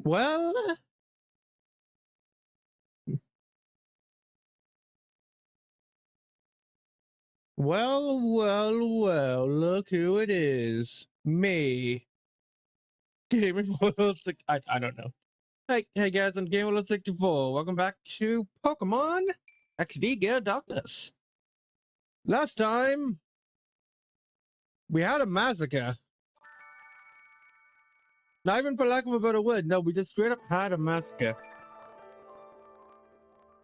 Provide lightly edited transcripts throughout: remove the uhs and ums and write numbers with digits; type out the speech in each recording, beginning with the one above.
Well, well, look who it is. Me. Gaming World 6. I don't know. Hey guys, I'm Gaming World 64. Welcome back to Pokemon XD Vod. Last time, we had a massacre. Not even for lack of a better word. No, we just straight up had a massacre.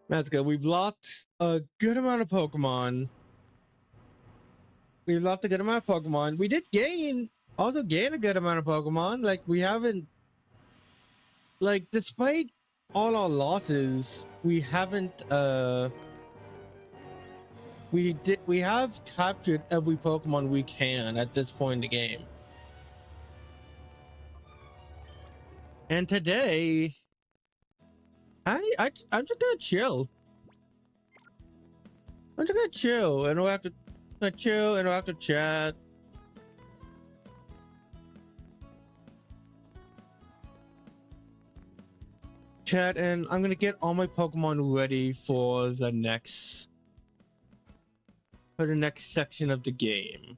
We've lost a good amount of Pokemon. We did also gain a good amount of Pokemon. Like, we haven't, like, despite all our losses, we haven't, we have captured every Pokemon we can at this point in the game. And today, I'm just gonna chill. I'm just gonna chill, and we'll have to chat. And I'm gonna get all my Pokemon ready for the next section of the game.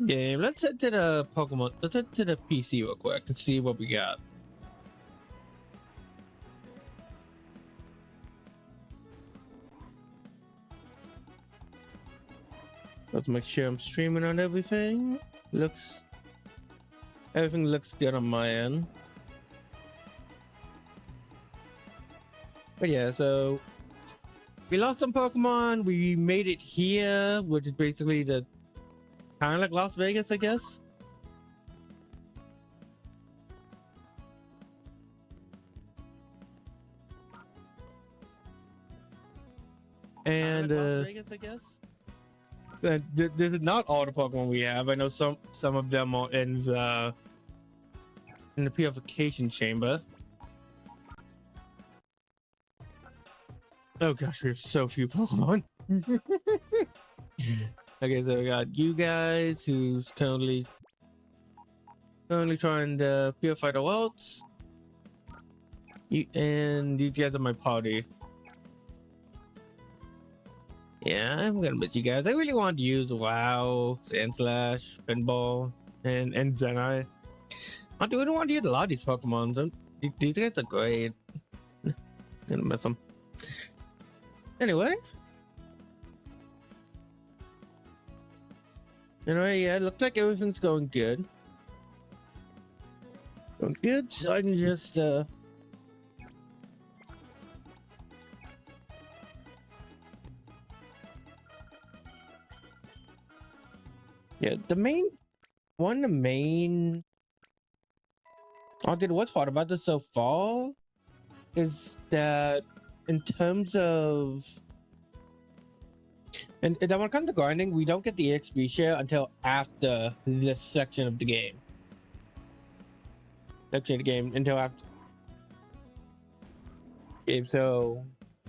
Let's head to the Pokemon. Let's head to the PC real quick and see what we got. Let's make sure I'm streaming on everything. Everything looks good on my end. But yeah, so we lost some Pokemon. We made it here, which is basically the kind of like Las Vegas, I guess. And Las Vegas, I guess. This is not all the Pokemon we have. I know some of them are in the purification chamber. Oh gosh, we have so few Pokemon. Okay, so we got you guys who's currently trying to purify the worlds. And these guys are my party. Yeah, I'm gonna miss you guys. I really want to use WoW, Sandslash, Pinball, and Zenai. I really want to use a lot of these Pokemon. These guys are great. I'm gonna miss them. Anyway, yeah, it looks like everything's going good. So I can just yeah, the main what's hard about this so far is that in terms of and then when it comes to grinding, we don't get the XP share until after this section of the game. Until after. Okay, so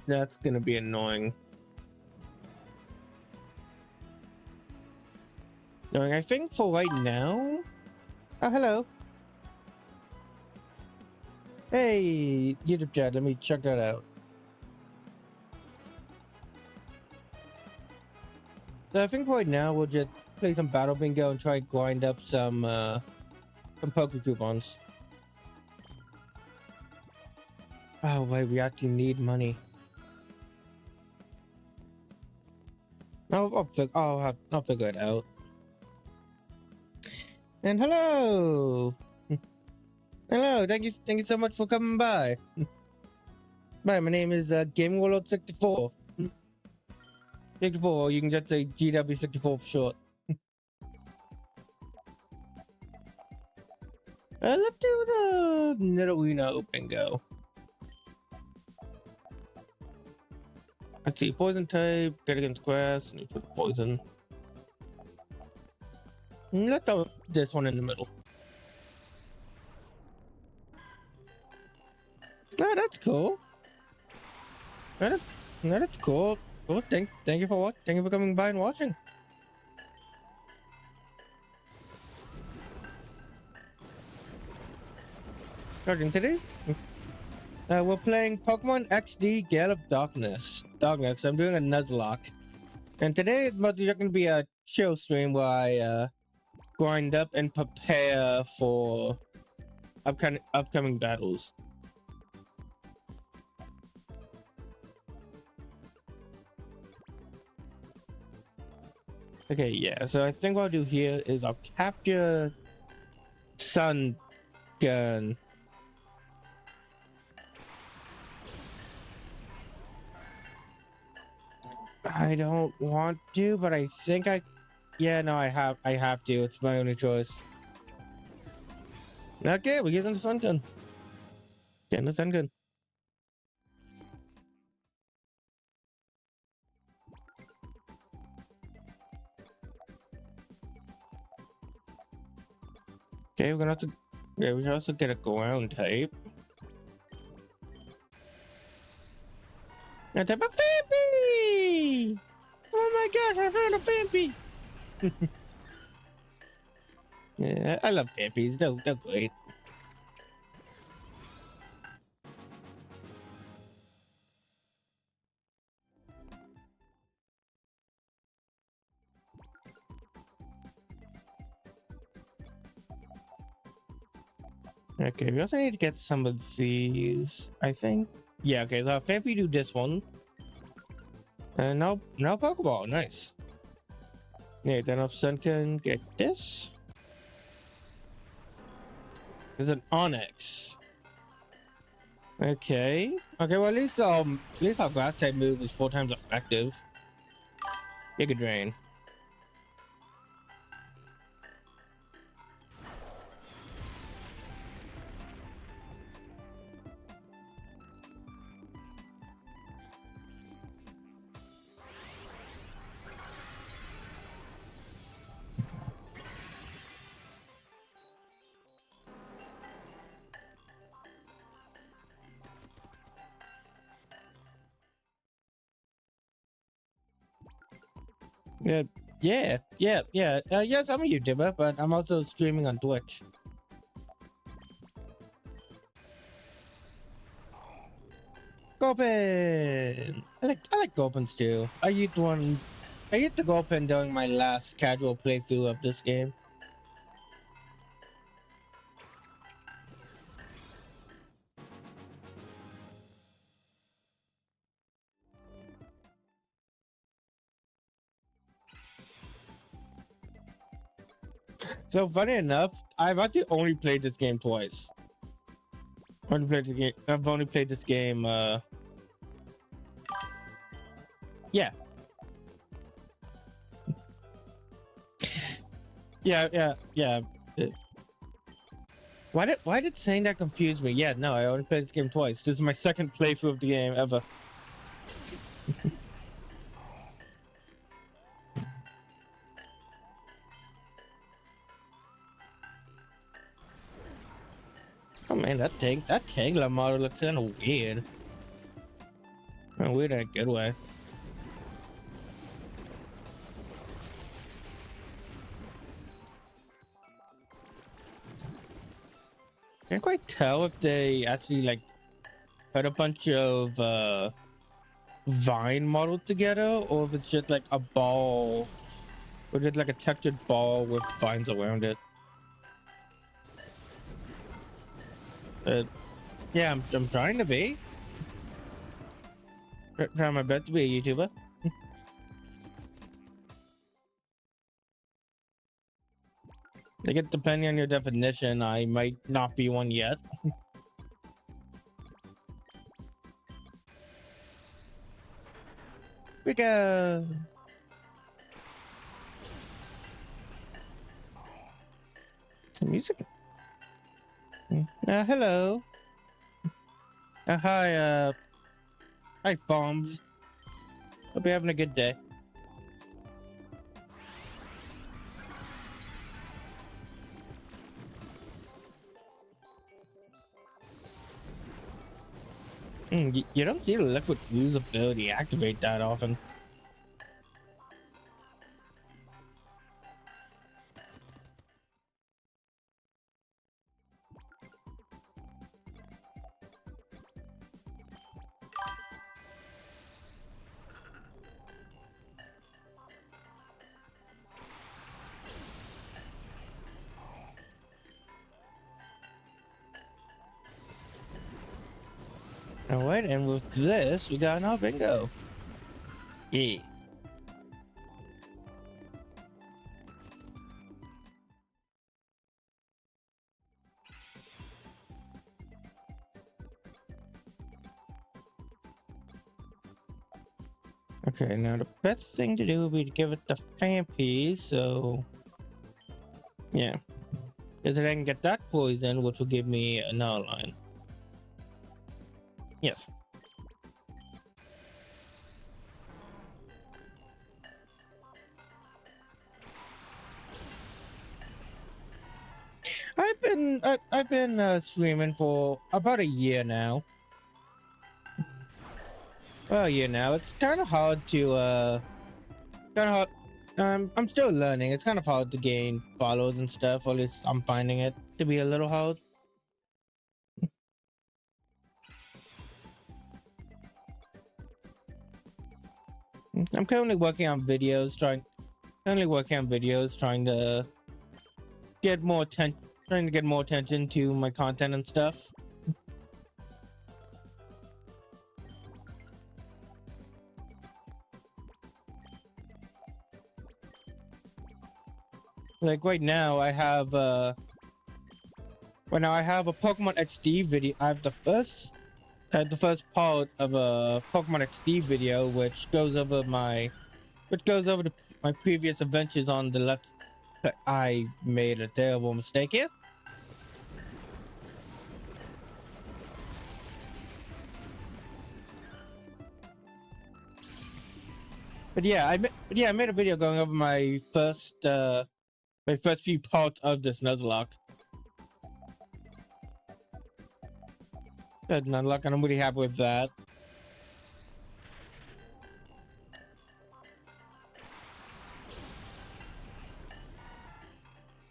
that's gonna be annoying. I think for right now. Oh, hello. Hey, YouTube chat. Let me check that out. So I think right now we'll just play some Battle Bingo and try to grind up some Poke coupons. Oh wait, we actually need money. I'll figure it out. And hello, hello. Thank you so much for coming by. Bye. My name is Gaming World 64. 64, you can just say GW64 for short. Let's do the Nidorino Bingo. Let's see, poison type, get against grass, and put poison. Let's throw this one in the middle. Oh, that's cool. That's cool. Well, thank you for watching. Thank you for coming by and watching. Starting today, we're playing Pokemon XD Gale of Darkness. I'm doing a Nuzlocke. And today it's going to be a chill stream where I grind up and prepare for upcoming battles. Okay, yeah, so I think what I'll do here is I'll capture Sun Gun. I don't want to, but I think yeah, no, I have to. It's my only choice. Okay, we're using the Sun Gun. Getting the Sun Gun. Okay, we're gonna have to. Yeah, we should also get a ground type. A type of Vampy! Oh my gosh, I found a Vampy! Yeah, I love Vampies. They're great. Okay, we also need to get some of these, I think. Yeah, okay, so Vampy do this one. And now Pokeball, nice. Yeah, then if Sun can get this. There's an Onyx. Okay. Okay, well at least our grass type move is 4 times effective. Giga Drain. Yeah, yes, I'm a YouTuber, but I'm also streaming on Twitch. Gulpin! I like Gulpins too. I used the Gulpin during my last casual playthrough of this game. So funny enough, I've actually only played this game twice. I've only played this game, yeah. Yeah. Why did saying that confuse me? Yeah, no, I only played this game twice. This is my second playthrough of the game ever. Oh man, that Tangler model looks kind of weird. Weird in a good way. Can't quite tell if they actually like put a bunch of vine models together, or if it's just like a ball, or just like a textured ball with vines around it. But yeah, I'm trying to be. Trying my best to be a YouTuber. I guess depending on your definition, I might not be one yet. We go. The music. Hello. Hi, bombs. Hope you're having a good day. You don't see the liquid ooze ability activate that often. Alright, and with this, we got our bingo. Yeah. Okay, now the best thing to do would be to give it the fan piece, so yeah. Because then I can get that poison, which will give me another line. Yes. I've been streaming for about a year now. Well, you know, it's kind of hard to kind of hard. I'm still learning. It's kind of hard to gain followers and stuff. Or at least I'm finding it to be a little hard. I'm currently working on videos, trying to get more attention, trying to get more attention to my content and stuff. Like right now, I have a Pokemon XD video. I have the first part of a Pokemon XD video, which goes over my previous adventures on the Let's. I made a terrible mistake here. But yeah, I made a video going over my first few parts of this Nuzlocke. Good Nuzlocke, and I'm really happy with that.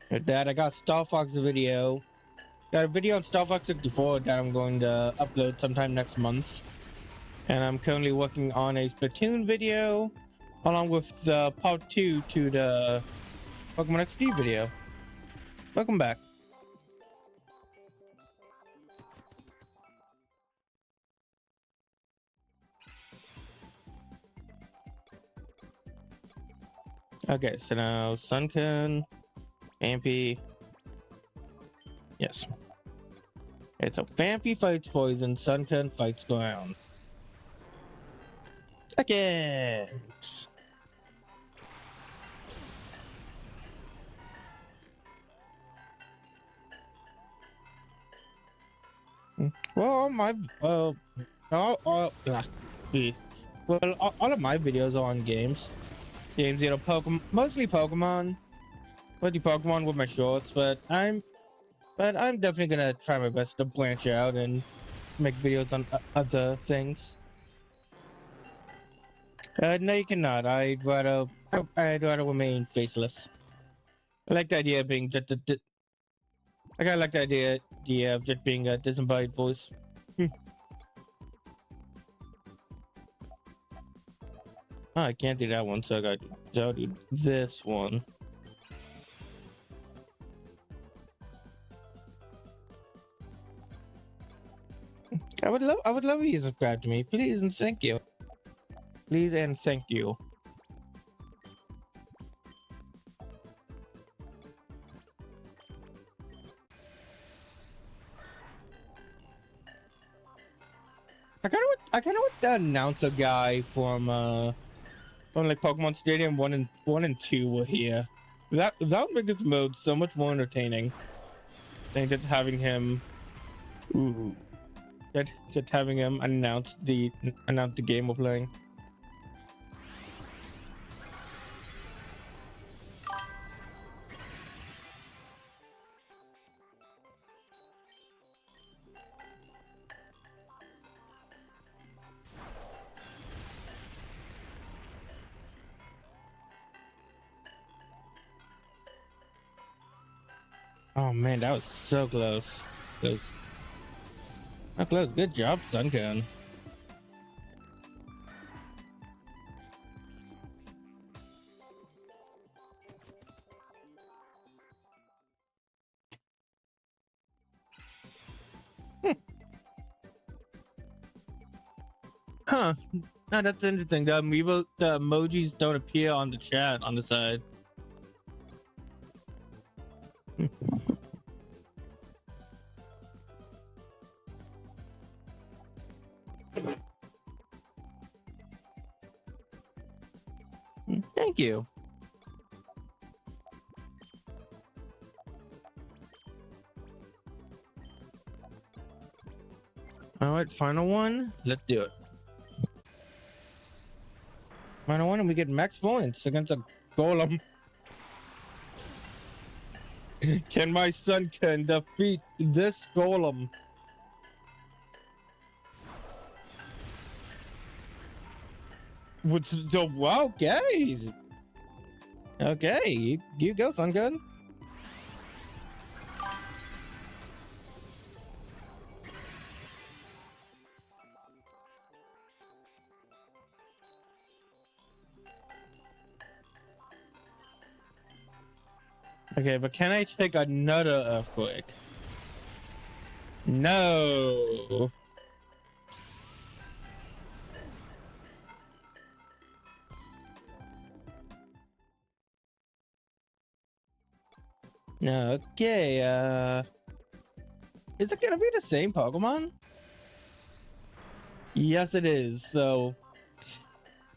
With that, I got Star Fox video. Got a video on Star Fox 64 that I'm going to upload sometime next month. And I'm currently working on a Splatoon video, along with the part 2 to the Pokemon XD video. Welcome back. Okay, so now Sunken, Vampy. Yes. Okay, so Vampy fights Poison, Sunken fights Ground. Seconds. Well, all of my videos are on games, you know, Pokemon, mostly Pokemon, with my shorts. But I'm definitely gonna try my best to branch out and make videos on other things. No, you cannot. I'd rather remain faceless. I like the idea of being just I kind of like the idea of just being a disembodied voice. Oh, I can't do that one, so I'll do this one. I would love if you subscribe to me, please and thank you. Please and thank you. I kind of want the announcer guy from like Pokemon Stadium 1 and 2 were here. That would make this mode so much more entertaining than just having him. Ooh. Just having him announce the game we're playing. Oh man, that was so close. That close. Good job, Sunken. Huh. No, that's interesting. The amiibo, the emojis don't appear on the chat on the side. Thank you. All right, final one. Let's do it. Final one, and we get max points against a golem. Can my son can defeat this golem? What's the okay? Okay, you go, son gun. Okay, but can I take another earthquake? No. No. Okay. Is it gonna be the same Pokemon? Yes, it is. So,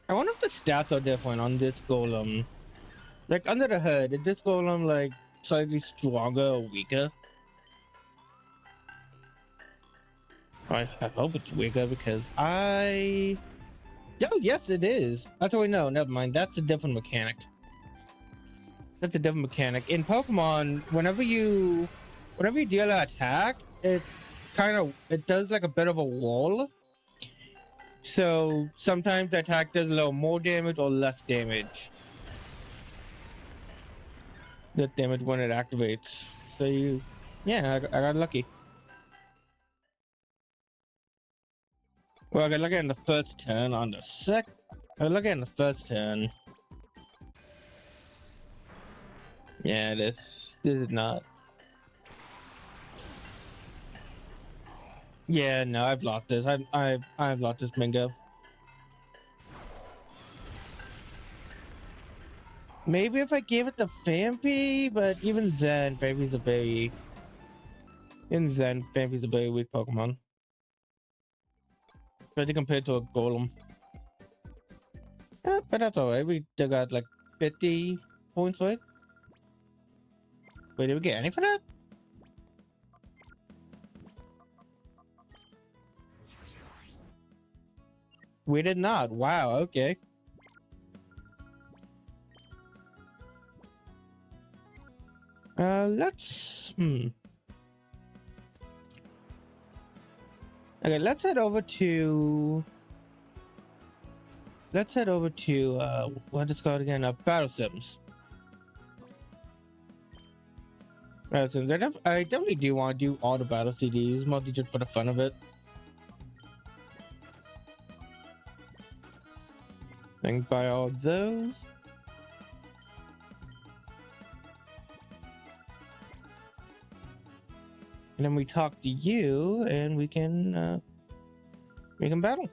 I wonder if the stats are different on this golem. Like under the hood, is this golem like slightly stronger or weaker? I hope it's weaker because I. Oh yes, it is. Actually, no, never mind. That's a different mechanic. That's a different mechanic. In Pokemon, whenever you deal an attack, it does like a bit of a wall. So sometimes the attack does a little more damage or less damage. That damage when it activates. So I got lucky. Well, I got lucky on the first turn. On the I got lucky on the first turn. Yeah, this is not. Yeah, no, I've lost this. I've lost this bingo. Maybe if I gave it to Vampy, but even then, Vampy's a very weak Pokemon. Especially compared to a Golem. Yeah, but that's alright. We still got like 50 points, right? Wait, did we get any for that? We did not. Wow, okay. Let's okay, let's head over to what is it called again? Battle Sims. Battle Sims. I definitely do want to do all the battle CDs, mostly just for the fun of it. And buy all those. And then we talk to you, and we can battle.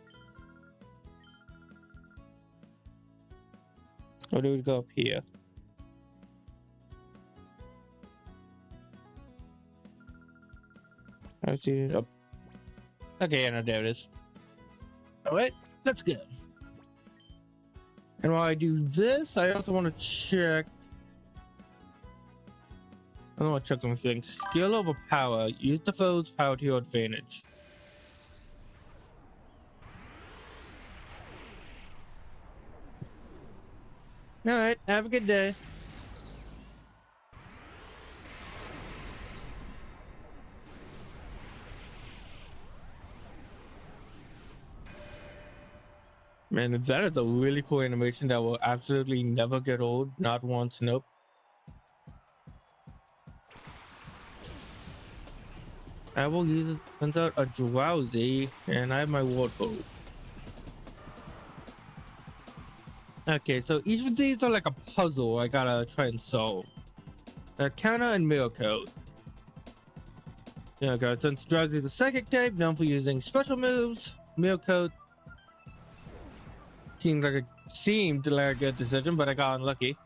Or do we go up here? I see it up. Okay, no, there it is. All right, let's go. And while I do this, I also want to check. I want to check some things. Skill over power. Use the foe's power to your advantage. All right, have a good day. Man, that is a really cool animation that will absolutely never get old. Not once, nope. I will use it. Sends out a drowsy, and I have my Warthog. Okay, so each of these are like a puzzle I gotta try and solve. Counter and mirror code. Yeah, okay, since drowsy is a psychic type, known for using special moves, mirror code seemed like a good decision, but I got unlucky.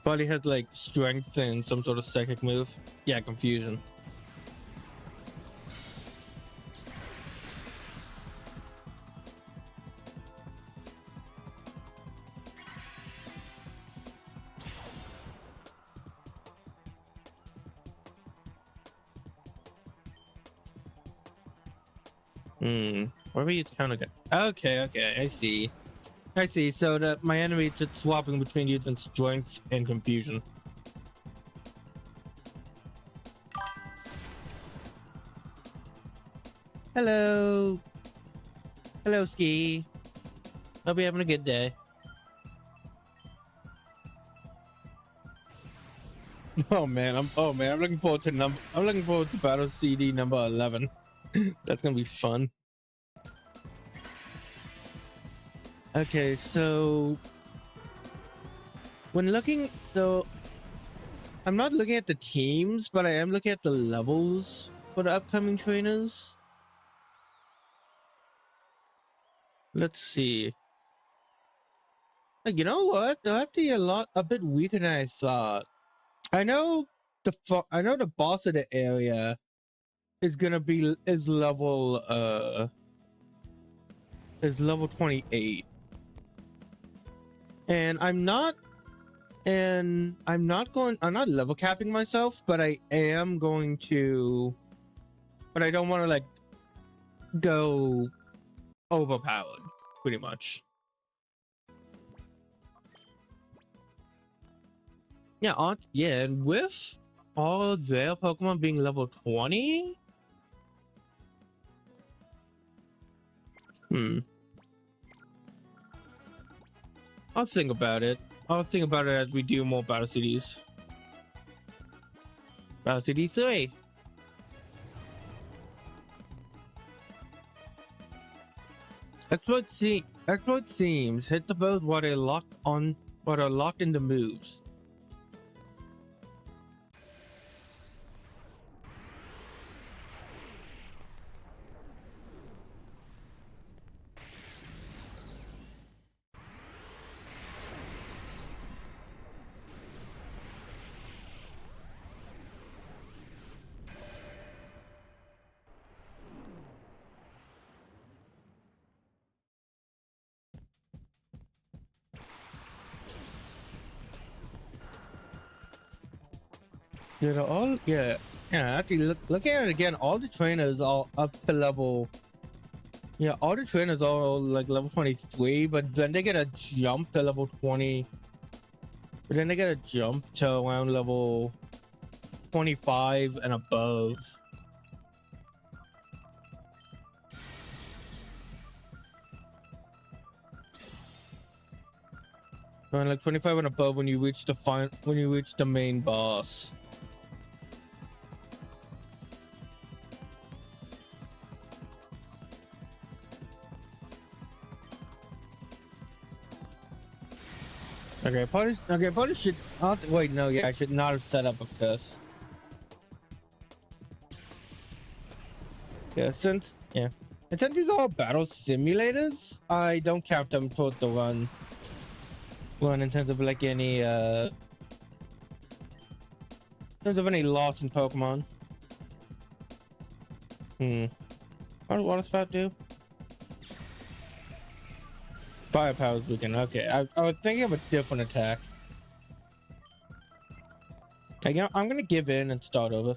Probably had like strength and some sort of psychic move. Yeah, confusion. Where were you kind of good? Okay, I see. I see. So that my enemy is just swapping between using strength and confusion. Hello. Hello, Ski. Hope you're having a good day. Oh man, I'm looking forward to battle CD number 11. That's gonna be fun. Okay, so when looking, so I'm not looking at the teams, but I am looking at the levels for the upcoming trainers. Let's see. You know what? They're actually a bit weaker than I thought. I know the boss of the area is gonna be is level 28, and I'm not I'm not level capping myself, but I am going to, but I don't want to like go overpowered pretty much. Yeah, and with all their Pokemon being level 20, I'll think about it. I'll think about it as we do more Battle Cities. Battle City 3. Exploit seems hit the boat while they're locked in the moves. Yeah, actually looking at it again, all the trainers are up to level. Yeah, all the trainers are like level 23, but then they get a jump to level 20. But then they get a jump to around level 25 and above. And like 25 and above when you reach the main boss. Probably should. Wait, no, yeah, I should not have set up a curse. And since these are all battle simulators, I don't count them toward the run. In terms of like any in terms of any loss in Pokemon. What does Water Spout do? Firepower's weakened. Okay, I was thinking of a different attack. Okay, I'm gonna give in and start over.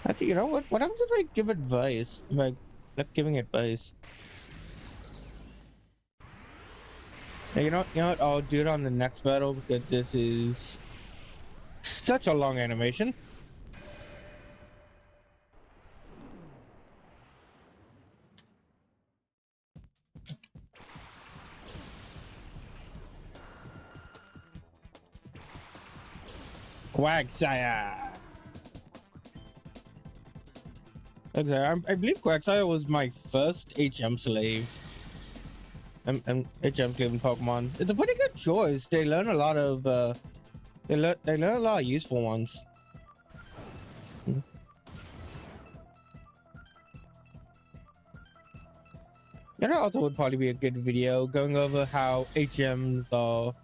Actually, you know what? What happens if I give advice? Like, not giving advice. Hey, you know what? I'll do it on the next battle because this is such a long animation. Quagsire. Okay, I believe Quagsire was my first HM slave. HM slave in Pokemon. It's a pretty good choice. They learn a lot of they learn a lot of useful ones. That also would probably be a good video going over how HMs are.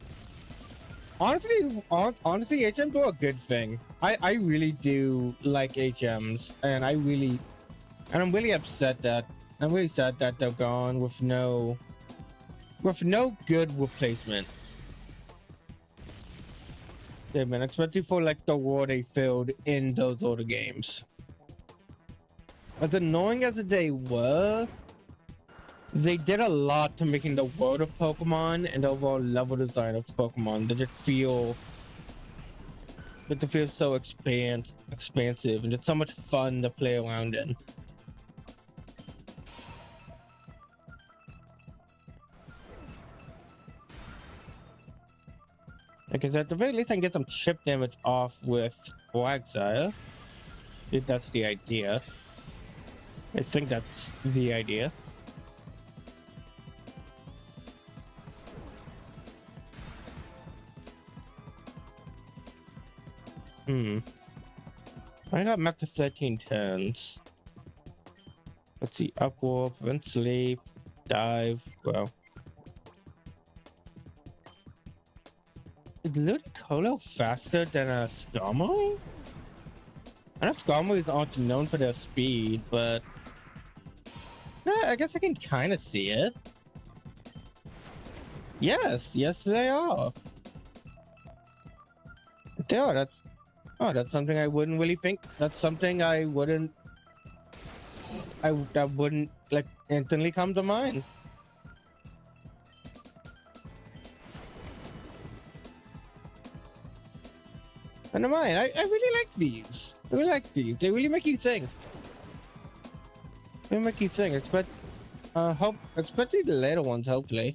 Honestly, HMs are a good thing. I really do like HMs, and I'm really upset that I'm really sad that they're gone with no good replacement. Yeah, man, especially for like the role they filled in those older games. As annoying as they were, they did a lot to making the world of Pokemon and the overall level design of Pokemon that just feel so expansive and it's so much fun to play around in. Because at the very least I can get some chip damage off with Quagsire. If that's the idea. I think that's the idea. I got max to 13 turns. Let's see. Upwarp, prevent sleep, dive. Well. Is Ludicolo faster than a Skarmory? I know Skarmories aren't known for their speed, but I guess I can kind of see it. Yes, they are. They are. That's something I wouldn't really think. That's something that wouldn't like instantly come to mind. And never mind. I really like these. I really like these. They really make you think. They make you think. Especially the later ones, hopefully.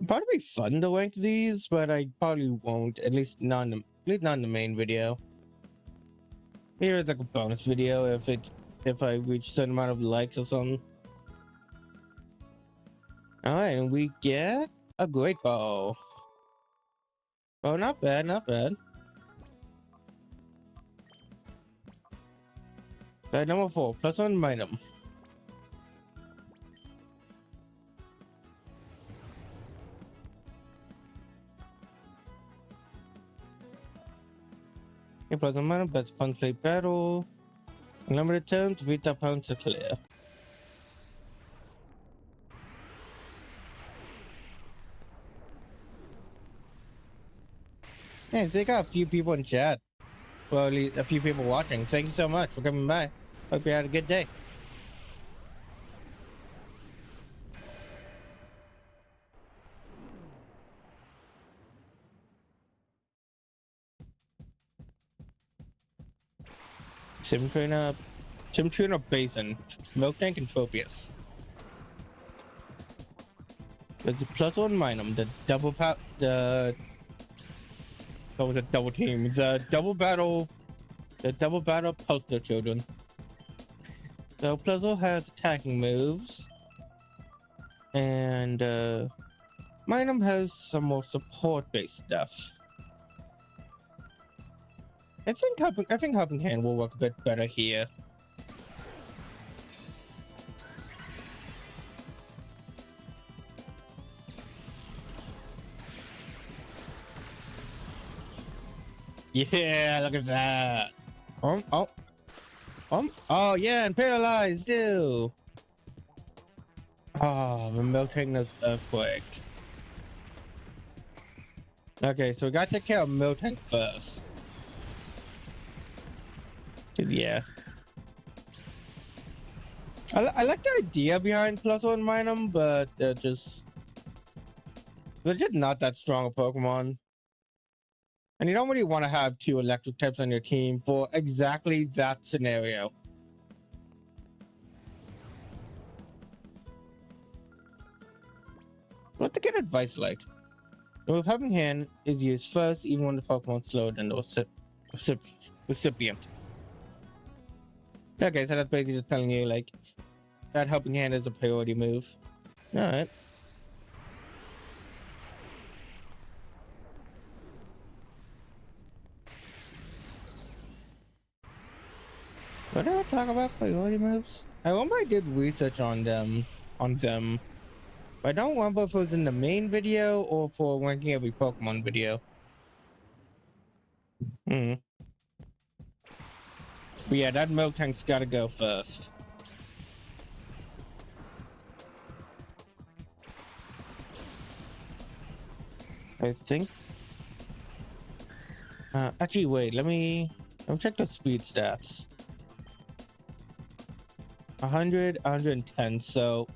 Probably be fun to rank these, but I probably won't. At least not in the main video. Here is like a bonus video if I reach a certain amount of likes or something. All right, and we get a great ball. Oh, not bad, not bad. Number 4, +1 item. Okay, +1 item, but fun play battle. Unlimited turns, beat the opponents to clear. Hey, so they got a few people in chat. Well, at least a few people watching. Thank you so much for coming by. Hope you had a good day. Sim Trainer Basin, Miltank and Tropius. There's a +1 item, the what was it, double team? The double battle poster children. So Pleasant has attacking moves. And Minum has some more support based stuff. I think helping hand will work a bit better here. Yeah, look at that. Oh yeah, and paralyzed too. Oh, we're melting this earthquake. Okay, so we gotta take care of Miltank first. Yeah. I like the idea behind +1 Minum, but they're just not that strong a Pokemon. And you don't really want to have 2 electric types on your team for exactly that scenario. What's the good advice like? The move Helping Hand is used first, even when the Pokemon slower than the recipient. Okay, so that's basically just telling you like that Helping Hand is a priority move. All right. What did I talk about priority moves? I remember I did research on them. But I don't remember if it was in the main video or for ranking every Pokemon video. Hmm. But yeah, that milk tank's gotta go first. I think. Actually, wait. Let me check the speed stats. 100, 110. So,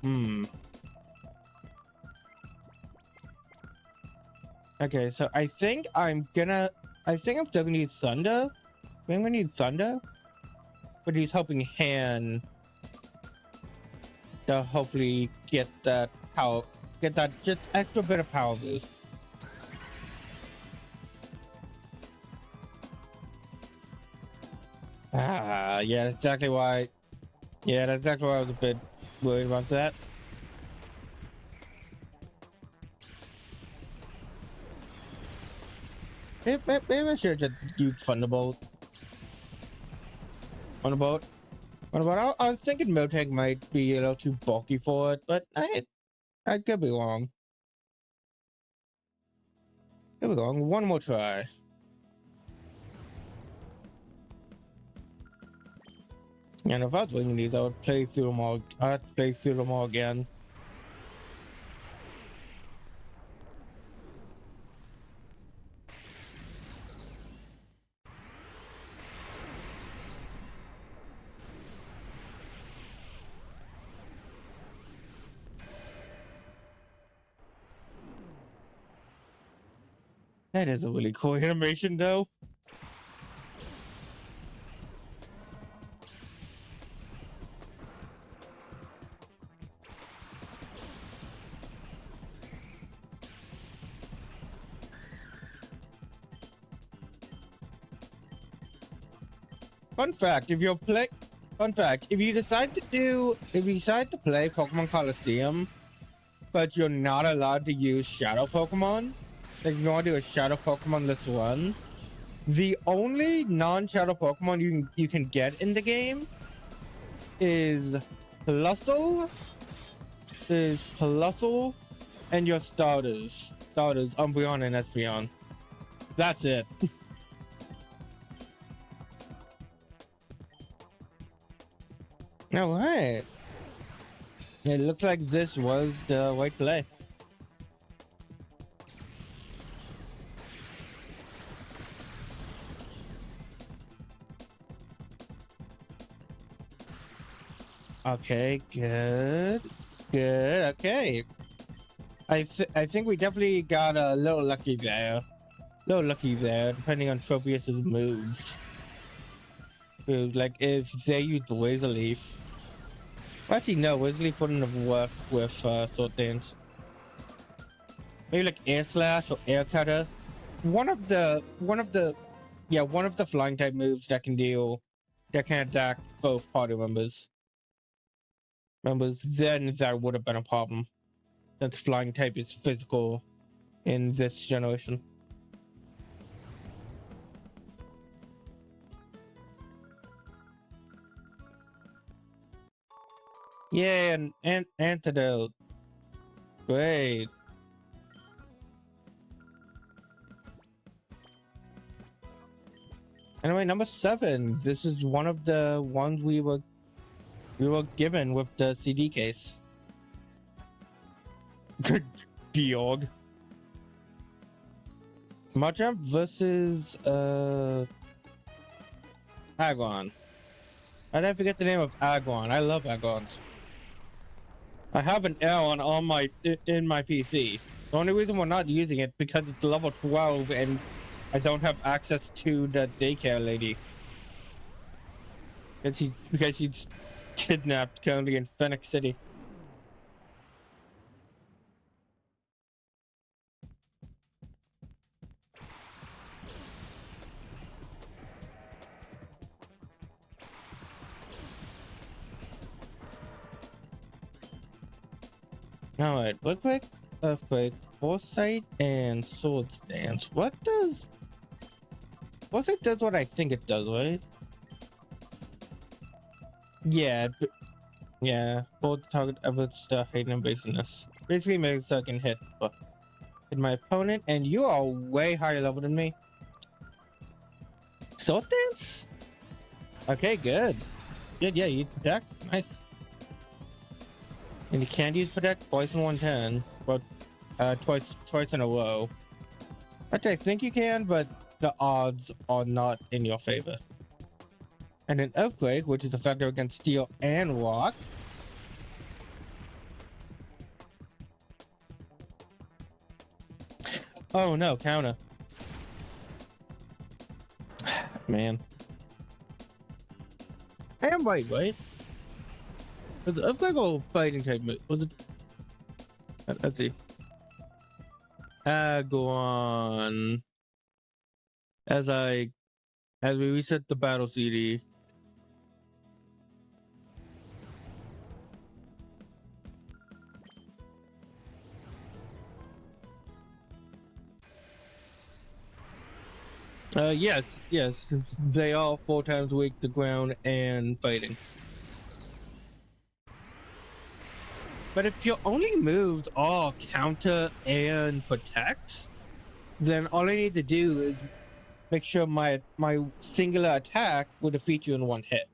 Okay, so I think I'm still gonna need Thunder. I think I'm gonna need Thunder. But he's helping Hand to hopefully get that power, get that just extra bit of power boost. Yeah, that's exactly why. Yeah, that's exactly why I was a bit worried about that. Maybe I should just use Thunderbolt. Thunderbolt. I was thinking Motec might be a little too bulky for it, but I could be wrong. Could be wrong. One more try. And if I was winning these, I would play through them all. I'd play through them all again. That is a really cool animation, though. Fun fact: if you decide to play Pokemon Coliseum, but you're not allowed to use Shadow Pokemon, like if you want to do a Shadow Pokemon list run, the only non-Shadow Pokemon you can get in the game is Plusle, and your starters, Umbreon and Espeon. That's it. All right. It looks like this was the right play. Okay, good. Okay. I think we definitely got a little lucky there. Depending on Tropius's moves. Like if they used Razor Leaf. Well, actually, no, Razor Leaf wouldn't have worked with Sword Dance. Maybe like Air Slash or Air Cutter. One of the flying type moves that can attack both party members. Then that would have been a problem. Since flying type is physical in this generation. Yeah, and antidote. Great. Anyway, number 7. This is one of the ones we were given with the CD case. Georg. Machamp versus Agon. I didn't forget the name of Agon. I love Agons. I have an Agon on my in my PC. The only reason we're not using it because it's level 12 and I don't have access to the daycare lady. Because she's kidnapped currently in Phoenix City. Alright, real quick. Earthquake, Foresight, and Sword Stance. What does... Foresight does what I think it does, right? Yeah, yeah. Both target efforts to heighten evasiveness. Basically makes so I can hit my opponent, and you are way higher level than me. Sword Dance? Okay, good. Good, yeah, you protect. Nice. And you can't use protect twice in 110. But twice in a row. Actually, I think you can, but the odds are not in your favor. And an earthquake, which is a factor against steel and rock. Oh no, counter. Man. I am right? Was it earthquake or fighting type move? Was it? Let's see. Go on. As we reset the battle CD. Yes, they are 4 times weak to ground and fighting. But if your only moves are counter and protect, then all I need to do is make sure my singular attack will defeat you in one hit.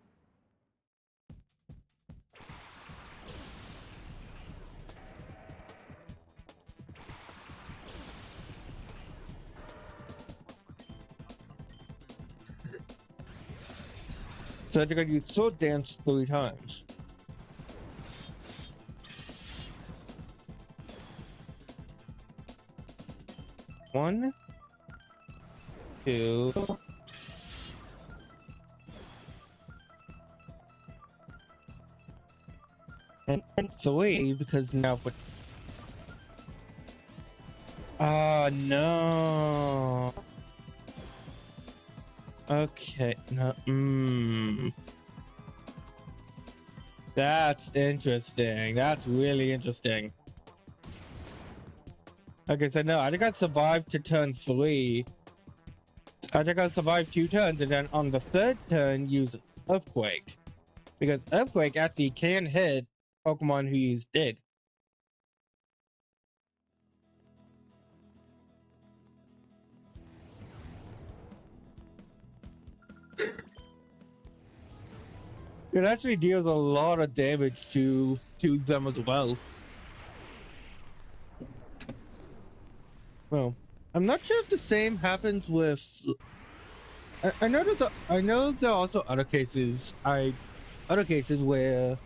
So you're gonna use Sword Dance 3 times. One, two, and 3, because now but no. Okay, no, That's interesting. That's really interesting. Okay, so no, I think I survived to turn 3. I think I survived 2 turns, and then on the 3rd turn, use Earthquake. Because Earthquake actually can hit Pokemon who use Dig. It actually deals a lot of damage to them as well. Well, I'm not sure if the same happens with. I know that I know there are also other cases. Other cases where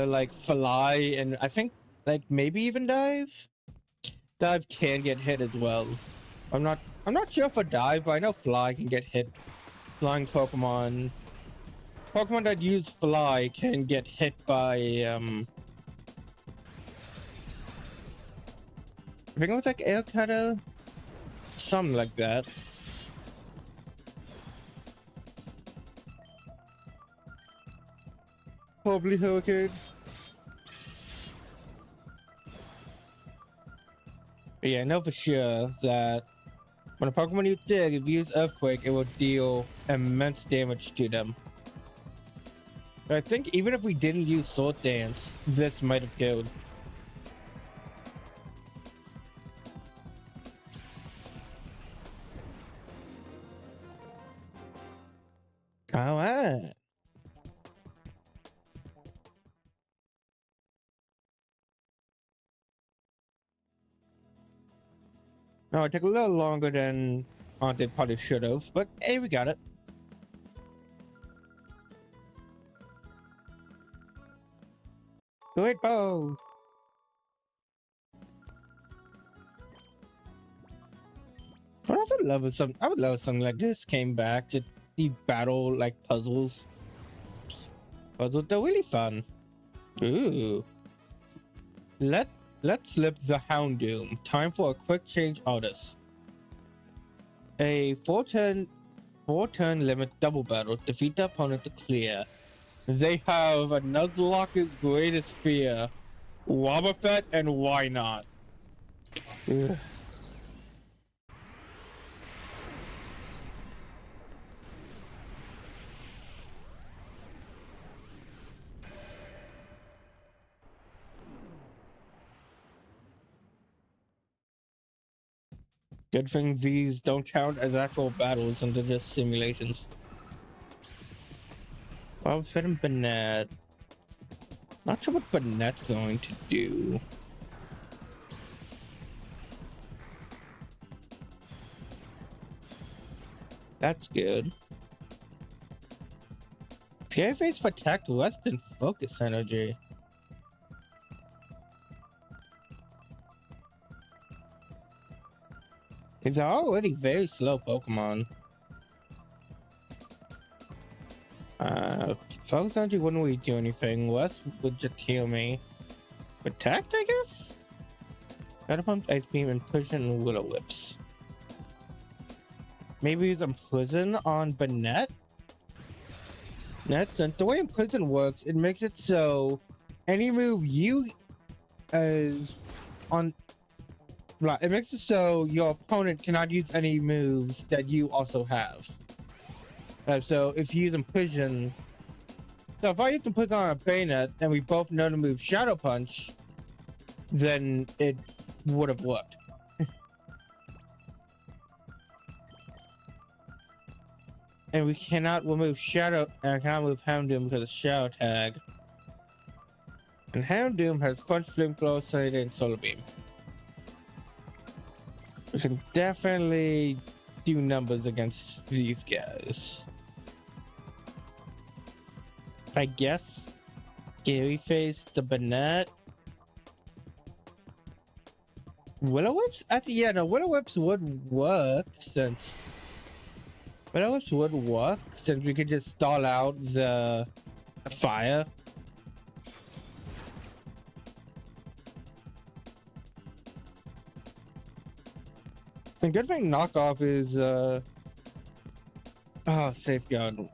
like Fly and I think like maybe even Dive can get hit as well. I'm not sure for Dive, but I know Fly can get hit. Flying Pokemon that use Fly can get hit by I think it was like Air Cutter, something like that. Probably Hurricane. But yeah, I know for sure that when a Pokemon you dig, if you use Earthquake, it will deal immense damage to them. But I think even if we didn't use Sword Dance, this might have killed. Alright. No, it took a little longer than they probably should have, but hey, we got it. Great bow. I would love if I would love if something like this came back to these battle like puzzles. Puzzles are really fun. Ooh. Let's slip the Houndoom. Time for a quick change artist. A 4 turn limit double battle. Defeat the opponent to clear. They have a Nuzlocke's greatest fear, Wobbuffet, and why not? Ugh. Good thing these don't count as actual battles and they're just simulations. Wobbuffet and Banette. Not sure what Banette's going to do. That's good. Scareface protect less than focus energy. These are already very slow Pokemon. Focus energy wouldn't really do anything. Less would just heal me. Protect, I guess? Battle Pump, Ice Beam, and Prison and Willow Whips. Maybe use Imprison on Banette? That's the way Imprison works, it makes it so any move you as on it makes it so your opponent cannot use any moves that you also have. So if you use Imprison, so if I use Imprison on a Bayonet and we both know to move Shadow Punch, then it would have worked. And we cannot remove Shadow, and I cannot move Houndoom because of Shadow Tag. And Houndoom has Crunch, Flamethrower, Cider, and Solar Beam. We can definitely do numbers against these guys. I guess Scary Face, the Banette. Willow Whips? Yeah, no, Willow Whips would work since we could just stall out the fire. And good thing knockoff is safeguard.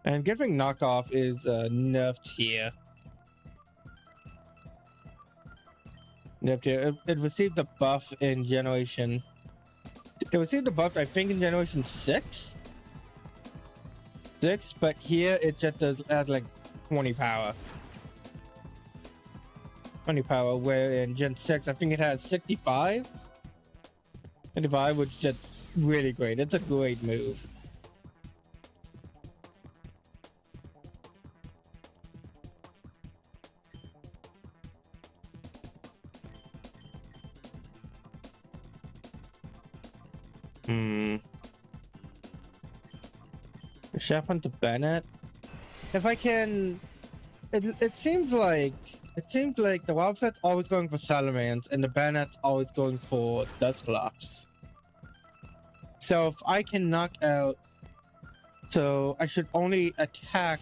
And good thing knockoff is nerfed here. Nerfed here. It received the buff in generation. It received the buff, I think, in generation 6, but here it just does add like 20 power. 20 power, where in Gen 6 I think it has 65. 65, which is just really great. It's a great move. Chef onto Bennett. If I can, it seems like the Wildfet's always going for Salamence and the Bennett's always going for Dusclops. So if I can knock out, so I should only attack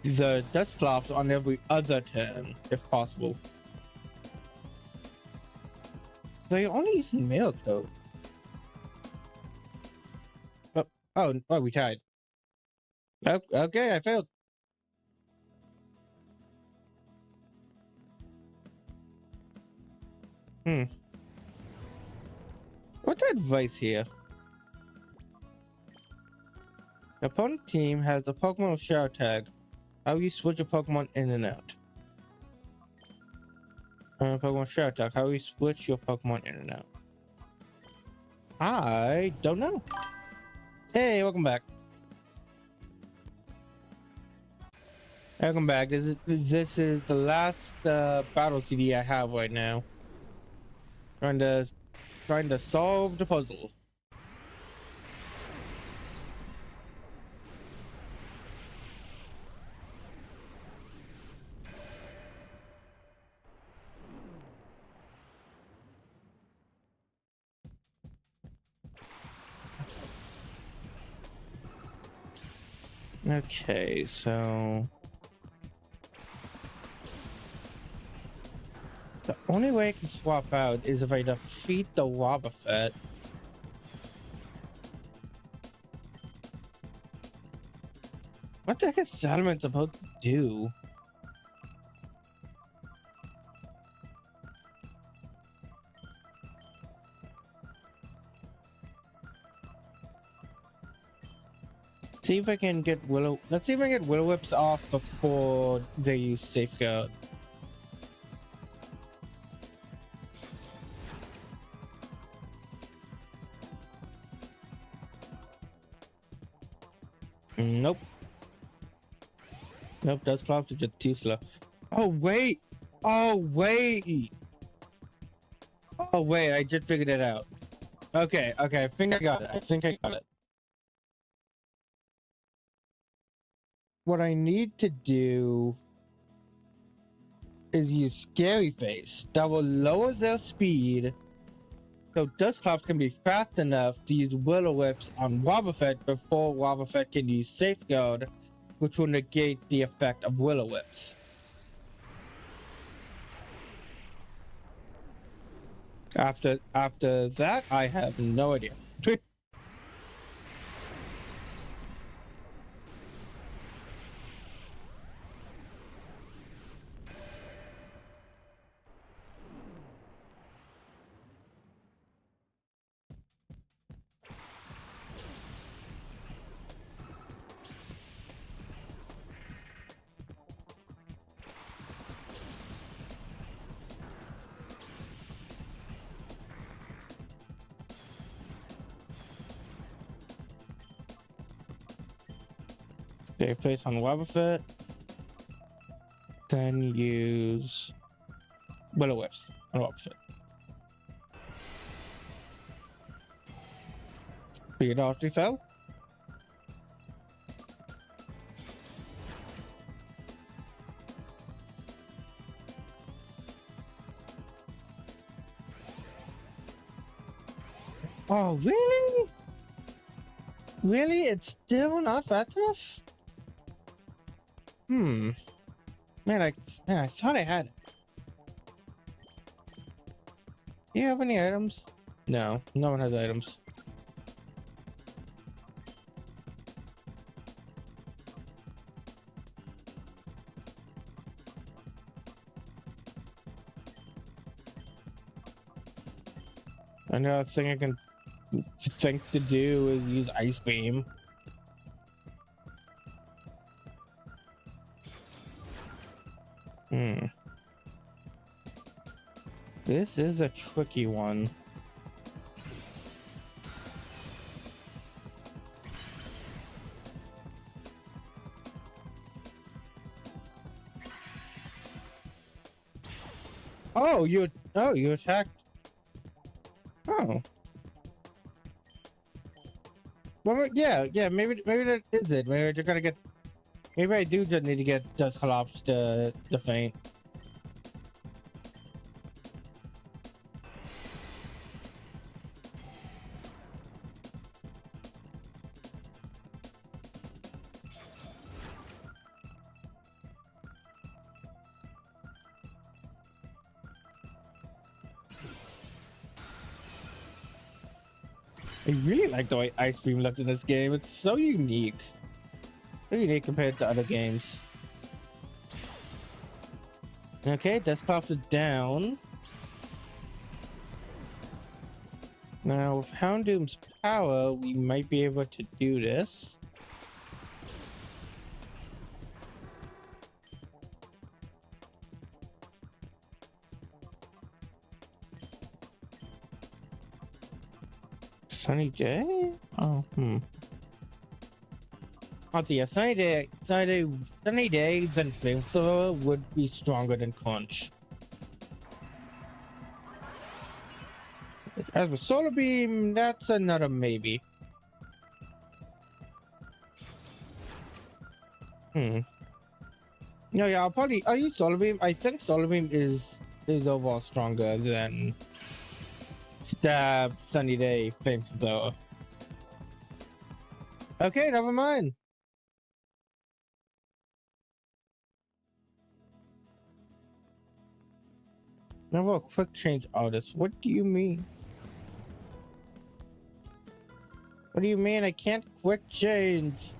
the Dusclops on every other turn if possible. They only use Mail Coat. Oh, we tied. Okay, I failed. What's the advice here? The opponent team has a Pokemon with Shadow Tag. How you switch a Pokemon in and out? Pokemon Shadow Tag. How you switch your Pokemon in and out? I don't know. Hey, welcome back. Welcome back. This is the last battle CD I have right now. Trying to solve the puzzle. Okay, so the only way I can swap out is if I defeat the Wobbuffet. What the heck is Salmon supposed to do? See if I can get Willow. Let's see if I can get Willow Whips off before they use Safeguard. Nope. Nope, those clocks are just too slow. Oh, wait. Oh, wait. Oh, wait. I just figured it out. Okay, okay. I think I got it. I think I got it. What I need to do is use Scary Face. That will lower their speed so Dusclops can be fast enough to use Willow Whips on Wobbuffet before Wobbuffet can use Safeguard, which will negate the effect of Willow Whips. After that, I have no idea. Okay, place on Wobbuffet. Then use Willow Whips on Wobbuffet. Speed off fell. Oh, really? Really? It's still not fast enough? Man, I thought I had it. Do you have any items? No, no one has items. Another thing I can think to do is use Ice Beam. This is a tricky one. Oh, you attacked. Oh. Well, yeah, maybe that is it. Maybe I just gotta get. Maybe I do just need to get Dusclops to faint. I really like the way Ice Beam looks in this game. It's so unique. So unique compared to other games. Okay, Dusclops is down. Now, with Houndoom's power, we might be able to do this. Sunny day? Oh, yeah, sunny day, then Flamethrower would be stronger than Crunch. As for Solar Beam, that's another maybe. No, yeah, I'll use Solar Beam. I think Solar Beam is overall stronger than Stab, Sunny Day, Flamethrower. Okay, never mind. Now we'll quick change artist. What do you mean? What do you mean I can't quick change?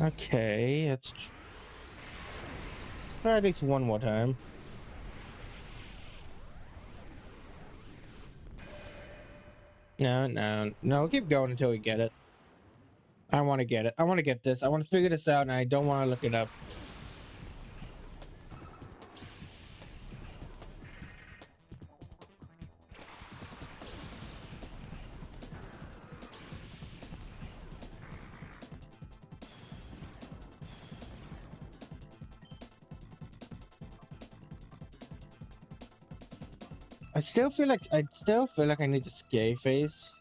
Okay, let's try at least one more time. No, keep going until we get it. I want to get it. I want to get this. I want to figure this out, and I don't want to look it up. I still feel like I need to scare face.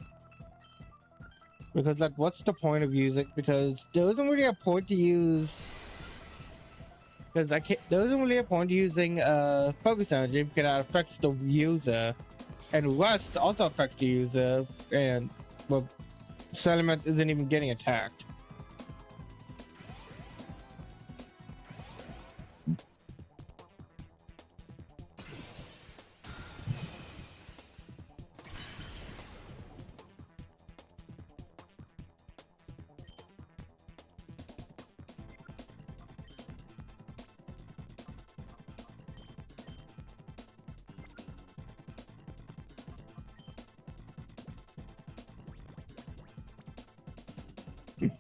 Because like what's the point of using, because there isn't really a point to use, because there isn't really a point to using focus energy because that affects the user, and rust also affects the user, and well, Salamence isn't even getting attacked.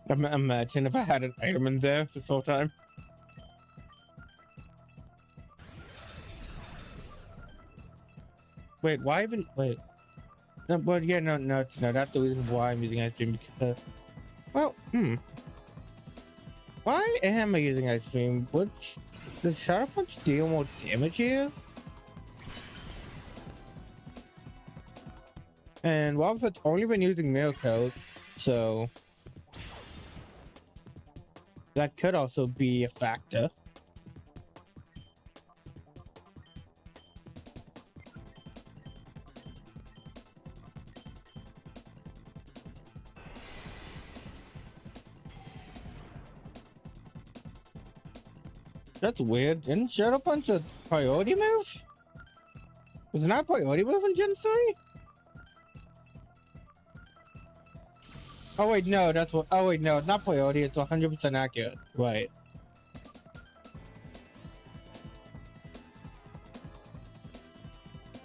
Imagine if I had an item in there this whole time. Wait, why even wait? No, but yeah, no, that's the reason why I'm using ice cream, because well, why am I using ice cream? Which does Shadow Punch deal more damage here? And Wobbuffet's only been using Miracle, so that could also be a factor. That's weird. Isn't Shadow Punch a priority move? Was it not a priority move in Gen 3? Oh wait, no, that's what. Oh wait, no, it's not priority. It's 100% accurate. Right.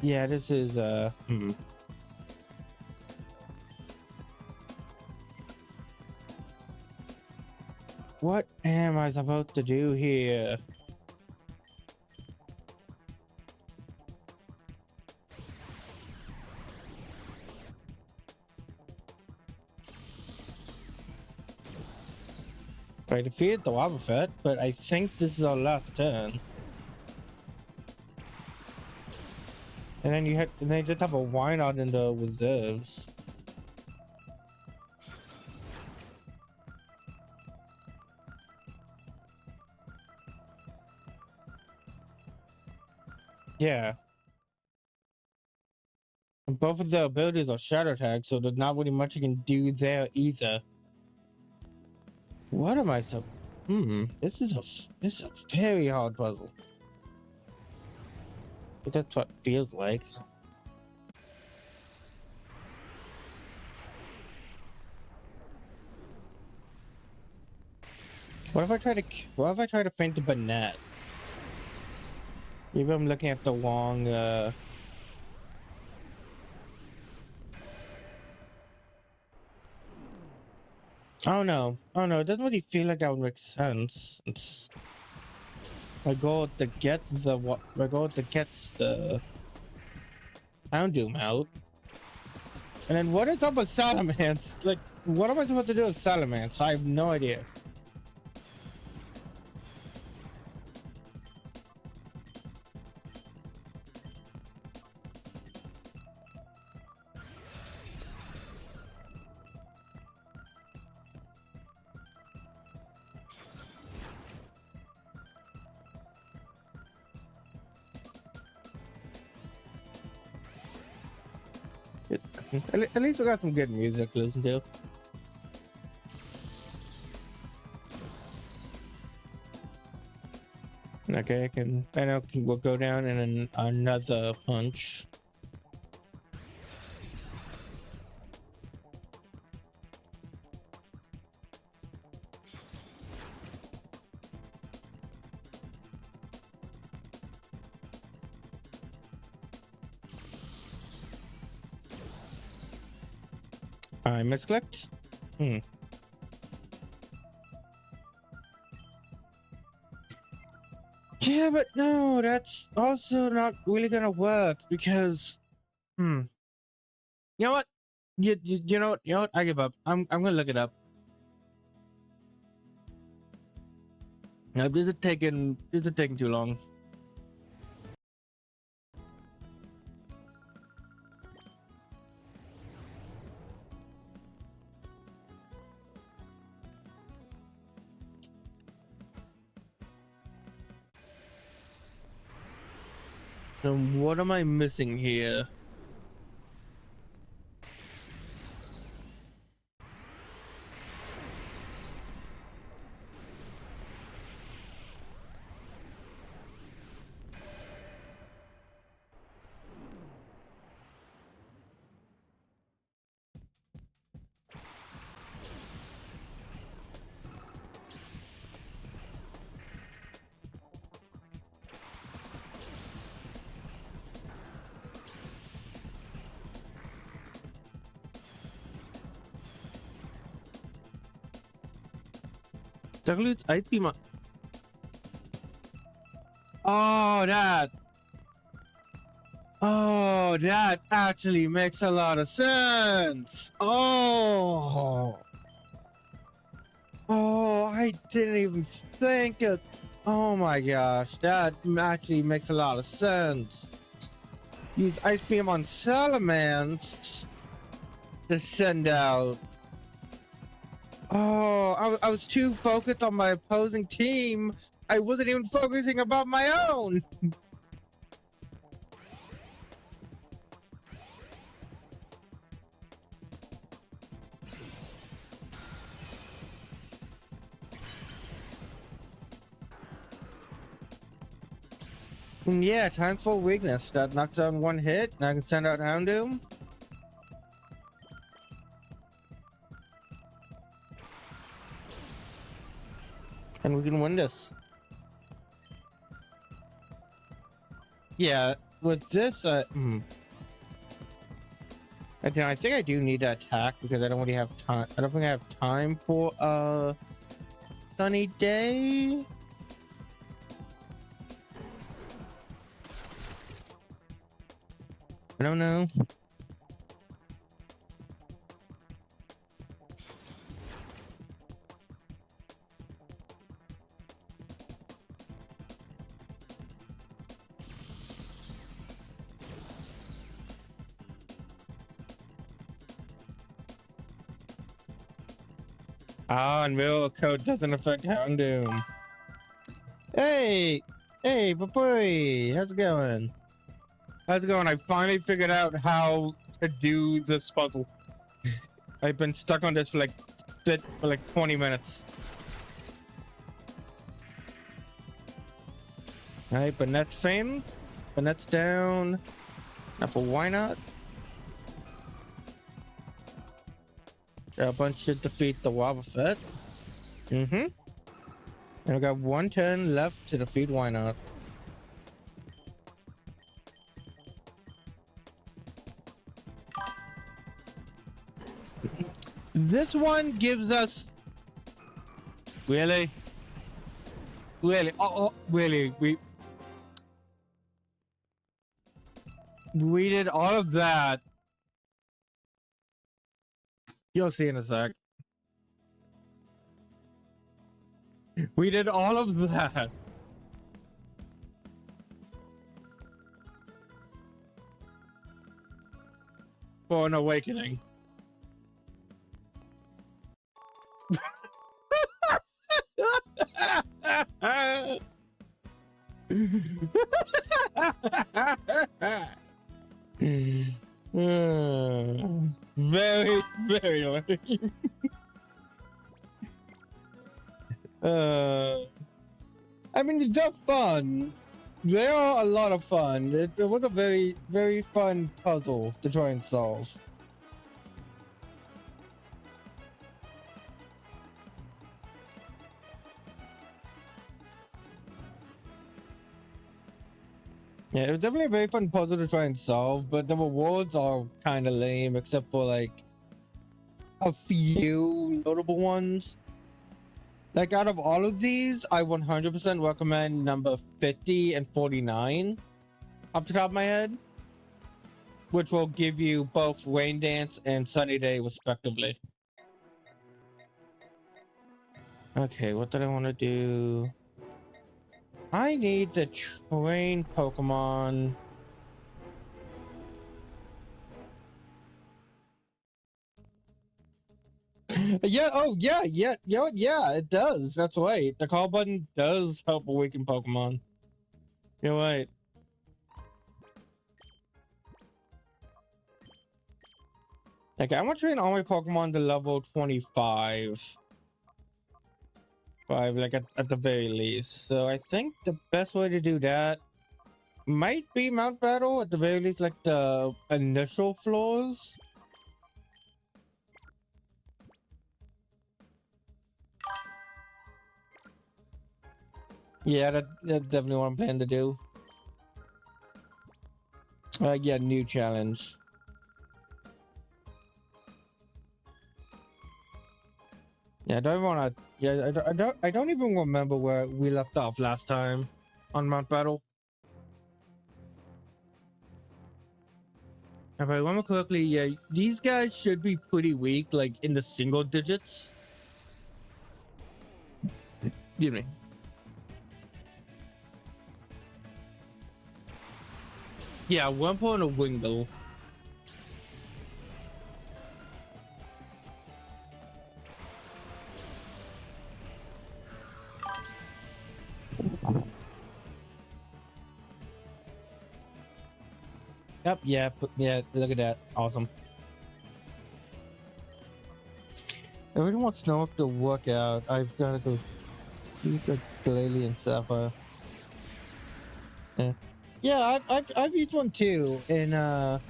Yeah, this is What am I supposed to do here? I defeated the Wobbuffet, but I think this is our last turn. And then and then you just have a Wynaut in the reserves. Yeah. And both of their abilities are shadow tag, so there's not really much you can do there either. What am I so? This is a very hard puzzle. But that's what it feels like. What if I try to faint the Banette? Maybe I'm looking at the wrong Oh no, it doesn't really feel like that would make sense. My goal to get the Houndoom out. And then what is up with Salamence? Like, what am I supposed to do with Salamence? I have no idea. At least we got some good music to listen to. Okay, we'll go down in another punch. I misclicked. Yeah, but no, that's also not really gonna work because, you know what? You know what? You know what? I give up. I'm gonna look it up. Now, this is taking too long. Then what am I missing here? Chocolate ice cream. Oh, that. Oh, that actually makes a lot of sense. Oh, I didn't even think it. Oh my gosh, that actually makes a lot of sense. Use ice beam on Salamans to send out. Oh, I was too focused on my opposing team. I wasn't even focusing about my own. Yeah, time for weakness. That knocks down one hit, and I can send out Houndoom. And we can win this. Yeah, with this, I think I do need to attack because I don't really have time. I don't think I have time for a sunny day. I don't know. Ah, and Miracle Code doesn't affect Houndoom. Hey, boy, how's it going? How's it going? I finally figured out how to do this puzzle. I've been stuck on this for like 20 minutes. All right, Banette's famed. Banette's down. Now for why not? Got a bunch to defeat the Wobbuffet. And we got 1 turn left to defeat Why Not. This one gives us really, really, we did all of that. You'll see in a sec. We did all of that for an awakening. Very, very lame. I mean, they're fun. They are a lot of fun. It was a very, very fun puzzle to try and solve. Yeah, it was definitely a very fun puzzle to try and solve, but the rewards are kind of lame, except for like a few notable ones. Like out of all of these, I 100% recommend number 50 and 49 off the top of my head, which will give you both Rain Dance and Sunny Day respectively. Okay, what did I want to do? I need to train Pokemon. Yeah, oh yeah, yeah, it does. That's right. The call button does help awaken Pokemon. You're right. Okay, I'm gonna train all my Pokemon to level 25. Like at the very least. So I think the best way to do that might be Mount Battle, at the very least, like the initial floors. Yeah, that's definitely what I'm planning to do. Yeah, new challenge. Yeah, I don't want to. Yeah, I don't even remember where we left off last time on Mount Battle. If I remember correctly, yeah, these guys should be pretty weak, like in the single digits. Excuse me. Yeah, 1 point of Wingull. Yep, yeah, yeah, look at that. Awesome. I really want Snow to work out. I've got to go use the Glalie and Sapphire. Yeah, I've used one too, and I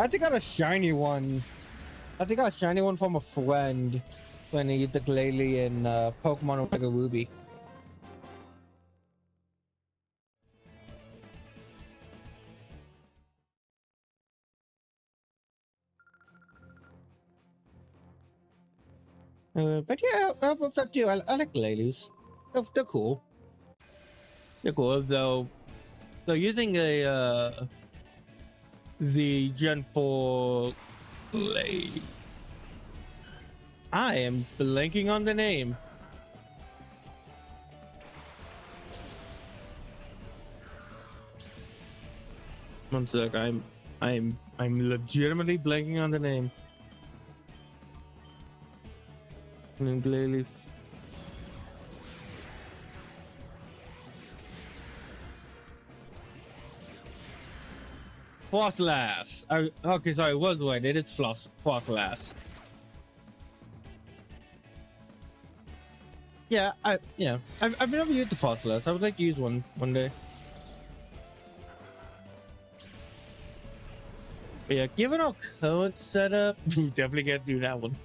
think I got a shiny one. I think I got a shiny one from a friend when he used the Glalie and Pokemon Omega Ruby. But yeah, what's up too? I like Glalies. They're cool. They're cool, though. So using a the Gen 4 Glade. I am blanking on the name. One sec, I'm legitimately blanking on the name. Glalie. Frostlass. Okay, sorry, it was right. It is Frostlass. Yeah, I've never used the Frostlass. I would like to use one day. But yeah, given our current setup, definitely can't do that one.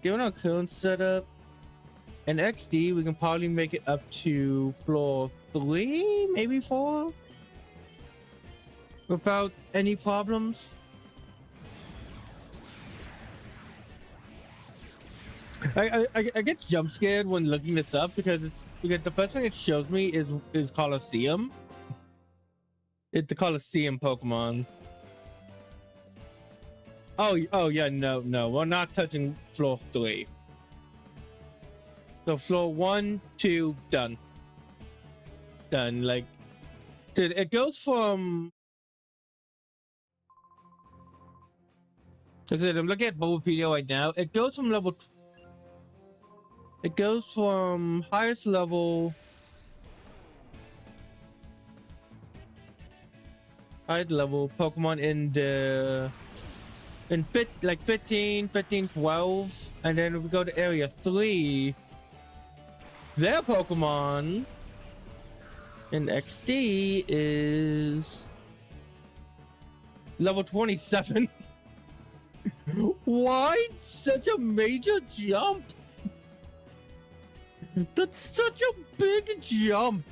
Given our current setup, in XD, we can probably make it up to floor 3, maybe 4, without any problems. I get jump scared when looking this up because the first thing it shows me is Colosseum. It's the Colosseum Pokemon. Oh yeah, no, we're not touching floor 3. So floor 1, 2, done. Like, it goes from. Like I said, I'm looking at Bulbapedia right now. It goes from level. It goes from highest level. Highest level Pokemon in the. Like 15, 12, and then we go to area 3. Their Pokemon in XD is level 27. Why such a major jump? That's such a big jump.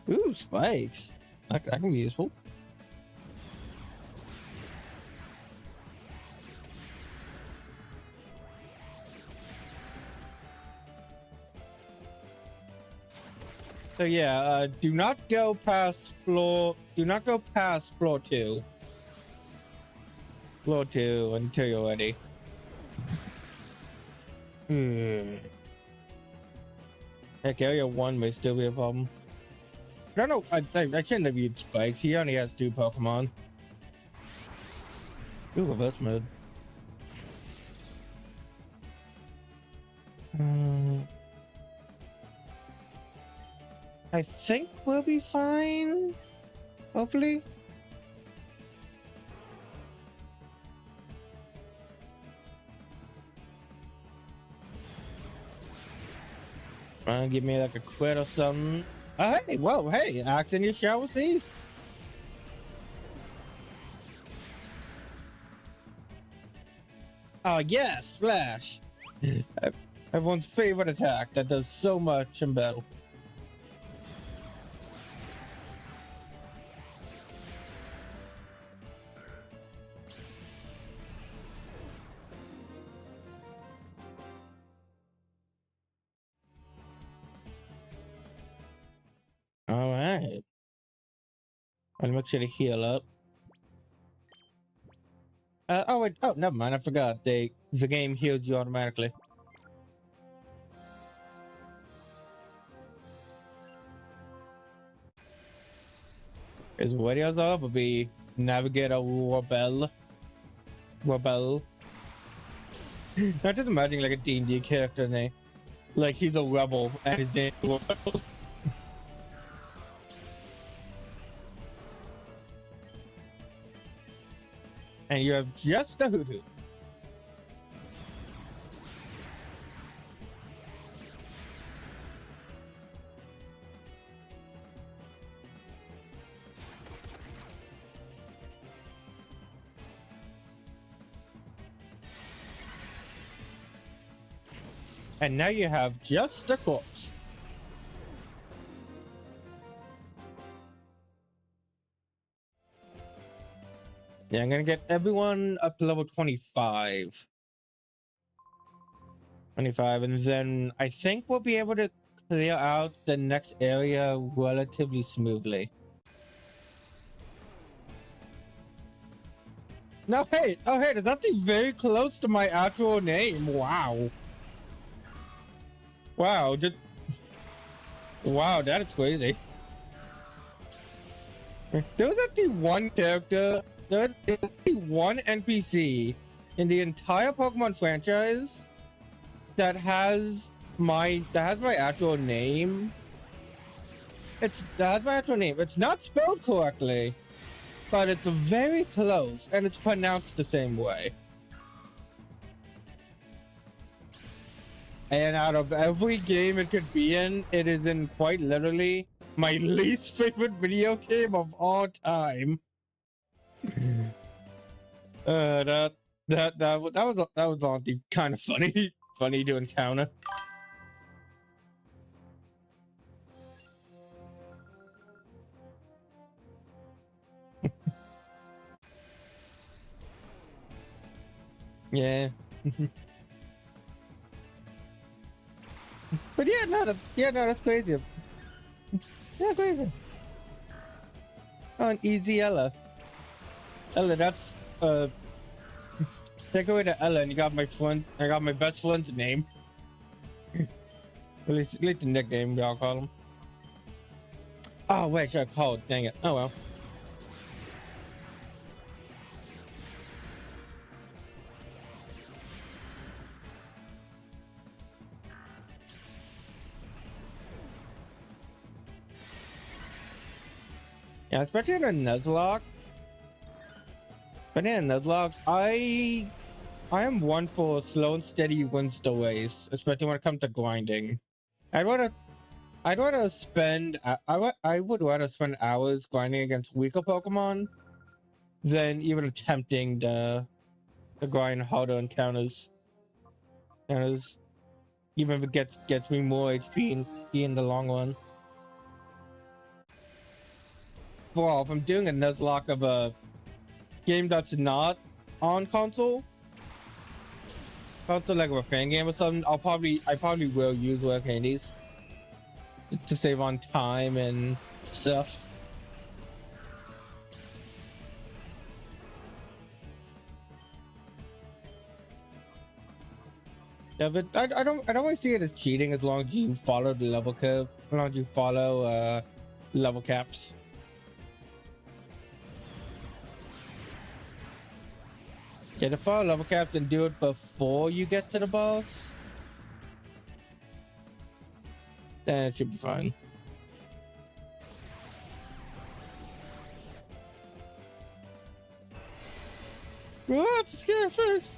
Ooh, spikes. That can be useful. So yeah, do not go past floor. Do not go past floor 2. Floor 2 until you're ready. Heck, area 1 may still be a problem. I don't know. I shouldn't have used spikes. He only has 2 Pokemon. Ooh, reverse mode. I think we'll be fine. Hopefully. Give me like a crit or something. Hey, whoa, hey, axe in your shower, see? Oh, yes, Splash. Everyone's favorite attack that does so much in battle. All right. I'll make sure to heal up. Oh wait, oh never mind, I forgot. The game heals you automatically. His videos up will be navigate a rebel. Not just imagining like a D&D character name. Like he's a rebel and his name is Rebel. And you have just a hoodoo. And now you have just a corpse. Yeah, I'm gonna get everyone up to level 25. 25, and then I think we'll be able to clear out the next area relatively smoothly. No, hey, oh hey, there's nothing very close to my actual name. Wow. Wow, just wow, that is crazy. There was actually one character, there was actually one NPC in the entire Pokemon franchise that has my actual name. That has my actual name. It's not spelled correctly, but it's very close and it's pronounced the same way. And out of every game it could be in, it is in quite literally my least favorite video game of all time. That was honestly kind of funny to encounter. Yeah. But yeah, no, that's crazy. Yeah, crazy. Oh, an easy Ella. Ella, that's take away the Ella and you got my friend. I got my best friend's name. At least the nickname y'all call him. Oh wait, I should have called. Dang it. Oh well. Yeah, especially in a Nuzlocke. But in a Nuzlocke, I am one for slow and steady wins the race, especially when it comes to grinding. I'd rather spend I would rather spend hours grinding against weaker Pokemon than even attempting the grind harder encounters. Even if it gets me more HP in the long run. Well, if I'm doing a Nuzlocke of a game that's not on console like a fan game or something, I probably will use rare candies. to save on time and stuff. Yeah, but I don't really see it as cheating as long as you follow the level curve, as long as you follow level caps. Yeah, to follow level caps and do it before you get to the boss, then it should be fine. Oh, it's a scary face.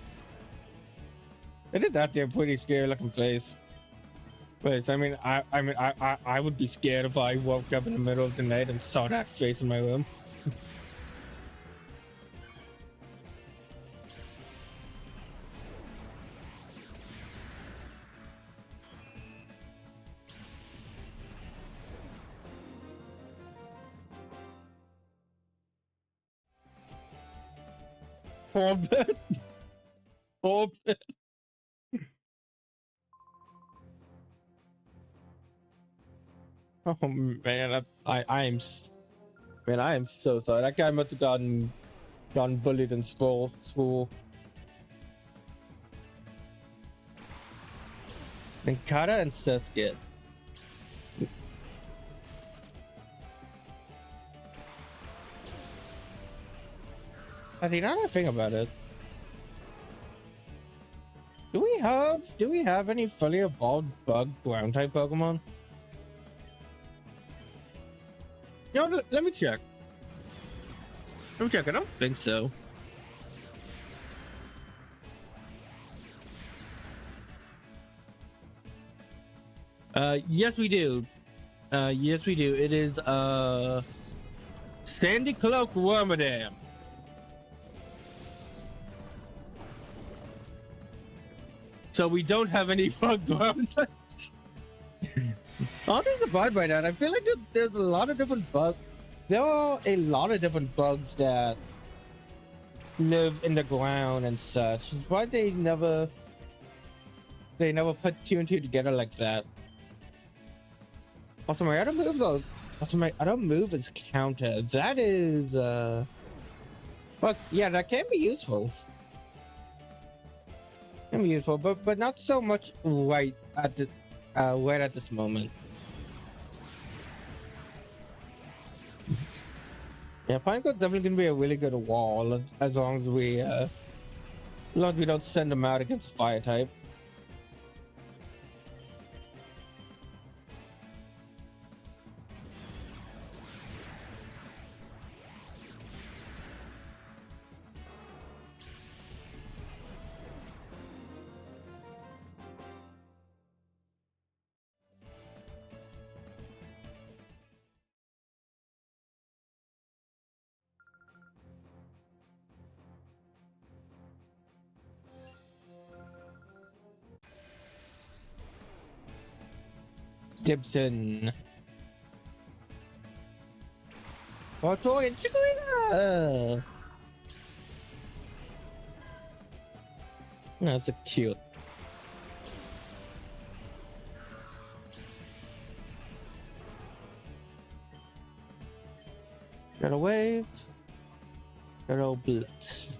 It is out there pretty scary looking face. But I mean, I would be scared if I woke up in the middle of the night and saw that face in my room. Poor bit. Poor bit. Oh man, I am so sorry. That guy must have gotten bullied in school. Then Kata and Sasuke. I think now that I think about it, do we have any fully evolved bug ground type Pokemon? You know, let me check. Let me check. I don't think so. Yes we do. Yes we do. It is Sandy Cloak Wormadam. So we don't have any bug ground types. I'll think abide by that. I feel like there's a lot of different bugs. There are a lot of different bugs that live in the ground and such. That's why they never put two and two together like that. Also, my other move is counter. That is but yeah, that can be useful. Can be useful, but not so much right at this moment. Yeah, Fine Coat's definitely gonna be a really good wall as long as we don't send them out against the fire type. Gibson. Oh, toy and Chikorita! That's a cute. Got a wave. Got a blitz.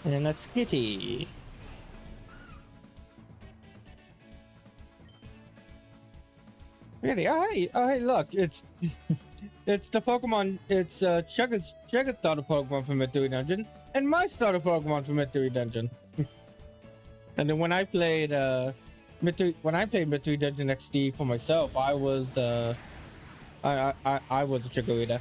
And a Skitty. Really? Oh hey, look, it's it's the Pokemon. It's Chugga's starter Pokemon from Mystery Dungeon, and my starter Pokemon from Mystery Dungeon. And then when I played Mystery Dungeon XD for myself, I was I was a Chikorita.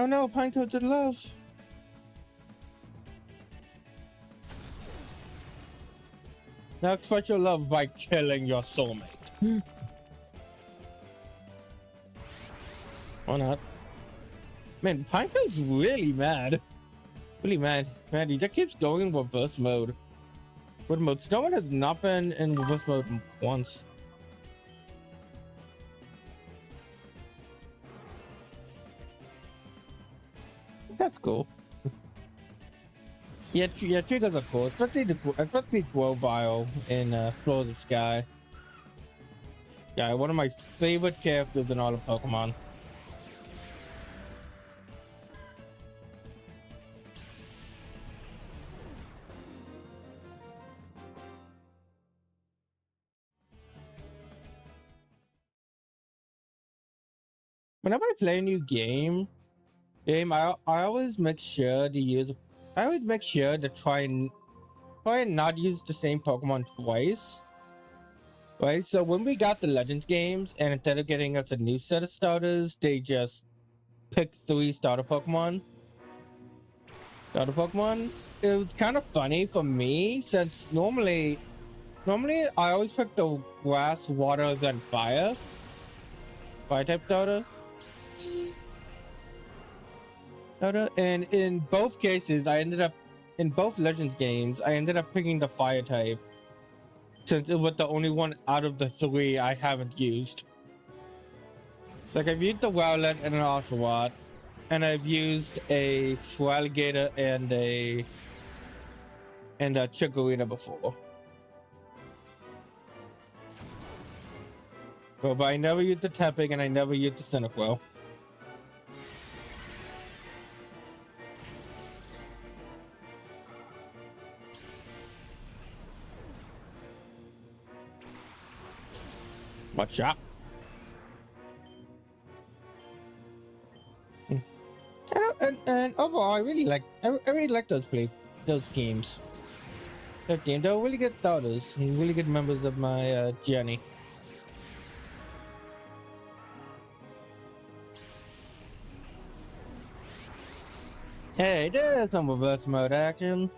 Oh no, Pinecoated love. Now express your love by killing your soulmate. Or not. Man, Pinecoat's really mad. Really mad. Man, he just keeps going in reverse mode. What mode? No one has not been in reverse mode once. That's cool. Yeah, triggers are cool, especially Grovile in Floor of the Sky. Yeah, one of my favorite characters in all of Pokemon. Whenever I play a new game, I always make sure to use. I always make sure to try and not use the same Pokemon twice. Right, so when we got the Legends games, and instead of getting us a new set of starters, they just picked 3 starter Pokemon. It was kind of funny for me since normally I always pick the grass, water, then fire type starter. And in both cases, in both Legends games, I ended up picking the fire type, since it was the only one out of the 3 I haven't used. Like, I've used the Rowlet and an Oshawott, and I've used a Feraligatr and a Chikorita before. But I never used the Tepig and I never used the Cyndaquil. Watch out. And overall, I really like those games. They're really good starters and really good members of my journey. Hey, there's some reverse mode action.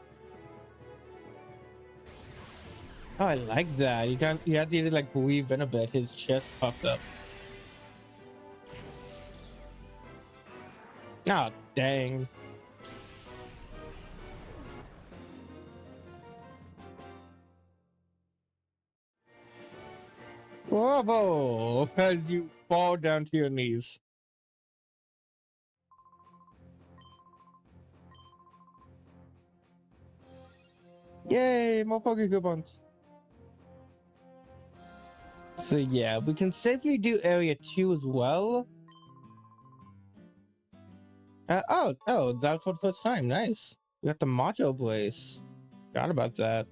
Oh, I like that. You had to like breathe in a bit. His chest popped up. Ah, oh, dang. Bravo! As you fall down to your knees. Yay, more Poke coupons. So yeah, we can safely do area 2 as well. Oh, that's for the first time. Nice. We got the Macho place. Forgot about that.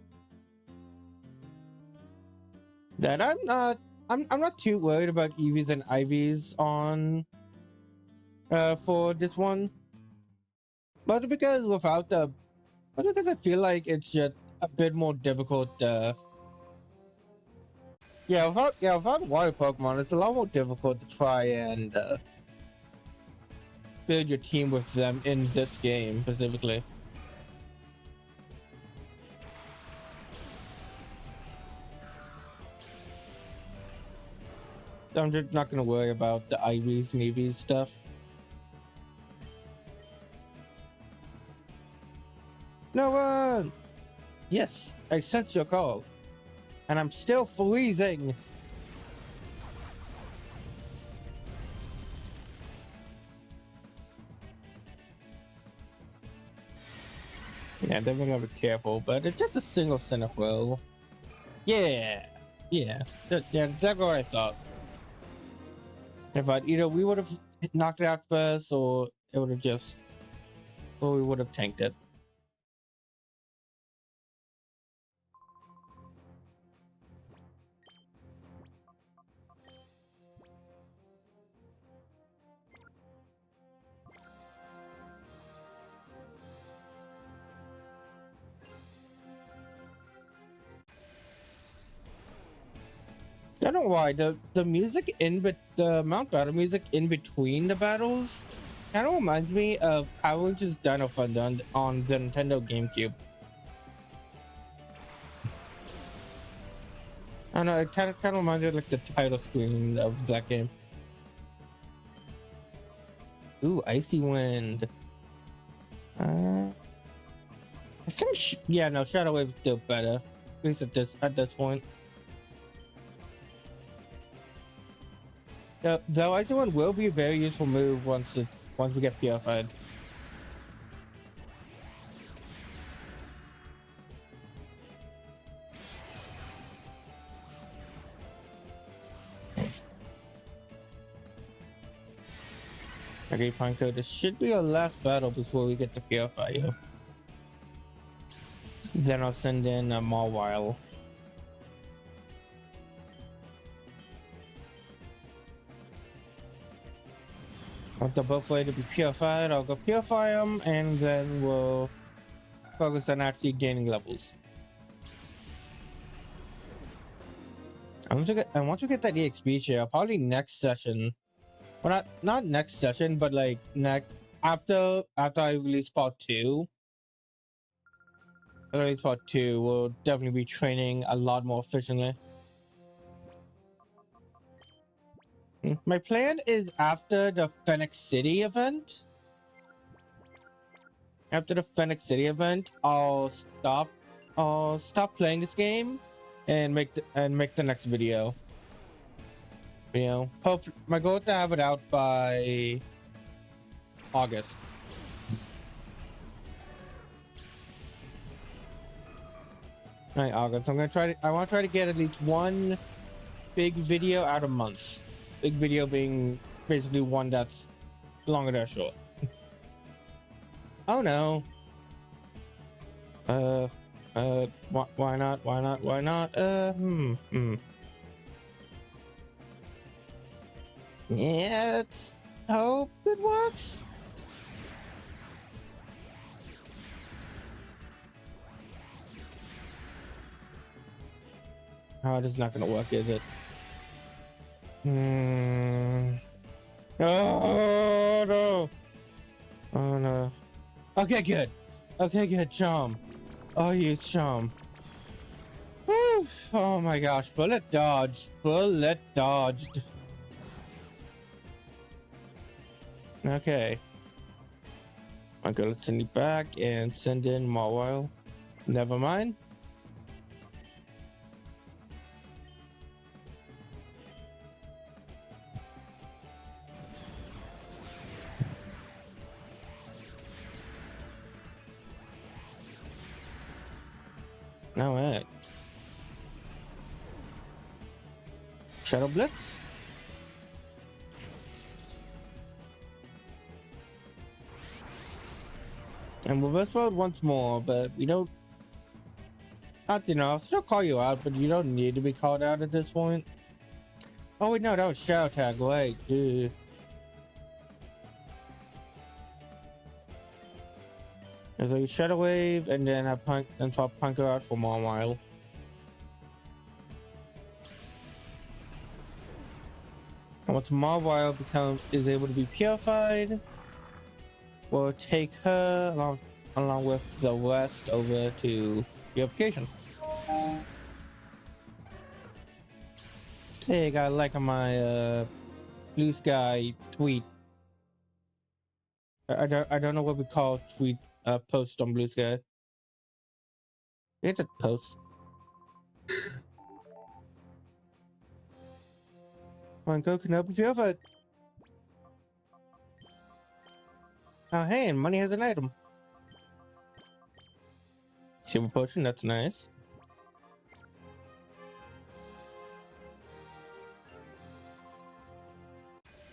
That I'm not too worried about EVs and IVs on for this one. But because I feel like it's just a bit more difficult without water Pokemon, it's a lot more difficult to try and build your team with them in this game specifically. I'm just not gonna worry about the IVs and EVs stuff. No one! Yes, I sense your call. And I'm still freezing. Yeah, definitely gotta be careful, but it's just a single Cyndaquil. Yeah, exactly what I thought. If either we would have knocked it out first, or it would have or we would have tanked it. I don't know why the music the Mount Battle music in between the battles Kind of reminds me of Power Rangers Dino Thunder on the Nintendo GameCube. I don't know, it kind of reminds me of like the title screen of that game. Ooh, Icy Wind. I think, yeah, no, Shadow Wave is still better, at least at this point. Though Icy Wind will be a very useful move once we get purified. Okay, Panko, this should be our last battle before we get to purify you. Then I'll send in a Mawile. Once they're both ready to be purified, I'll go purify them, and then we'll focus on actually gaining levels. And once we get that EXP share, probably next session. Well, not next session, but like after I release part 2. After I release part 2, we'll definitely be training a lot more efficiently. My plan is after the Phoenix City event. After the Phoenix City event, I'll stop playing this game and make the next video. You know, my goal is to have it out by August. All right, August. I want to try to get at least one big video out a month. Big video being basically one that's longer than short. Oh no. Why not? Why not? Why not? Yeah, let's hope it works. Oh, it is not gonna work, is it? Oh no. Oh no. Okay, good. Okay, good. Charm. Oh, use charm. Woo. Oh my gosh. Bullet dodged. Bullet dodged. Okay. I'm gonna send it back and send in Mawile. Never mind. Now what? Shadow Blitz? And reverse mode once more, but we don't. I'll still call you out, but you don't need to be called out at this point. Oh wait, no, that was Shadow Tag. Wait, dude. There's a Shadow Wave, and then swap Punker out for Mawile. And once Mawile is able to be purified, we'll take her along with the rest over to purification. Hey, got like on my Blue Sky tweet. I don't know what we call tweet post on Blue Sky. It's a post. Come on, can help you purified. Oh, hey, and money has an item. Silver potion, that's nice.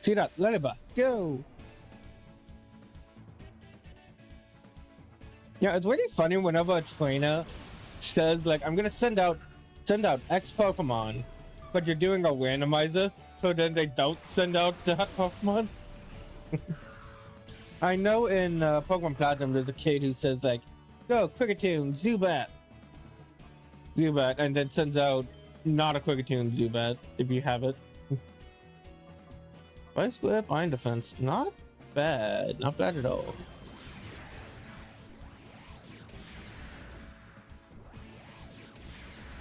See that, Ladybug, go! Yeah, it's really funny whenever a trainer says like, I'm gonna send out X Pokemon, but you're doing a randomizer, so then they don't send out that Pokemon. I know in Pokemon Platinum there's a kid who says like, go Kricketune, Zubat, and then sends out not a Kricketune, Zubat if you have it. Why is Square Bind Defense not bad. Not bad at all.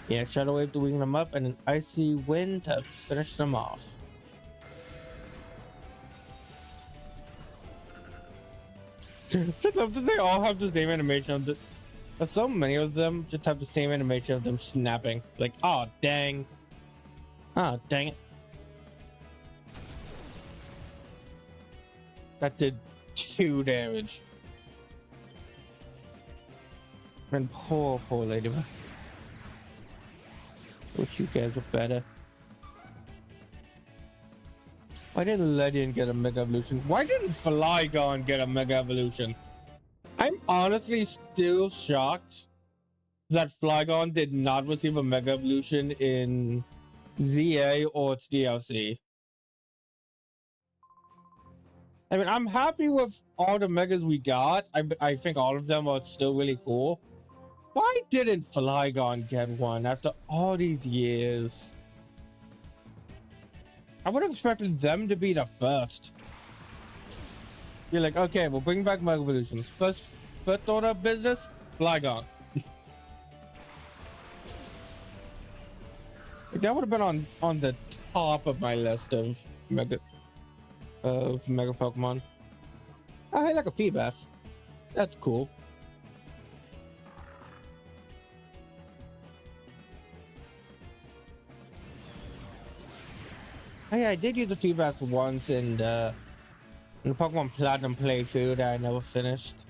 Yeah, Shadow Wave to wing them up and an Icy Wind to finish them off. Just love that they all have the same animation of the. So many of them just have the same animation of them snapping. Like, oh dang. Oh dang it. That did 2 damage. And poor Ladybug. Wish you guys were better. Why didn't Ledian get a Mega Evolution? Why didn't Flygon get a Mega Evolution? I'm honestly still shocked that Flygon did not receive a Mega Evolution in ZA or its DLC. I mean, I'm happy with all the Megas we got. I think all of them are still really cool. Why didn't Flygon get one after all these years? I would have expected them to be the first. You're like, okay, we'll bring back Mega Evolutions. First order of business, Flygon. That would have been on the top of my list of Mega Pokemon. Oh, hey, like a Feebas. That's cool. Hey, I did use the Feebas once in the Pokemon Platinum playthrough that I never finished.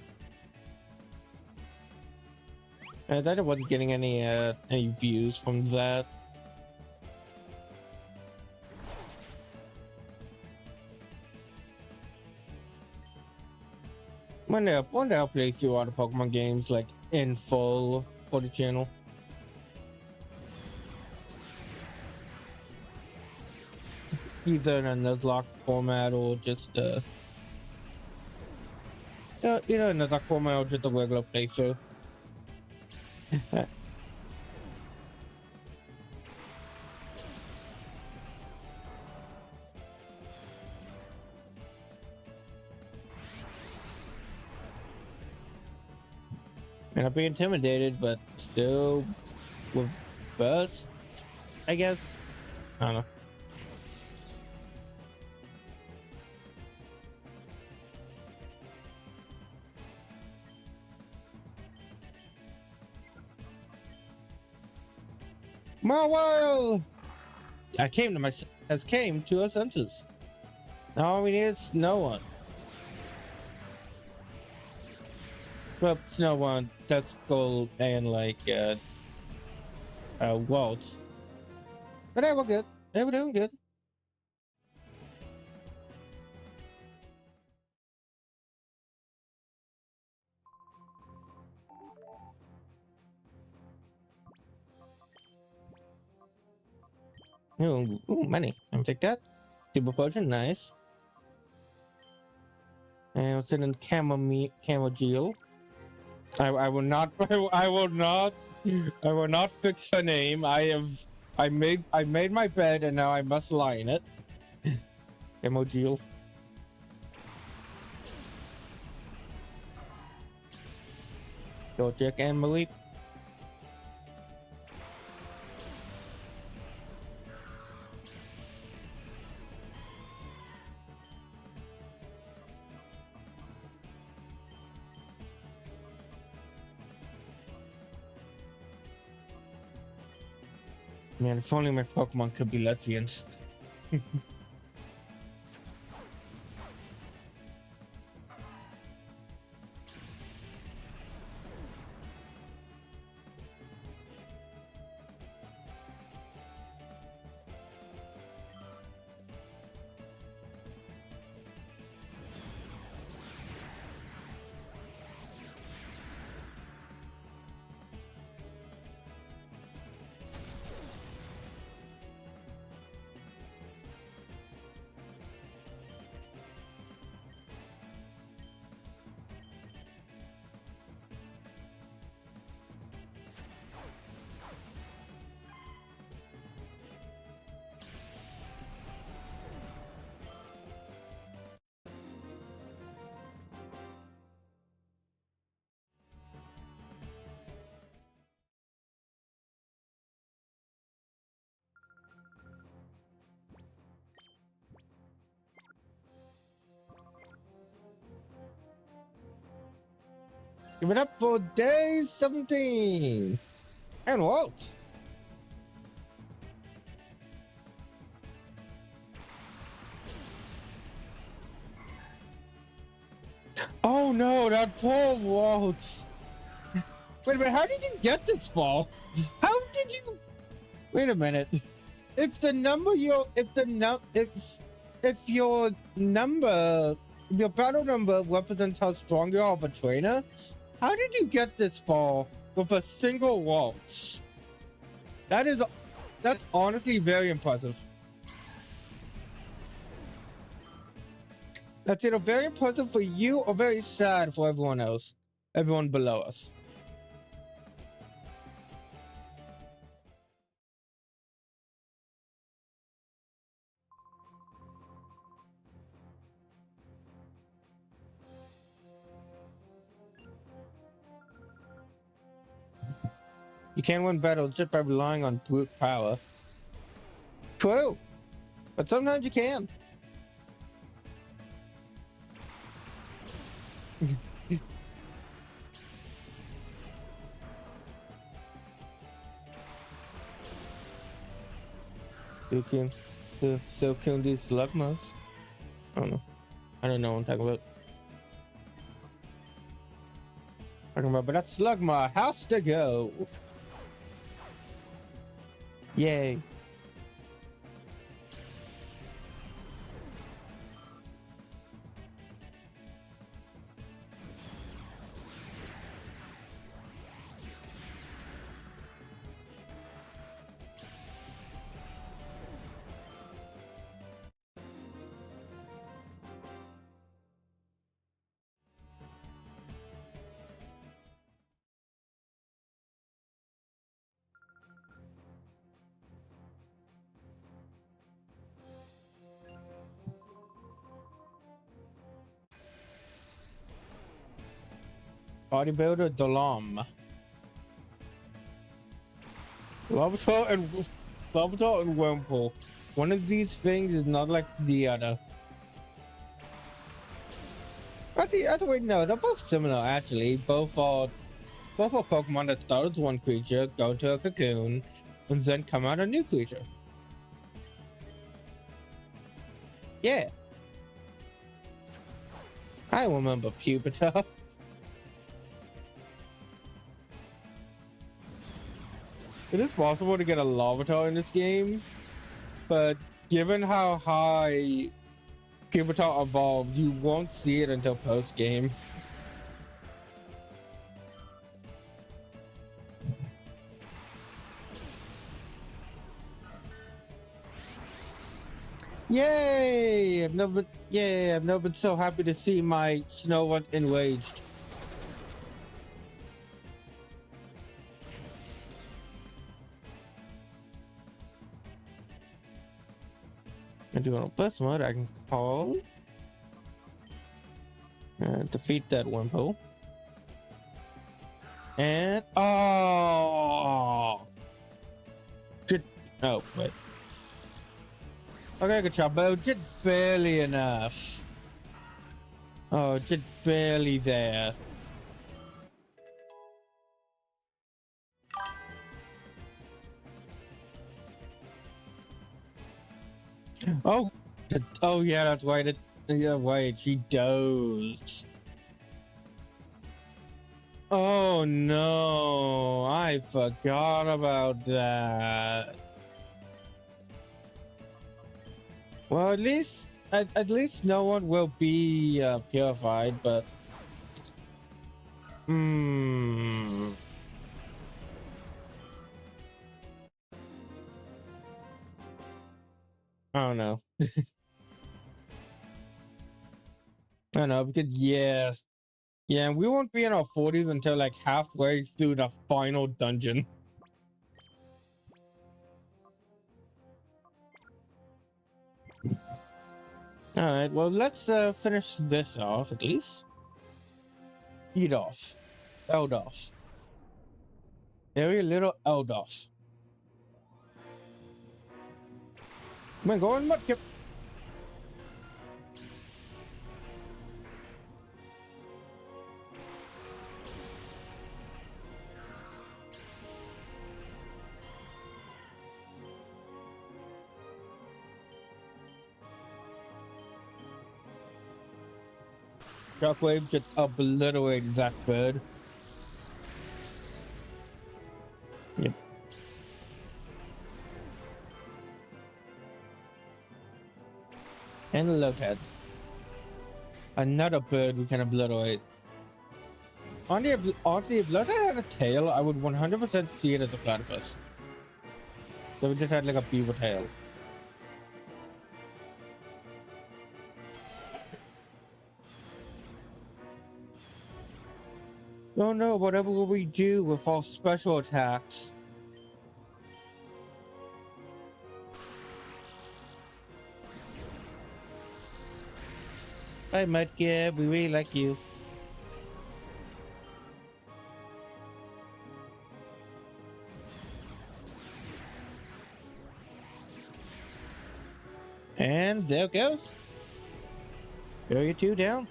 And I wasn't getting any views from that. One day I'll play through all the Pokemon games like in full for the channel. Either in a Nuzlocke format or just you know, Nuzlocke format or just a regular playthrough. And I'll be intimidated, but still with burst, I guess. I don't know. Marwell has came to our senses. Now all we need is Snow One. Well, Snow One, that's gold and like Waltz. But hey, we're good. Hey, we're doing good. Ooh, money. I'll take that. Super potion, nice. And what's in Camogeel? I will not. I will not. I will not fix her name. I made my bed and now I must lie in it. Camogeel. Go check and Malik. Man, if only my Pokemon could be Latvians. Give it up for day 17. And Walt. Oh no, that poor Walt. Wait a minute, how did you get this ball? How did you? Wait a minute. If the number if your number, if your battle number represents how strong you are of a trainer, how did you get this ball with a single waltz? That's honestly very impressive. That's either very impressive for you or very sad for everyone else, everyone below us. You can't win battles just by relying on brute power. True, but sometimes you can. You can still kill these slugmas. I don't know. I don't know what I'm talking about. But that slugma has to go. Yay. Bodybuilder Dalam. Lavatar and Wurmple. One of these things is not like the other. Wait, no, they're both similar actually. Both are Pokemon that start as one creature, go to a cocoon, and then come out a new creature. Yeah. I remember Pupitar. It is possible to get a Larvitar in this game, but given how high Pupitar evolved, you won't see it until post-game. Yay! I've never been so happy to see my Snorunt enraged. I do on plus mode, I can call and defeat that Wimple. And oh, wait. Okay, good job, but just barely enough. Oh, just barely there. Oh, yeah, that's right. Yeah, right. She dozed. Oh no, I forgot about that. Well, at least no one will be purified, but I don't know. I don't know because yes. Yeah, we won't be in our 40s until like halfway through the final dungeon. Alright, well, let's finish this off at least. Eat off. Eldoff. Very little Eldoff. Come on, go on, Mudkip. Shockwave just obliterated that bird. Yep. And Locad. Another bird we can obliterate. Honestly, if Locad had a tail, I would 100% see it as a platypus. So we just had like a beaver tail. Oh no, whatever will we do with all special attacks? Hi, Mudkip, we really like you. And there it goes. Area 2 down.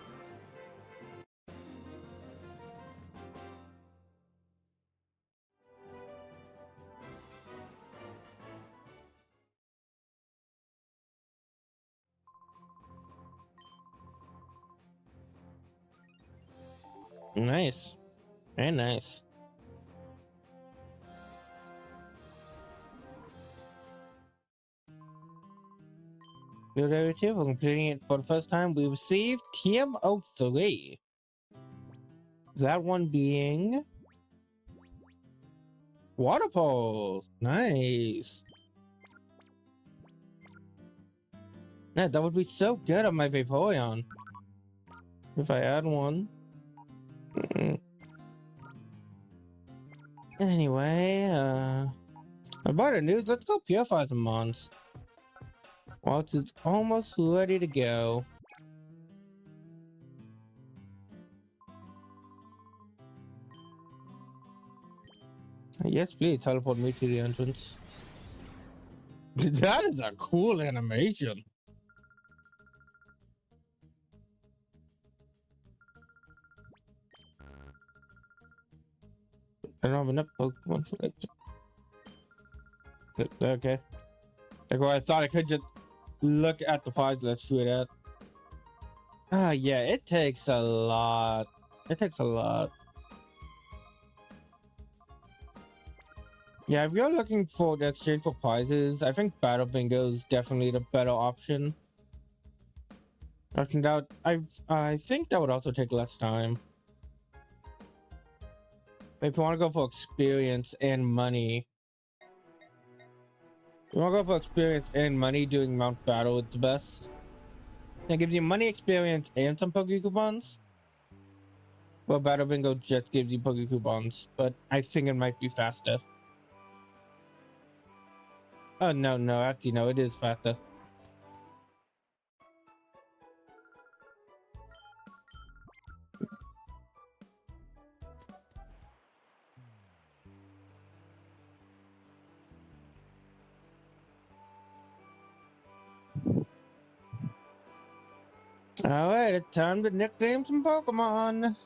Nice. Very nice. Good area 2, for completing it for the first time, we received TM03. That one being water poles. Nice. Yeah, that would be so good on my Vaporeon. If I add one. Anyway, about the news, let's go purify some mons. Whilst it's almost ready to go. Yes, please teleport me to the entrance. That is a cool animation. I don't have enough Pokemon for it. Okay. Like, well, I thought I could just look at the prize list for that. Ah, yeah, it takes a lot. It takes a lot. Yeah, if you're looking for the exchange for prizes, I think Battle Bingo is definitely the better option. I think that would also take less time. If you want to go for experience and money, doing Mount Battle is the best. It gives you money, experience, and some Poke Coupons. Well, Battle Bingo just gives you Poke Coupons, but I think it might be faster. Oh, no, actually, no, it is faster. Alright, it's time to nickname some Pokemon.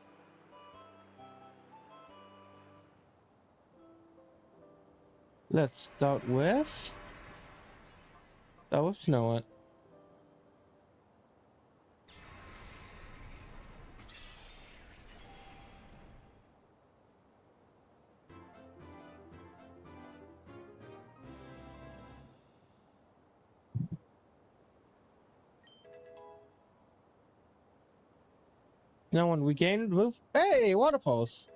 Let's start with Snow. No one we gained move. Hey, Water Pulse.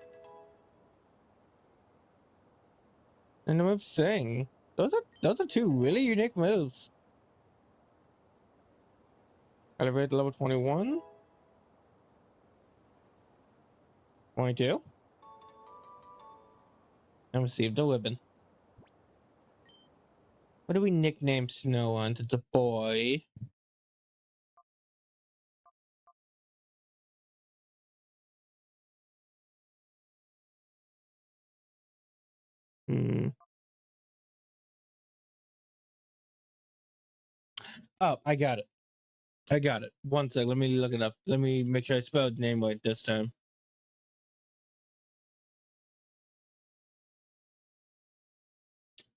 And the move Sing. Those are two really unique moves. Elevate to level 21. 22. And receive the ribbon. What do we nickname Snow on? It's a boy. Oh, I got it. One sec, let me look it up. Let me make sure I spelled name right this time.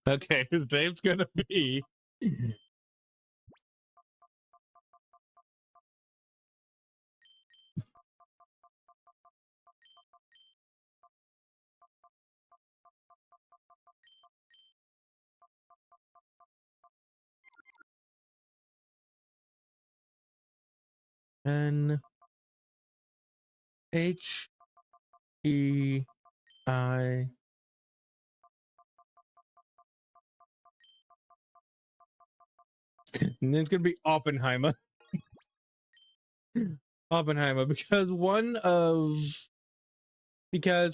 Okay, his name's gonna be N H E I. And then it's gonna be Oppenheimer. Oppenheimer, because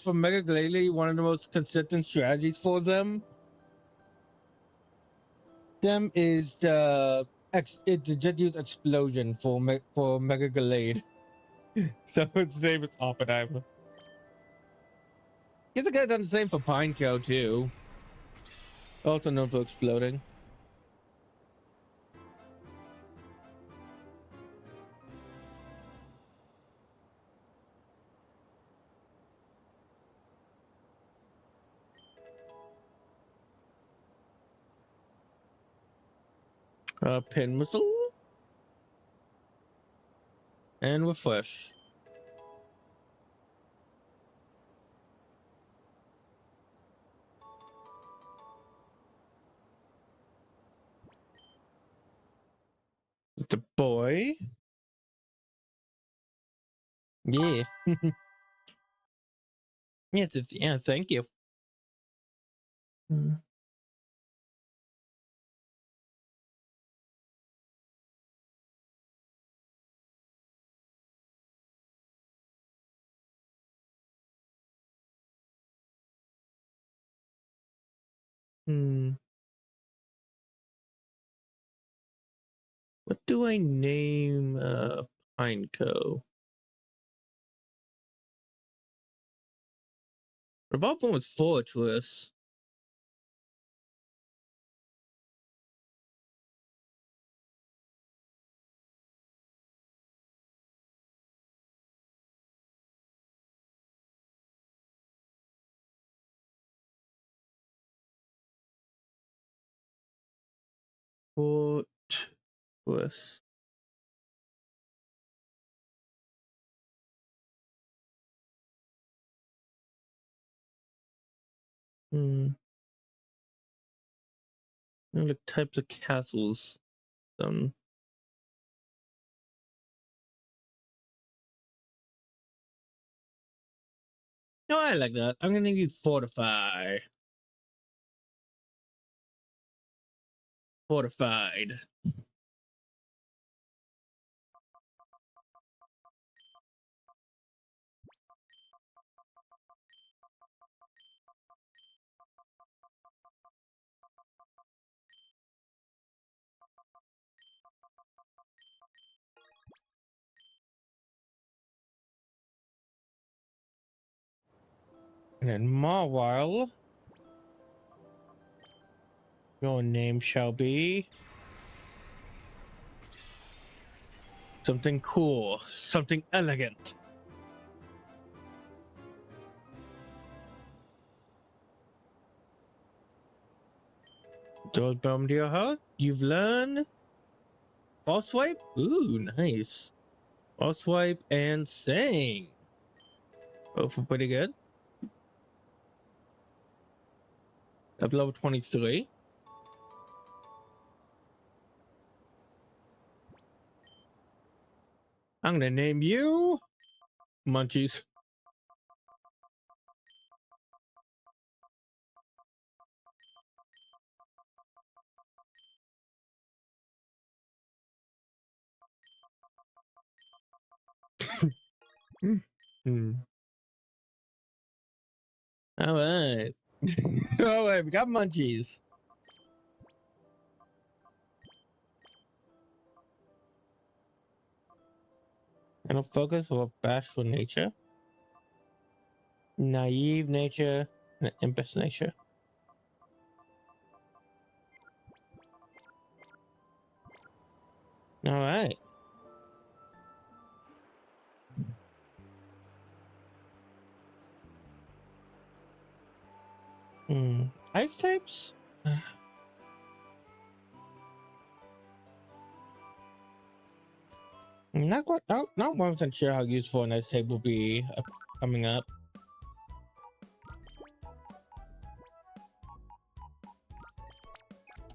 for Mega Glalie, one of the most consistent strategies for them is the jet use explosion for Mega Glade. So its name is Oppenheimer. Guess it got done the same for Pineco too. Also known for exploding. Pin missile and refresh. The boy. Yeah. Yes, yeah, thank you. Hmm. What do I name Pineco? Revolve one was Fortress. Fortress. Hmm. The types of castles. Um. No, I like that. I'm gonna name you Fortify. Fortified. And then Marwile. Your name shall be something cool, something elegant. Don't bomb to your heart. You've learned Boss Swipe. Ooh, nice. Boss Swipe and Sing. Both are pretty good. Up level 23. I'm gonna name you Munchies. Hmm. All right. All right, we got Munchies. And a focus for bashful nature, naive nature, and impish nature. All right. Ice types? Not quite. Not 100% sure how useful an ice type will be coming up.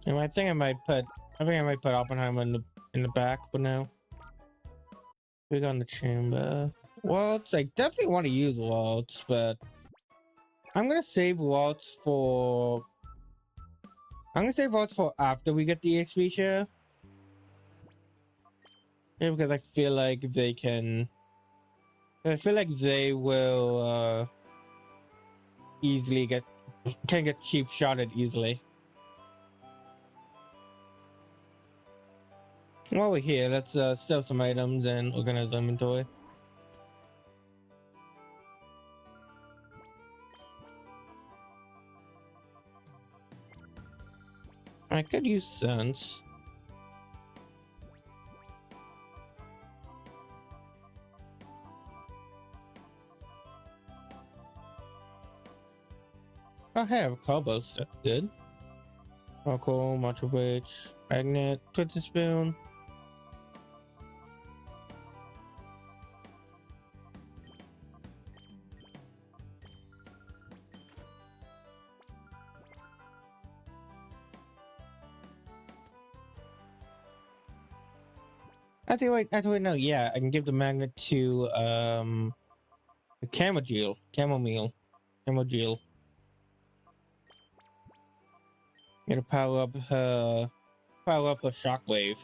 And I think I might put Oppenheimer in the back for now. Big on the chamber. Waltz, I definitely want to use Waltz, but I'm gonna save Waltz for after we get the XP share. Yeah, because I feel like they can. I feel like they will easily can get cheap shotted easily. While we're here, let's sell some items and organize inventory. I could use sense. I have combos, that's good. Alcohol, matcha witch, magnet, twisted spoon. Actually, no, yeah, I can give the magnet to the chamomile. Gonna power up her shockwave.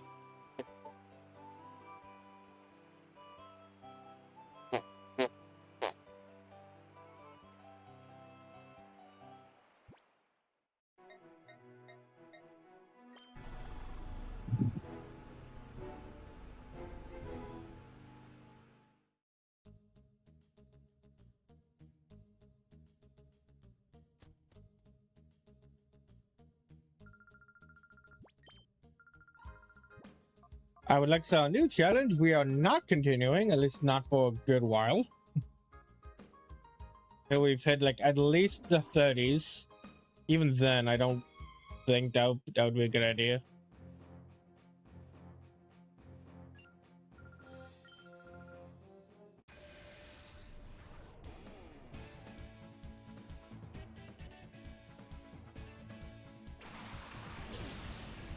I would like to start a new challenge. We are not continuing, at least not for a good while. So we've hit like at least the 30s. Even then, I don't think that would be a good idea.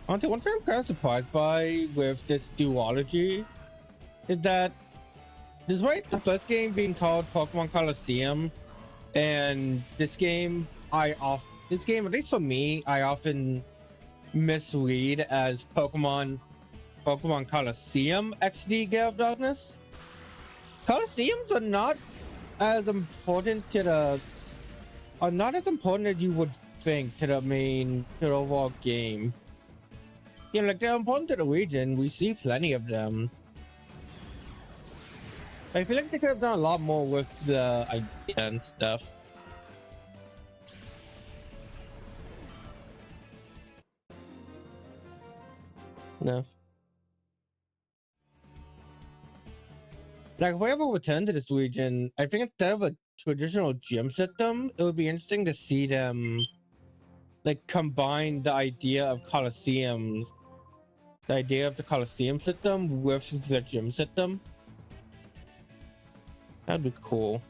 Honestly, one thing I'm kind of surprised by with this duology is that despite the first game being called Pokemon Coliseum, and this game, at least for me, I often misread as Pokemon Coliseum XD Gale of Darkness. Coliseums are not as important as you would think to the overall game. You know, like they're important to the region. We see plenty of them. I feel like they could have done a lot more with the idea and stuff. No. Like if we ever return to this region, I think instead of a traditional gym system, it would be interesting to see them like combine the idea of the idea of the Coliseum system with the gym system. That'd be cool.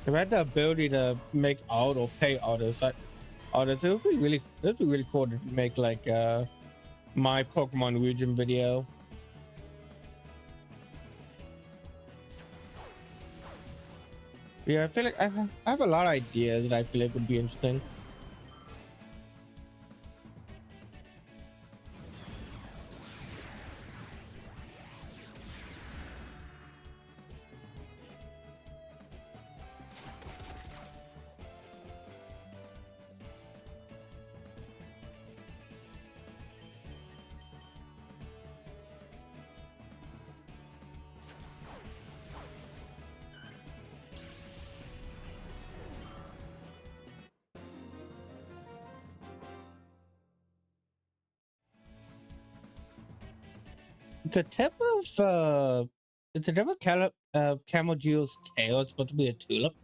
If I had the ability to make auto pay autos, it would be really cool to make like my Pokemon region video. Yeah, I feel like I have a lot of ideas that I feel like would be interesting. The tip of it's a tip of Camel Jewel's tail. It's supposed to be a tulip.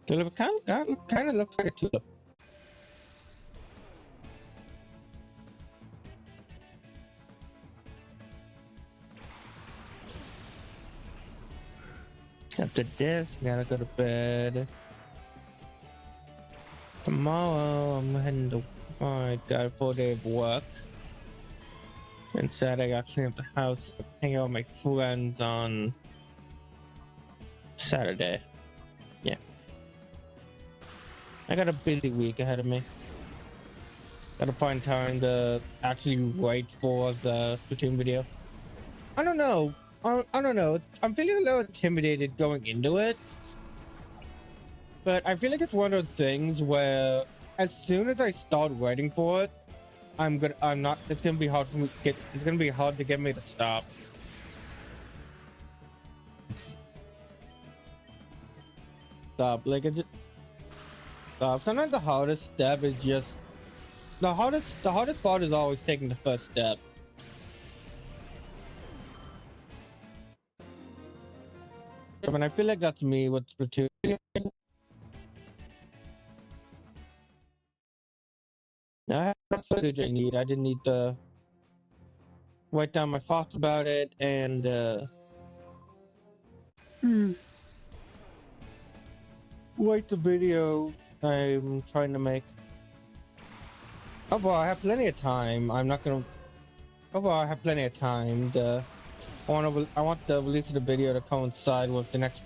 Tulip kind of looks like a tulip. After this, gotta go to bed. Tomorrow I'm heading to. I got a full day of work. And Saturday I got to clean up the house, hang out with my friends on Saturday. Yeah. I got a busy week ahead of me. Gotta find time to actually write for the Splatoon video. I don't know. I don't know. I'm feeling a little intimidated going into it. But I feel like it's one of those things where as soon as I start writing for it, it's gonna be hard for me it's gonna be hard to get me to stop. Stop. Like it's stop. Sometimes the hardest step is just the hardest part is always taking the first step. I mean, I feel like that's me with Splatoon. I have the footage I need. I didn't need to write down my thoughts about it and write the video I'm trying to make. Oh well, I have plenty of time. I'm not gonna. Oh well, I have plenty of time. I want the release of the video to coincide with the next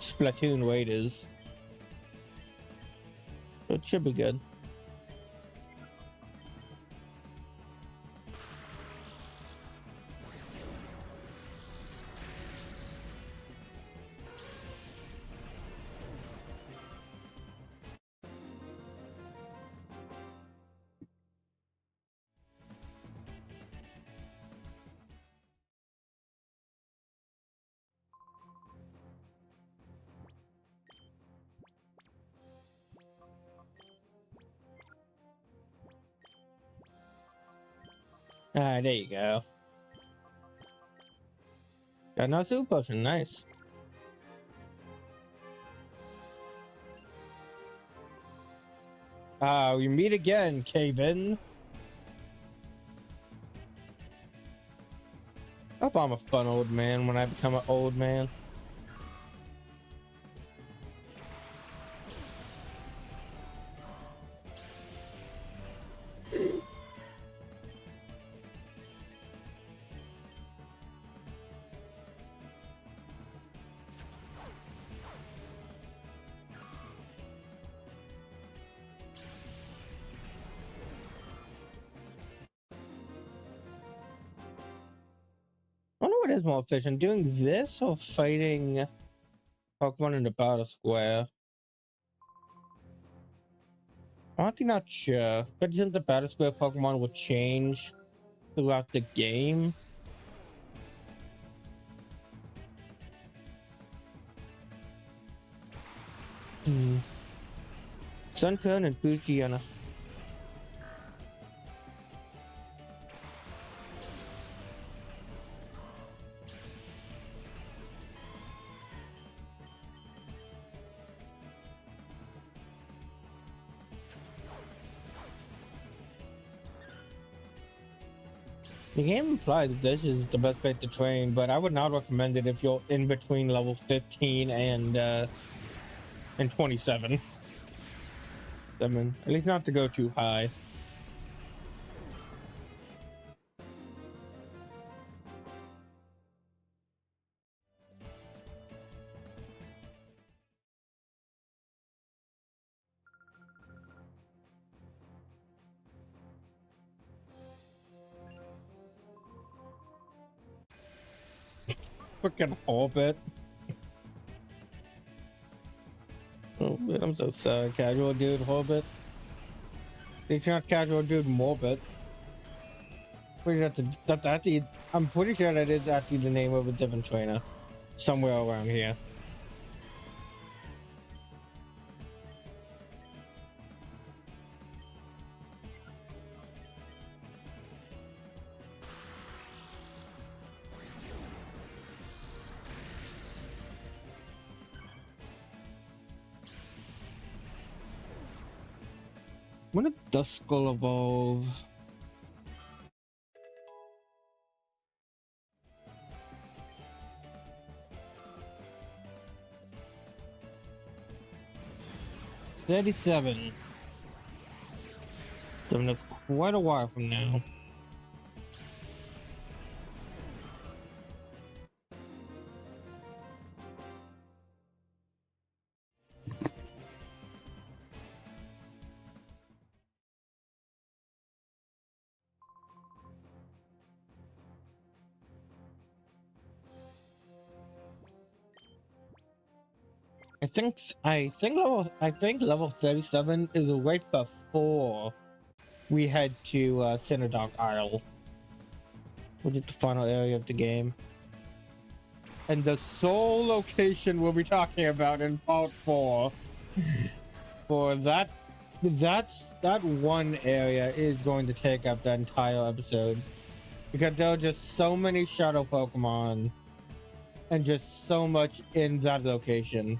Splatoon raiders. So it should be good. Ah, there you go. Got no super potion, nice. We meet again, Kevin. I hope I'm a fun old man when I become an old man. I wonder what is more efficient, doing this or fighting Pokemon in the battle square? I'm actually not sure, but since the battle square Pokemon will change throughout the game. Sunkern and Poochyena. The game implies this is the best place to train, but I would not recommend it if you're in between level 15 and 27. I mean, at least not to go too high. Freaking Orbit. Oh, man, I'm so sorry, casual dude, Hobbit. It's not casual dude, Morbid. That's actually, I'm pretty sure that is actually the name of a different trainer. Somewhere around here. When did Duskull evolve? 37. So that's quite a while from now. I think level 37 is right before we head to Cinedoc Isle, which is the final area of the game. And the sole location we'll be talking about in part 4 for that one area is going to take up the entire episode, because there are just so many shadow Pokemon and just so much in that location.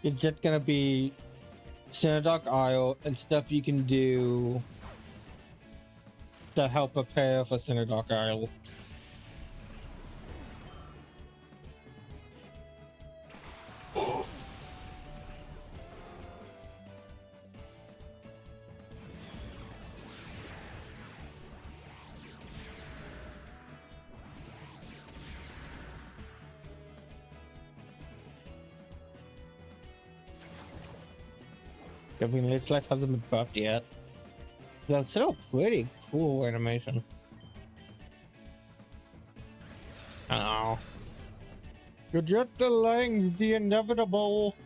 It's just gonna be Cinedoc Isle and stuff you can do to help prepare for Cinedoc Isle. I mean, its life hasn't been buffed yet. That's still pretty cool animation. Oh. You're just delaying the inevitable.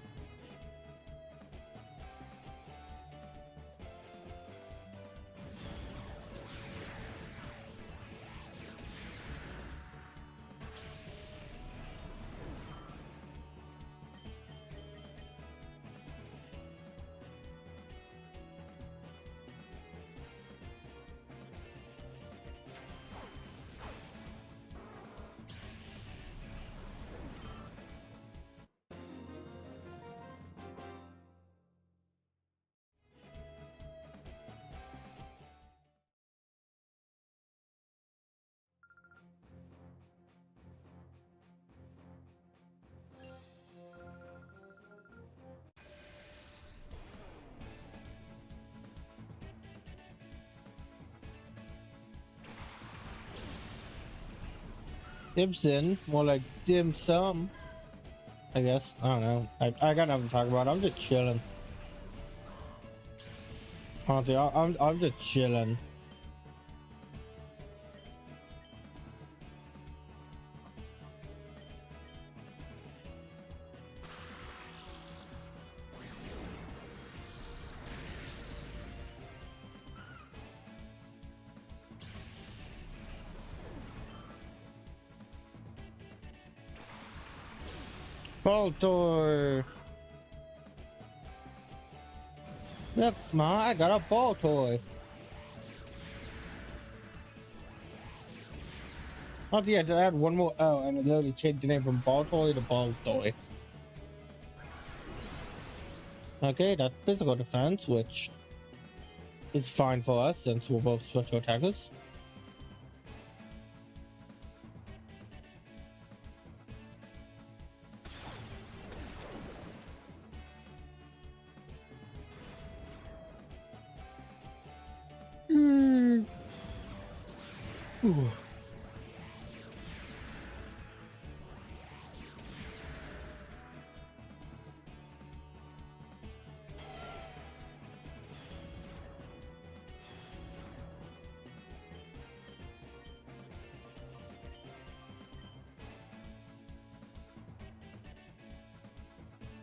Ibsen, more like dim sum, I guess. I don't know. I got nothing to talk about. I'm just chilling. Honestly, I'm just chilling. Ball. That's smart. I got a ball toy. Oh yeah, to add one more L and literally change the name from ball toy to ball toy. Okay, that's physical defense, which is fine for us since we're both special attackers. Ooh.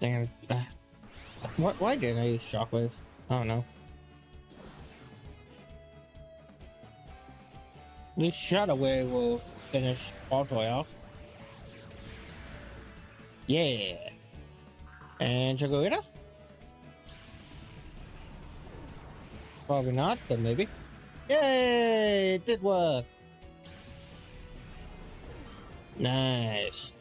Dang it. Why didn't I use Shockwave? I don't know. This Shadow Wave will finish Ball Toy off. Yeah. And Chagoita? Probably not, but maybe. Yay! It did work! Nice.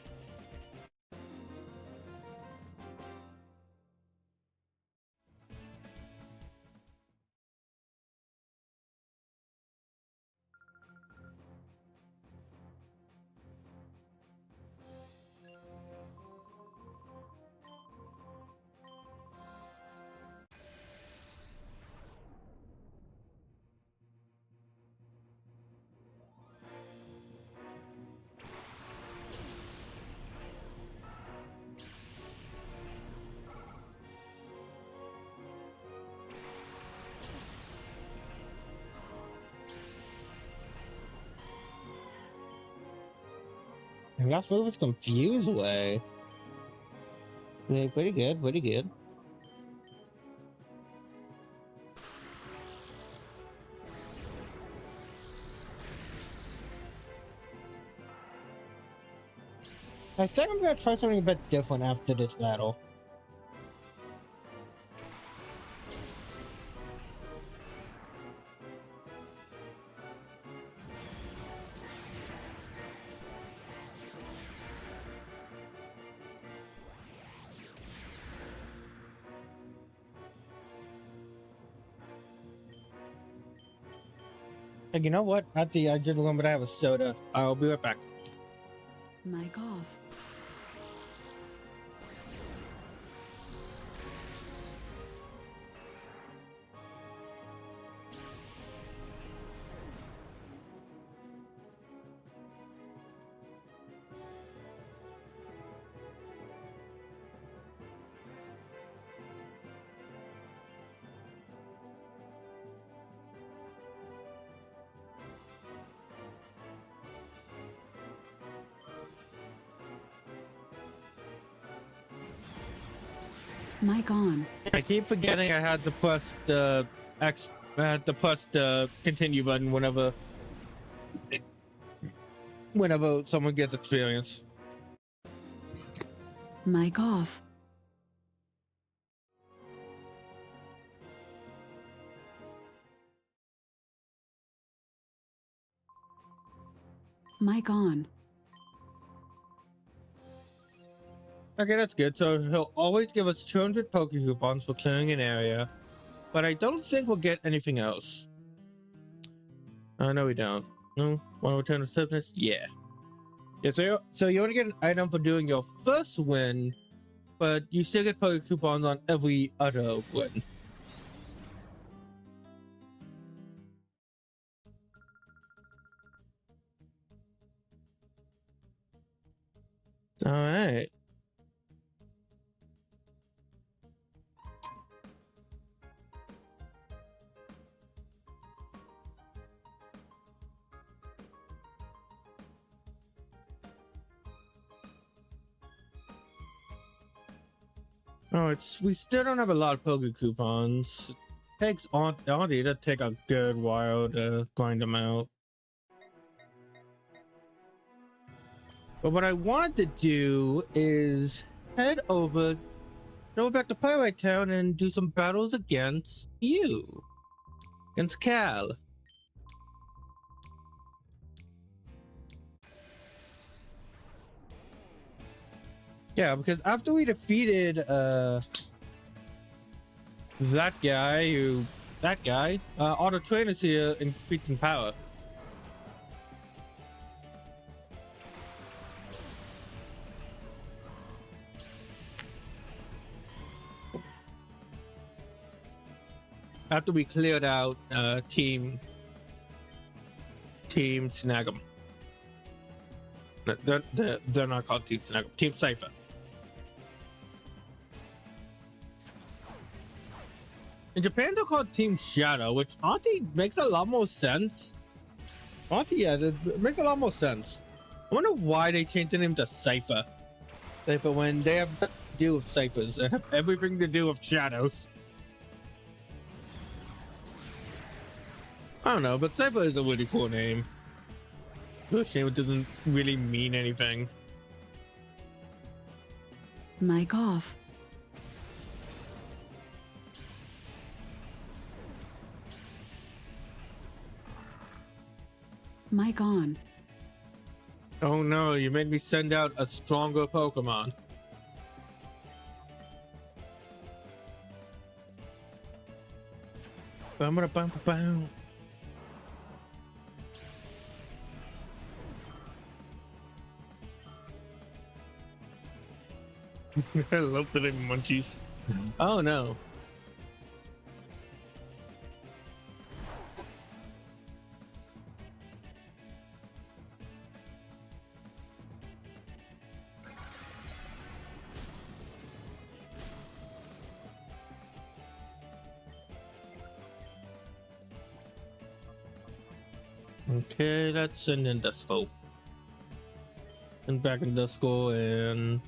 And last move was Confuse Way. Yeah, pretty good, pretty good. I think I'm gonna try something a bit different after this battle. Like, you know what? After I just remembered I have a soda. I'll be right back. Mic off. Mic on. I keep forgetting I had to press the X. I had to press the continue button whenever someone gets experience. Mic off. Mic on. Okay, that's good. So he'll always give us 200 Poke Coupons for clearing an area, but I don't think we'll get anything else. No, we don't. No, want to return to stiffness? Yeah. Yeah. So you only get an item for doing your first win, but you still get Poke Coupons on every other win. All right. Oh, we still don't have a lot of Poke Coupons. It takes on it'll take a good while to grind them out. But what I wanted to do is head go back to Pirate Town and do some battles against you. Against Cal. Yeah, because after we defeated that guy, all the trainers here increased in power. After we cleared out Team Snag'em. They're not called Team Snag'em. Team Cypher. In Japan, they're called Team Shadow, which honestly makes a lot more sense. Honestly, yeah, it makes a lot more sense. I wonder why they changed the name to Cypher. Cypher when they have nothing to do with Cyphers and have everything to do with shadows. I don't know, but Cypher is a really cool name. It's a shame it doesn't really mean anything. Mic off. Mic on. Oh no, you made me send out a stronger Pokemon. Bam. I love the name Munchies. Oh no. Okay, let's send in the scope. back in the school, and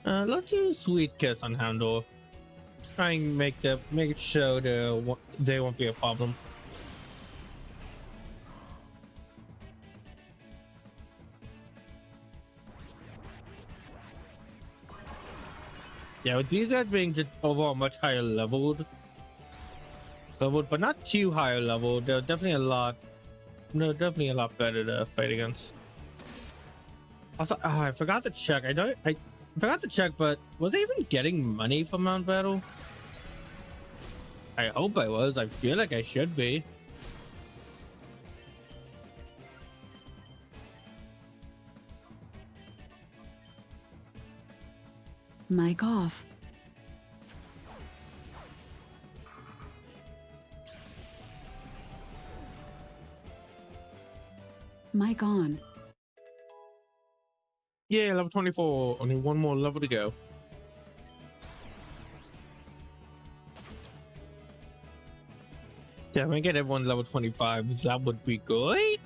let's use Sweet Kiss on handle. Try and make it show they won't be a problem. Yeah, with these guys being just overall much higher leveled, but not too higher leveled, they're definitely a lot. No, definitely a lot better to fight against. Also, I forgot to check. I forgot to check, but was I even getting money from Mount Battle? I hope I was. I feel like I should be. Mic off. Mic on. Yeah, level 24. Only one more level to go. Yeah, if I get everyone level 25, that would be good.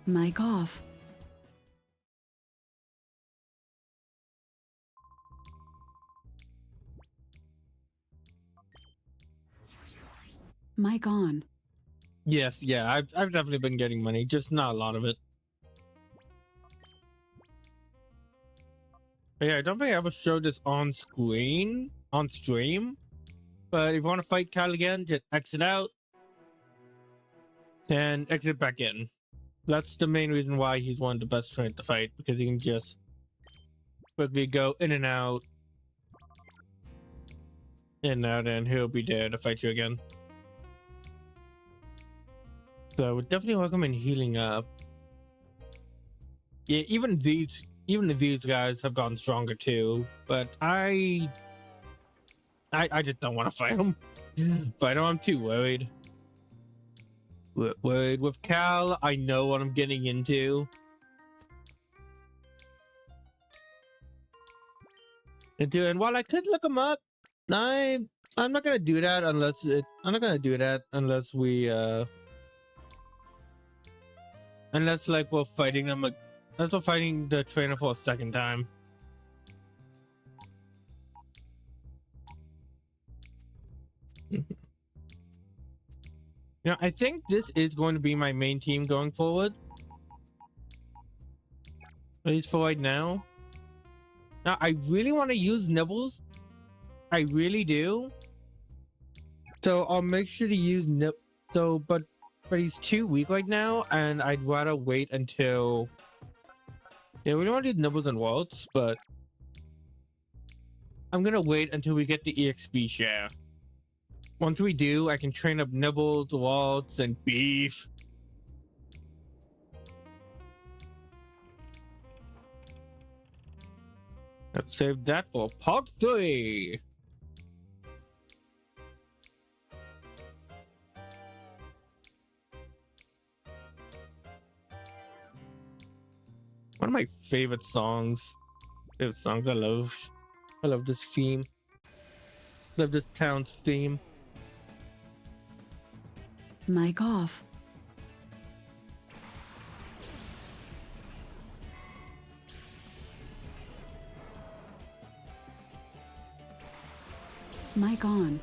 Mic off. Mic on. Yes, yeah, I've definitely been getting money, just not a lot of it. But yeah, I don't think I ever showed this on stream. But if you want to fight Cal again, just exit out and exit back in. That's the main reason why he's one of the best trained to fight, because he can just quickly go in and out, and he'll be there to fight you again. So would definitely welcome in healing up. Yeah, even these guys have gotten stronger too, but I just don't want to fight them. I'm too worried. Worried with Cal, I know what I'm getting into. And while I could look him up, I'm not gonna do that I'm not gonna do that unless we unless like we're fighting them unless we're fighting the trainer for a second time. You know, I think this is going to be my main team going forward. At least for right now. Now I really want to use Nibbles. I really do. So I'll make sure to use but he's too weak right now, and I'd rather wait until. Yeah, we don't want to do Nibbles and Waltz, but I'm gonna wait until we get the EXP share. Once we do, I can train up Nibbles, Waltz, and Beef. Let's save that for part 3. One of my favorite songs. I love this theme. Love this town's theme. Mic off. Mic on.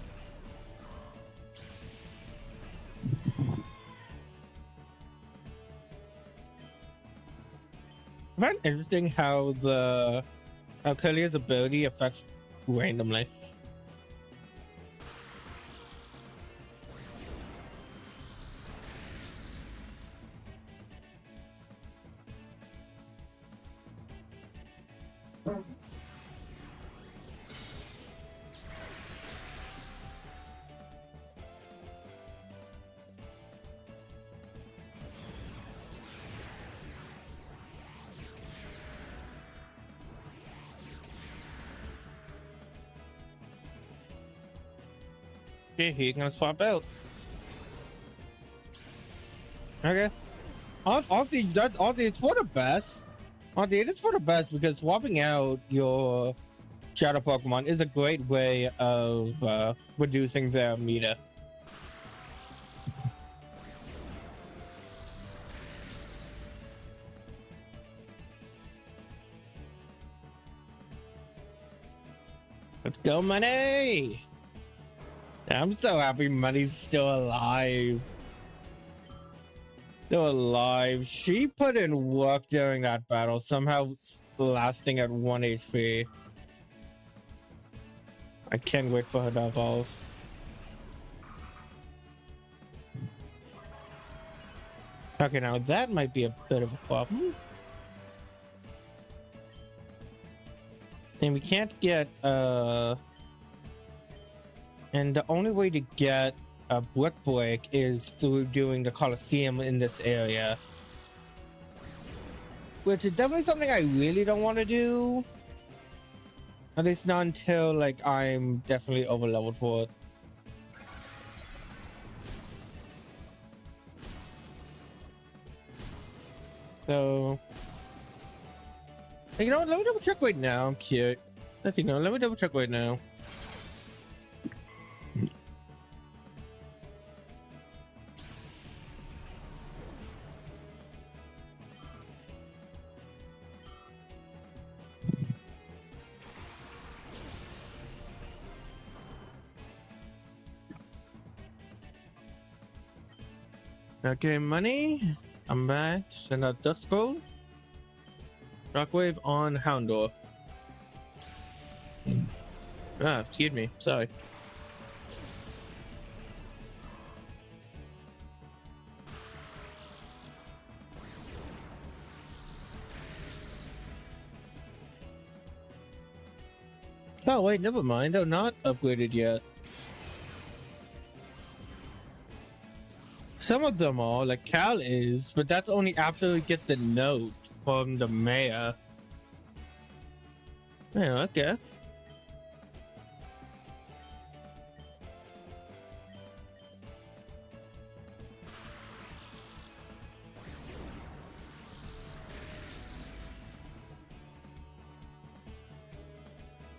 I find it interesting how Kelly's ability affects randomly. Okay, he's gonna swap out. Okay. It's for the best. It's for the best because swapping out your shadow Pokemon is a great way of reducing their meter. Let's go, Money! I'm so happy Money's still alive. Still alive. She put in work during that battle, somehow lasting at 1 HP. I can't wait for her to evolve. Okay, now that might be a bit of a problem. And we can't get and the only way to get a brick break is through doing the Coliseum in this area, which is definitely something I really don't want to do, at least not until like I'm definitely over leveled for it. So you know what, let me double check right now. I'm cute. Let me double check right now. Okay, Money. I'm back. Send out Duskull. Shockwave on Houndor. Ah, excuse me. Sorry. Oh wait, never mind. I'm not upgraded yet. Some of them are, like Cal is, but that's only after we get the note from the mayor. Yeah, okay.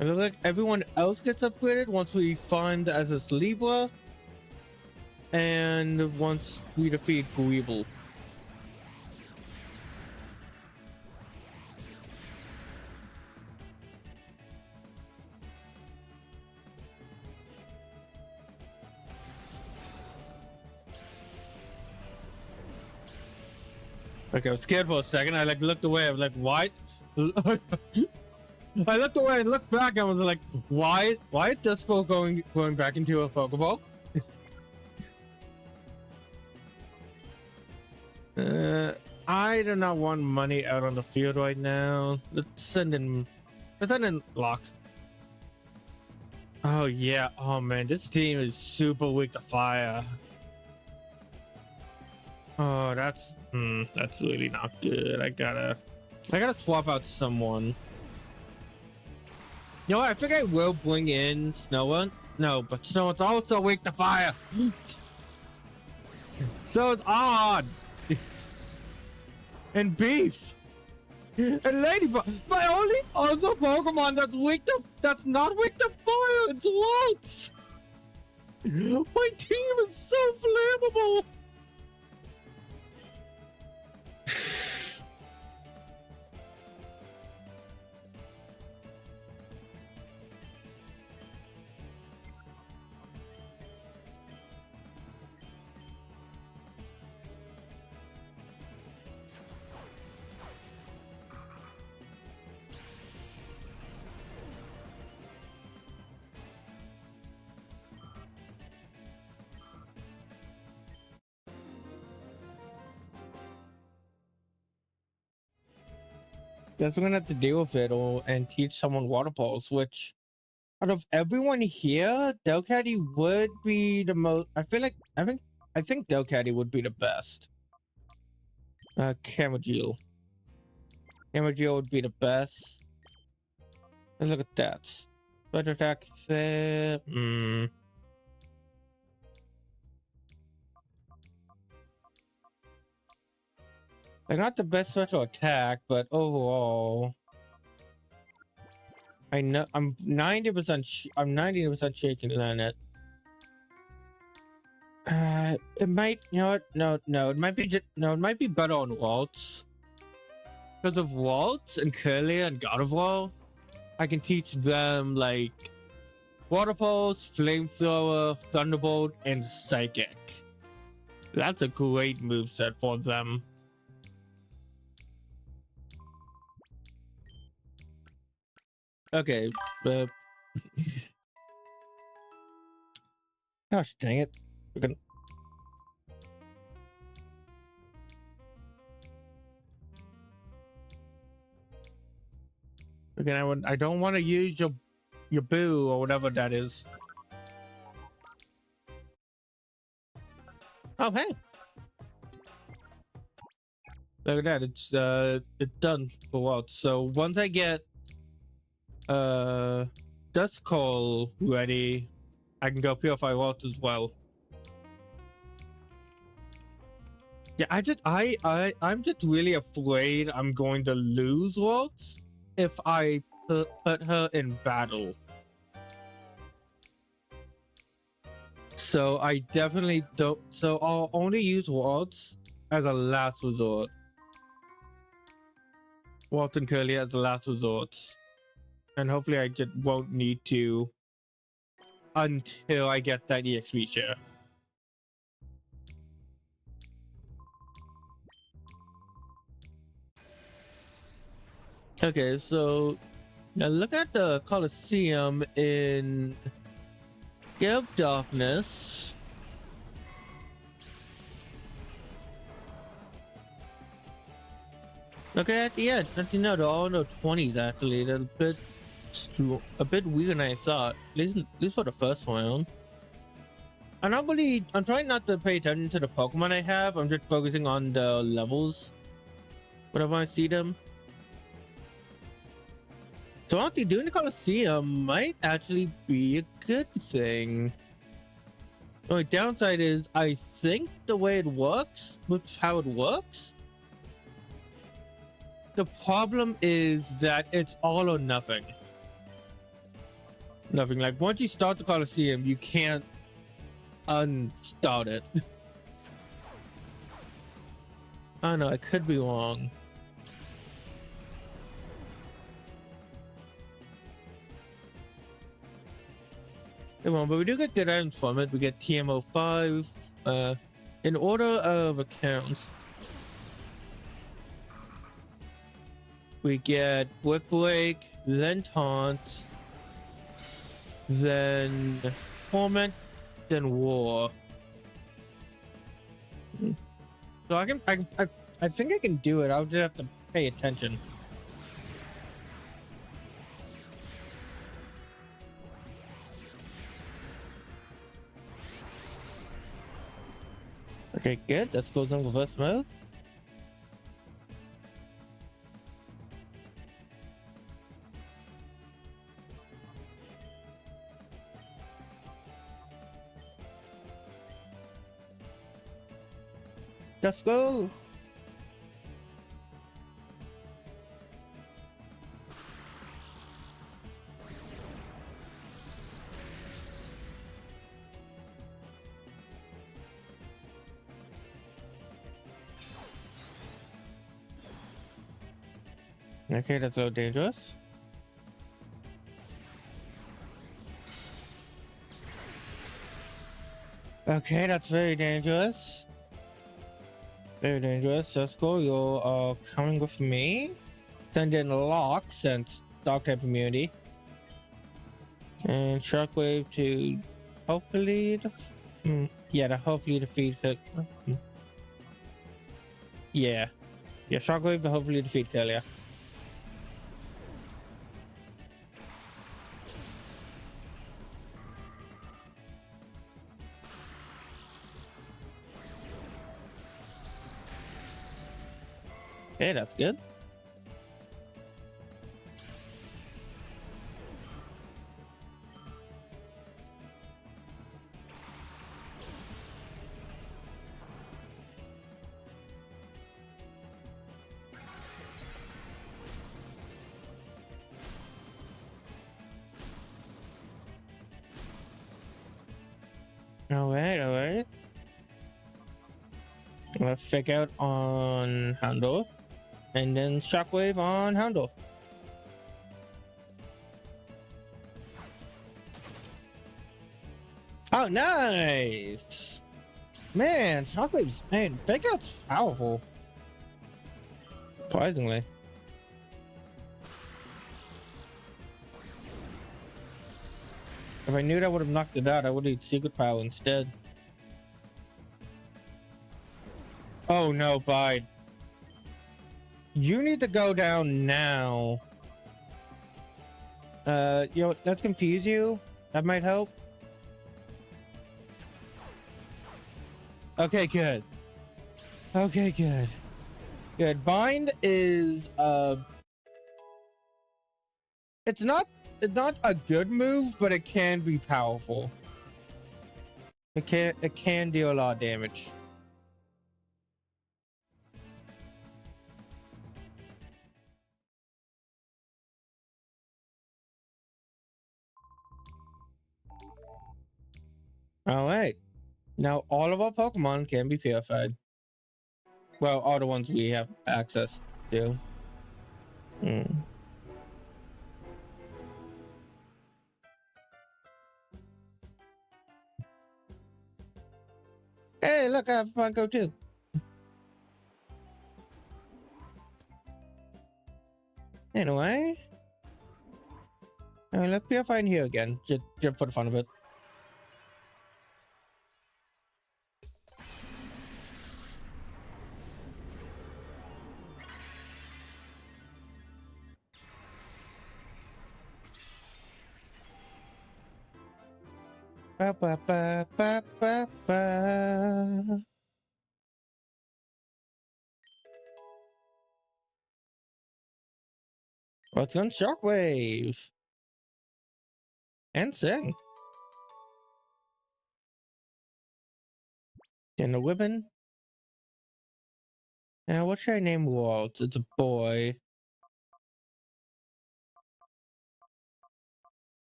It looks like everyone else gets upgraded once we find the SS Libra and once we defeat Guible. Okay, I was scared for a second. I like looked away. I was like, why? I looked away and looked back. I was like, why is Duskull going back into a Pokeball? I do not want Money out on the field right now. Let's send in Lock. Oh yeah. Oh man, this team is super weak to fire. Oh, that's really not good. I gotta swap out someone. You know what? I think I will bring in Snow. No, but Snow's also weak to fire. So it's odd. And Beef. And Ladybug. My only other Pokemon that's not weak to fire, it's Waltz. My team is so flammable. Guess we're gonna have to deal with it and teach someone water pulse, which out of everyone here, Delcatty would be the most. I think Delcatty would be the best. Camagil. Camagil would be the best. And look at that. Better attack there. They're not the best special attack, but overall, I know I'm 90%. I'm 90% shaking on it. It might. You know what? No. It might be just no. It might be better on Waltz. Because of Waltz and Curly and God of War, I can teach them like Water Pulse, Flamethrower, Thunderbolt, and Psychic. That's a great moveset for them. Okay, gosh dang it. We're gonna... Again, I don't want to use your boo or whatever that is. Oh hey, look at that! It's done for what? So once I get Dust Call ready, I can go Purify Waltz as well. Yeah, I'm just really afraid I'm going to lose Waltz if I put her in battle. So I definitely don't. So I'll only use Waltz as a last resort. Waltz and Curly as the last resorts, and hopefully I just won't need to until I get that EXP share. Okay, so now look at the Colosseum in Gale of Darkness. Okay, at the end, no, they're all in the 20s actually. They're a bit weirder than I thought. At least for the first round. I'm trying not to pay attention to the Pokemon I have. I'm just focusing on the levels whenever I see them. So honestly, doing the Colosseum might actually be a good thing. The only downside is I think the way it works, with how it works, the problem is that it's all or nothing. Nothing. Like once you start the Colosseum, you can't unstart it. I don't know, I could be wrong. Come on, but we do get good items from it. We get TMO5, in order of accounts. We get Brick Break, then Taunt, then Torment, then War. So I think I can do it. I'll just have to pay attention. Okay, good. Let's go in reverse mode. Let's go. Okay, that's so dangerous. Okay, that's very dangerous. Very dangerous. Let's go. You're coming with me. Send in Lock since Dog type immunity. And Shockwave to hopefully yeah, to hopefully defeat it. Yeah. Yeah, Shockwave to hopefully defeat Kelia. Okay, that's good. Alright, alright. Fake out on Houndle. And then Shockwave on Houndle. Oh, nice! Man, Shockwave's, man, fake out's powerful. Surprisingly. If I knew that would have knocked it out, I would have used Secret Power instead. Oh no, Bide. You need to go down now. You know, let's confuse you. That might help. Okay, good. Okay, good. Good. Bind is it's not a good move, but it can be powerful. It can deal a lot of damage. All right. Now all of our Pokemon can be purified. Well, all the ones we have access to. Hey, look, I have Funko too. Anyway, let's purify in here again, just for the fun of it. Ba, ba, ba, ba, ba, ba. What's on Shockwave? And Sing. And a Wibbin. Now, what should I name Walt? It's a boy.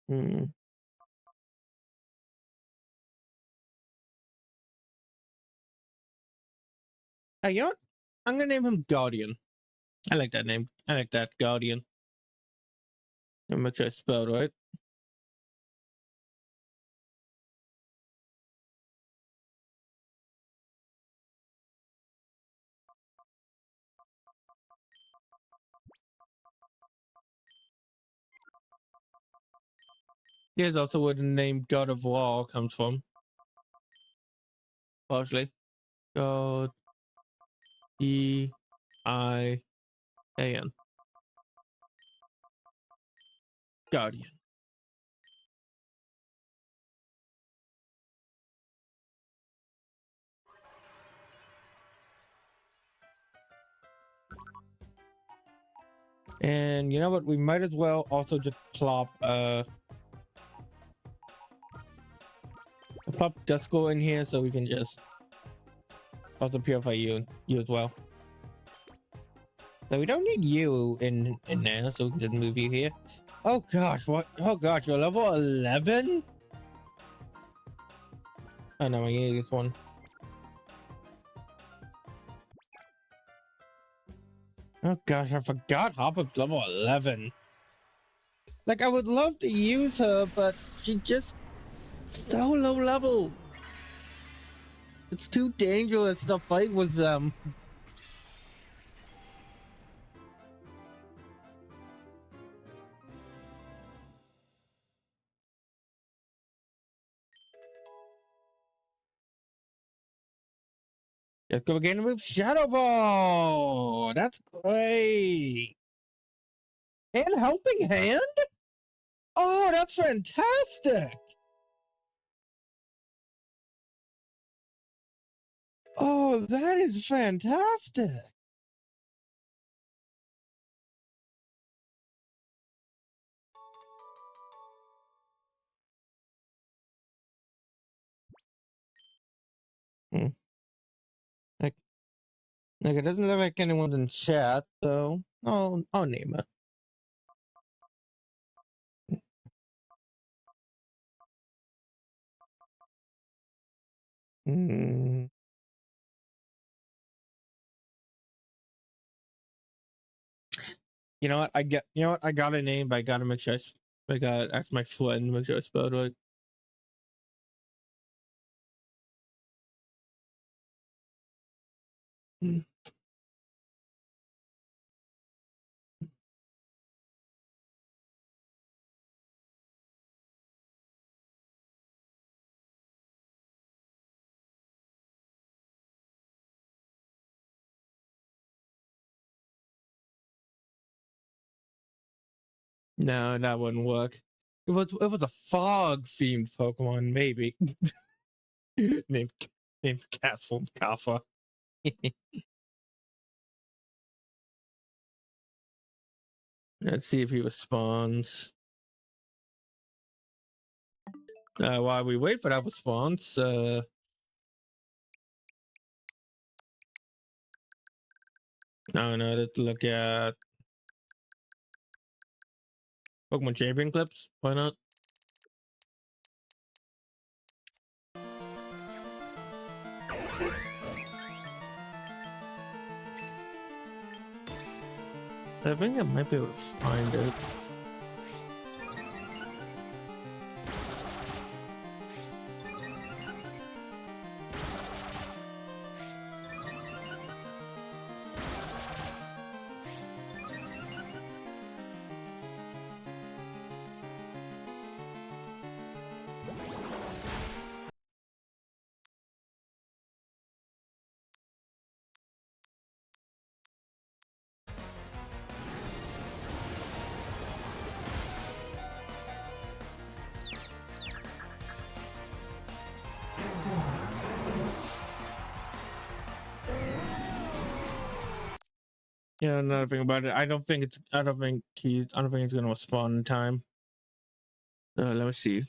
Hmm. You know what? I'm gonna name him Guardian. I like that name. I like that, Guardian. Let me make sure I spelled right. Here's also where the name God of War comes from. Partially. God E-I-A-N. Guardian. And you know what? We might as well also just plop Dusko in here so we can just also purify you as well. So we don't need you in there, so we can just move you here. Oh gosh, what? Oh gosh, you're level 11? Oh no, I need this one. Oh gosh, I forgot Hopup's level 11. Like, I would love to use her, but she just so low level. It's too dangerous to fight with them. Let's go again with Shadow Ball. That's great. And Helping Hand? Oh, that's fantastic. Oh, that is fantastic. Hmm. Like it doesn't look like anyone's in chat, so I'll name it. Mm. You know what? You know what? I got a name, but I gotta make sure I gotta ask my friend to make sure I spelled it right. Mm. No, that wouldn't work. It was a fog themed Pokemon, maybe. named named Castle Kaffa. Let's see if he responds. While we wait for that response, I don't know, let's look at Pokemon Champion clips. Why not? I think I might be able to find it. Yeah, another thing about it, I don't think it's gonna respond in time. Let me see.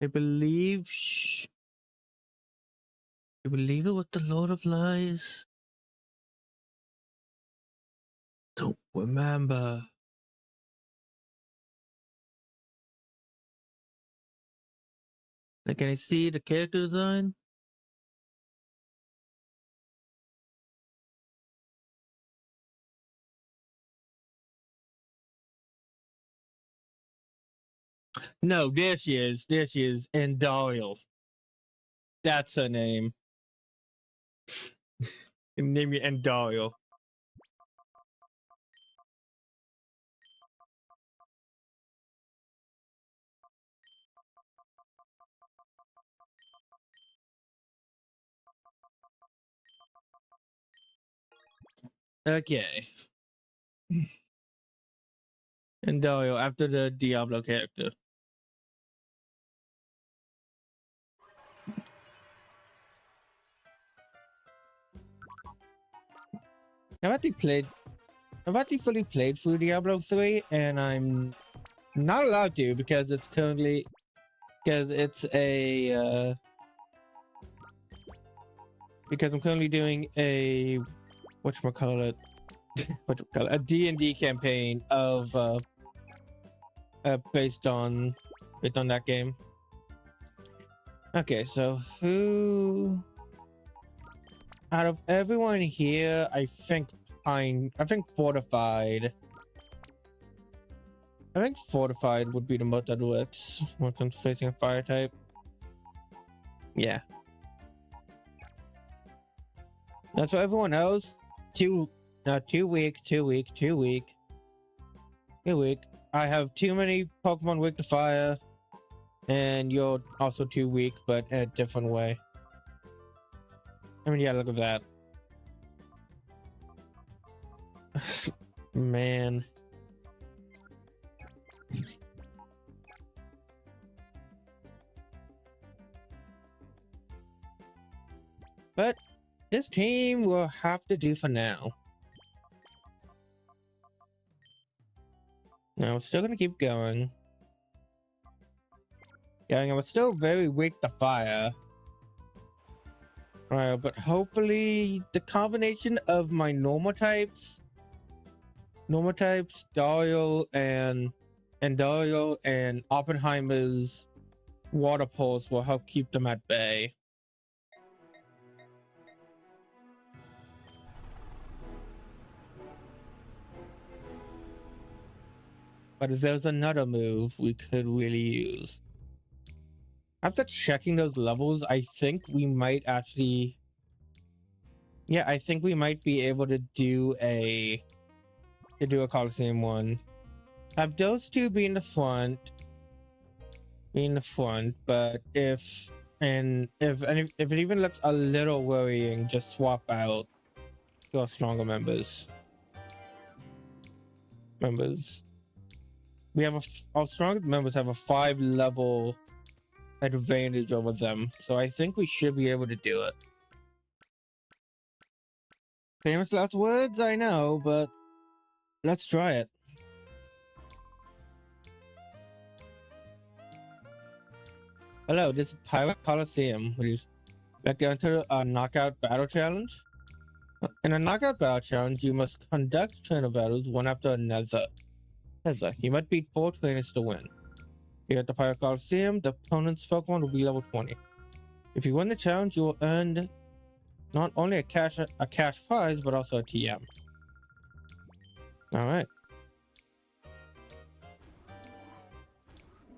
I believe I believe it was the Lord of Lies. Don't remember. Like, can I see the character design? No, there she is. There she is. And Doyle. That's her name. Name you and Doyle. Okay. And Doyle after the Diablo character. I've actually played. I've actually fully played through Diablo 3, and I'm not allowed to because it's currently because I'm currently doing a whatchamacallit a D&D campaign of based on that game. Okay, so who out of everyone here, I think Fortified. I think Fortified would be the most that works when it comes to facing a fire type. Yeah. That's what everyone else. 2 week. I have too many Pokemon weak to fire, and you're also too weak, but in a different way. I mean, yeah, look at that. Man. But this team will have to do for now. Now, we're still gonna keep going. I'm still very weak to fire. Alright, but hopefully the combination of my normal types, Dario and Oppenheimer's water pulse will help keep them at bay. But if there's another move we could really use. After checking those levels, I think we might actually... Yeah, I think we might be able to do a Coliseum one. Have those two be in the front. But if it even looks a little worrying, just swap out to our stronger members. We have our strongest members have a 5-level advantage over them, so I think we should be able to do it. Famous last words, I know, but let's try it. Hello, this is Pirate Coliseum. Would you like to enter a knockout battle challenge? In a knockout battle challenge, you must conduct trainer battles one after another. You must beat 4 trainers to win. Here at the Pirate Coliseum, the opponent's Pokemon will be level 20. If you win the challenge, you will earn not only a cash prize, but also a TM. Alright.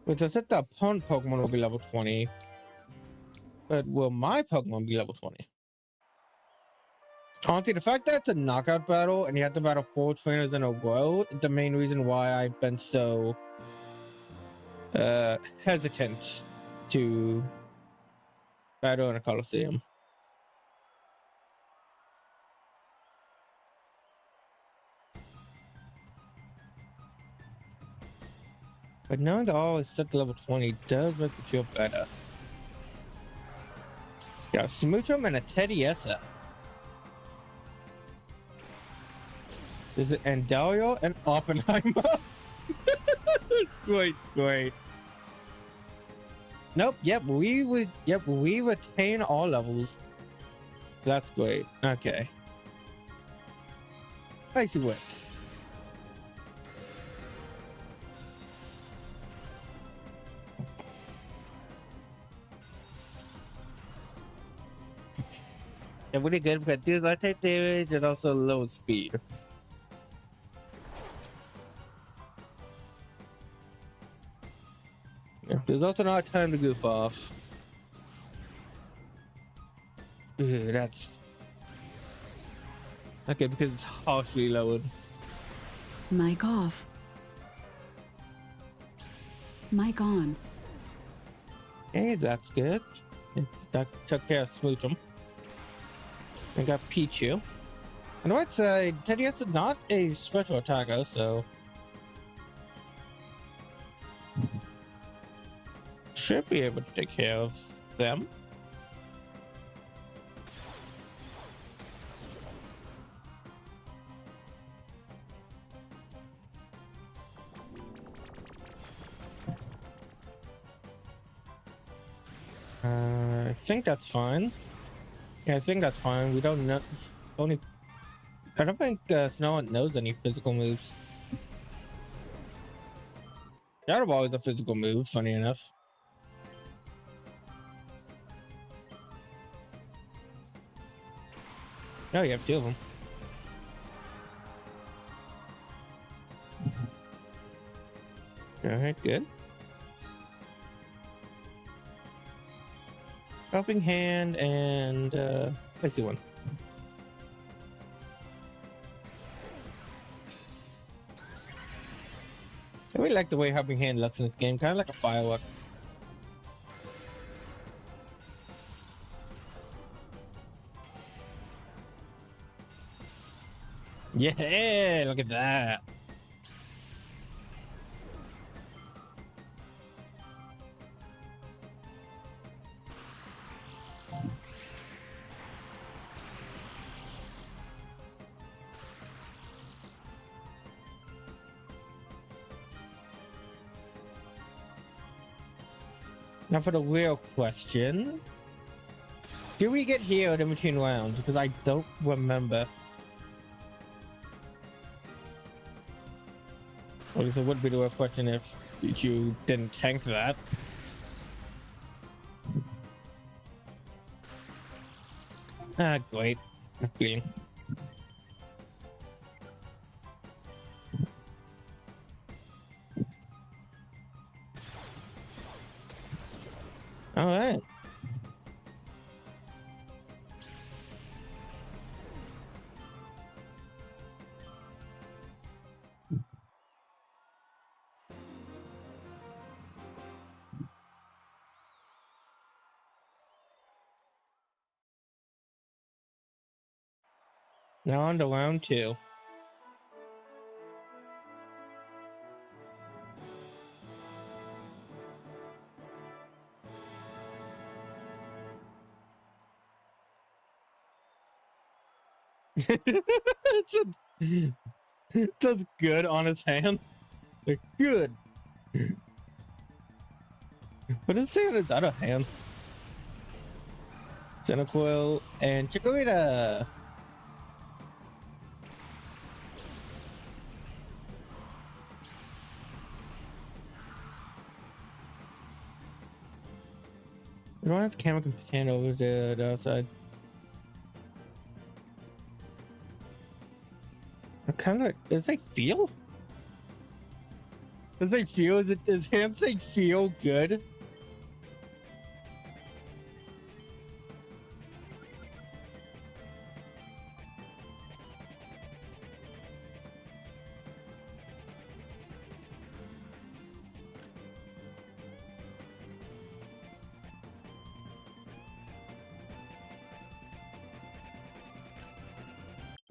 Which I said the opponent Pokemon will be level 20. But will my Pokemon be level 20? Honestly, the fact that it's a knockout battle and you have to battle 4 trainers in a row is the main reason why I've been so hesitant to battle in a Coliseum. But knowing that all is set to level 20 does make me feel better. Got a Smoochum and a Teddiessa. Is it Andario and Oppenheimer? Great. Nope. Yep. We retain all levels. That's great. Okay. Icy Wind. Yeah, really good because there's light type damage and also low speed. Yeah, there's also not time to goof off. Ooh, that's okay because it's harshly lowered. Mic off. Mic on. Hey, that's good. That took care of Smoochum. I got Pichu. And I'd say Teddiessa is not a special attacker, so should be able to take care of them. I think that's fine. Yeah, I think that's fine. We don't know. I don't think Snow knows any physical moves. Shadow Ball is a physical move, funny enough. Oh, you have 2 of them. Alright, good. Helping Hand and I see one. I really like the way Helping Hand looks in this game, kind of like a firework. Yeah, look at that. Now for the real question. Do we get healed in between rounds? Because I don't remember. Well, it would be the real question if you didn't tank that. Ah, great. Feeling. All right. Now on to round 2. It does good on its hand. Like, good. What does it say on its other hand? Cinecoil and Chikorita. We don't have camera companion over the outside. I'm kind of like, does it feel? Does it feel? Does handshake feel good?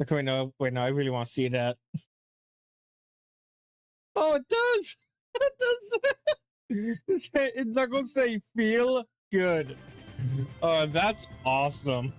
Okay, wait, no, I really want to see that. Oh, it does! It does! It's not gonna say feel good. That's awesome.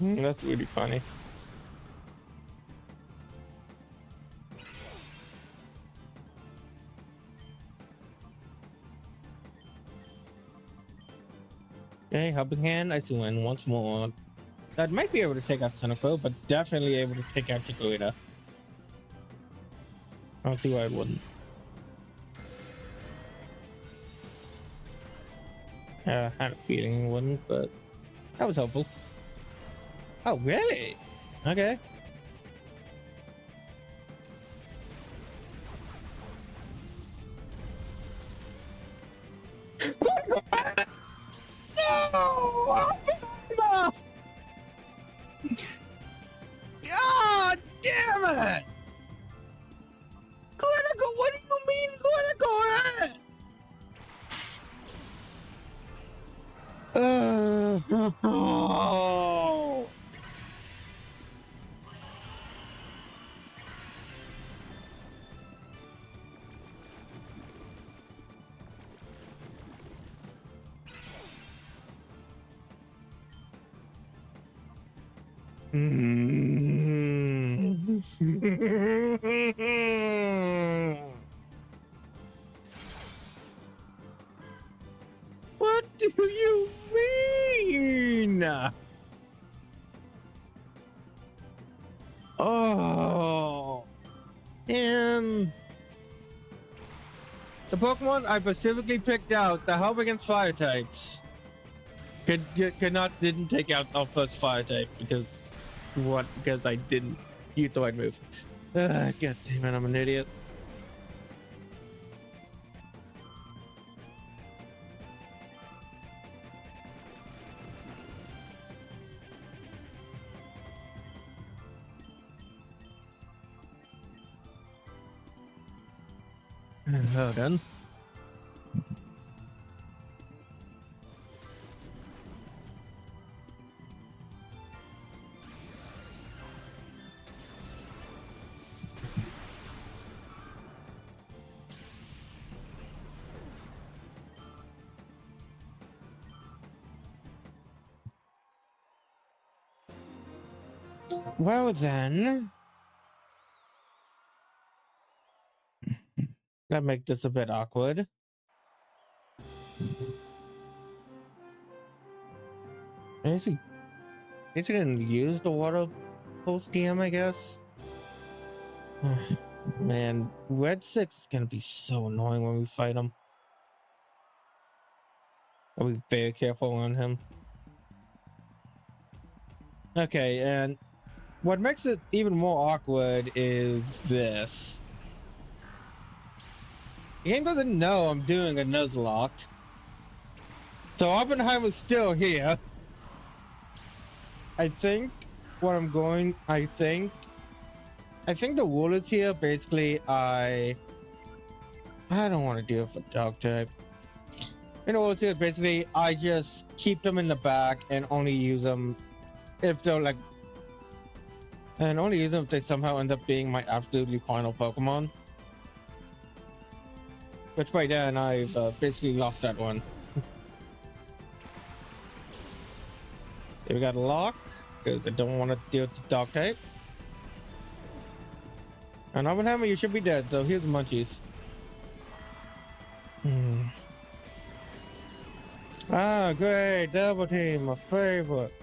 That's really funny. Okay, helping hand, I see one once more. That might be able to take out Seneko, but definitely able to take out Chikorita. I don't see why it wouldn't. I had a feeling it wouldn't, but that was helpful. Oh, really? Okay. No! God damn it! Clinical, what do you mean clinical? Oh. What do you mean? Oh, and the Pokemon I specifically picked out to help against fire types didn't take out our first fire type because what? Because I didn't use the right move. God damn it, I'm an idiot. Well done. Well then, that makes this a bit awkward. Is he gonna use the water post game, I guess? Man, Red 6 is gonna be so annoying when we fight him. I'll be very careful on him. Okay, and what makes it even more awkward is this. The game doesn't know I'm doing a Nuzlocke. So Oppenheimer's still here. I think I think the rule is here. Basically, I don't want to deal with a dog type. In order to basically, I just keep them in the back and only use them if they're like, and only use them if they somehow end up being my absolutely final Pokemon. Which by then I've basically lost that one. Here we got a lock because I don't want to deal with the dog type. And Oppenheimer, you should be dead. So here's the munchies. Ah, great. Double team, my favorite.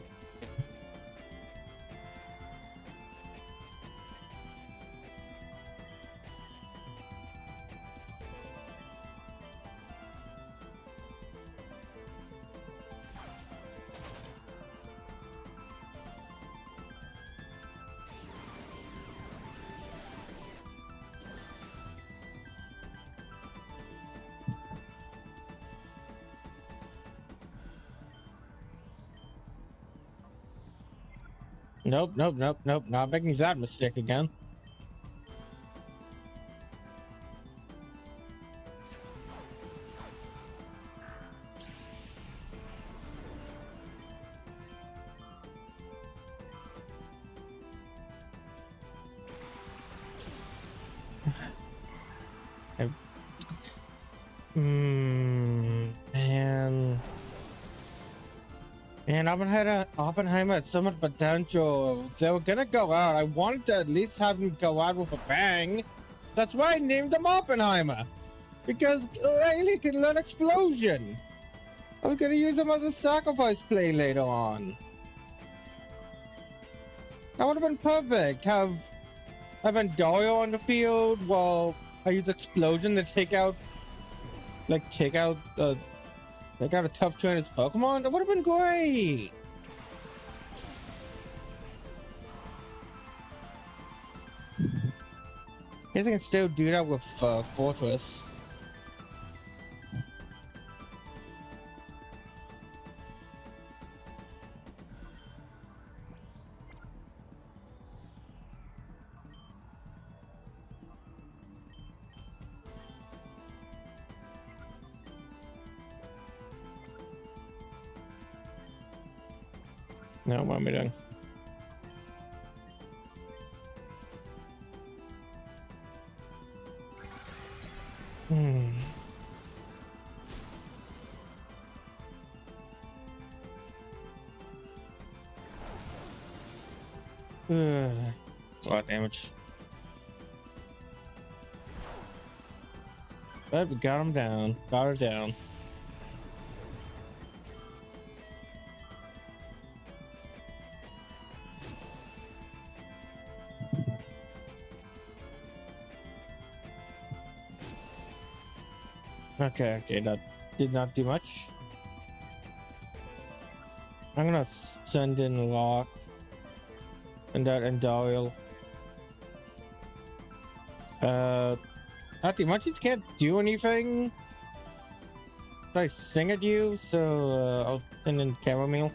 Nope, nope, nope, nope. Not making that mistake again. Man. Man, Oppenheimer had so much potential. If they were gonna go out, I wanted to at least have them go out with a bang. That's why I named him Oppenheimer. Because he can learn explosion. I was gonna use him as a sacrifice play later on. That would have been perfect. Have Dario on the field while I use explosion to take out a tough trainer's Pokemon. That would have been great. Guess I can still do that with Fortress. No, what am I doing? It's a lot of damage. But we got him down. Got her down. Okay, that did not do much. I'm gonna send in Lock and that Endorial. Not too much. It can't do anything. I sing at you, so I'll send in Chamomile.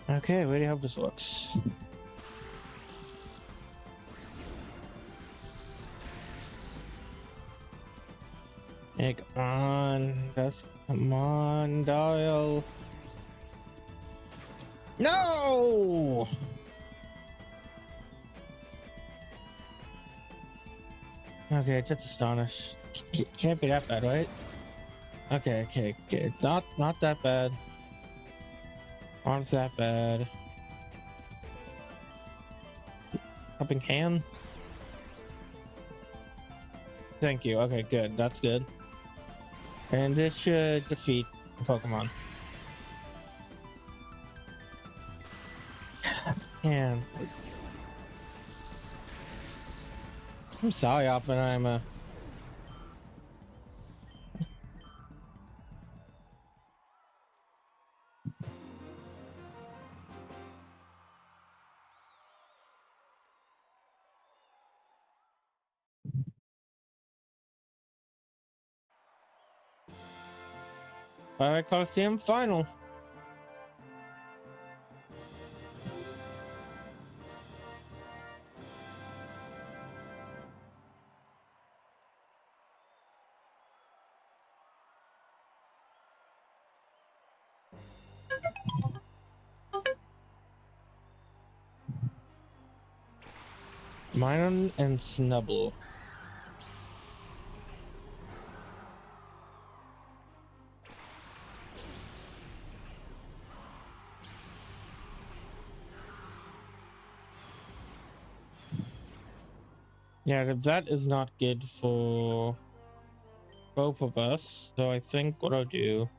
Okay, really hope this works. Hey, come on. Just come on, dial. No! Okay, just astonish. Can't be that bad, right? Okay. Not that bad. Not that bad. Helping hand. Thank you. Okay, good. That's good. And this should defeat Pokemon. Man, I'm sorry, Oppenheimer. Alright, Coliseum final. Minun and Snubble. Yeah, that is not good for both of us. So I think what I'll do,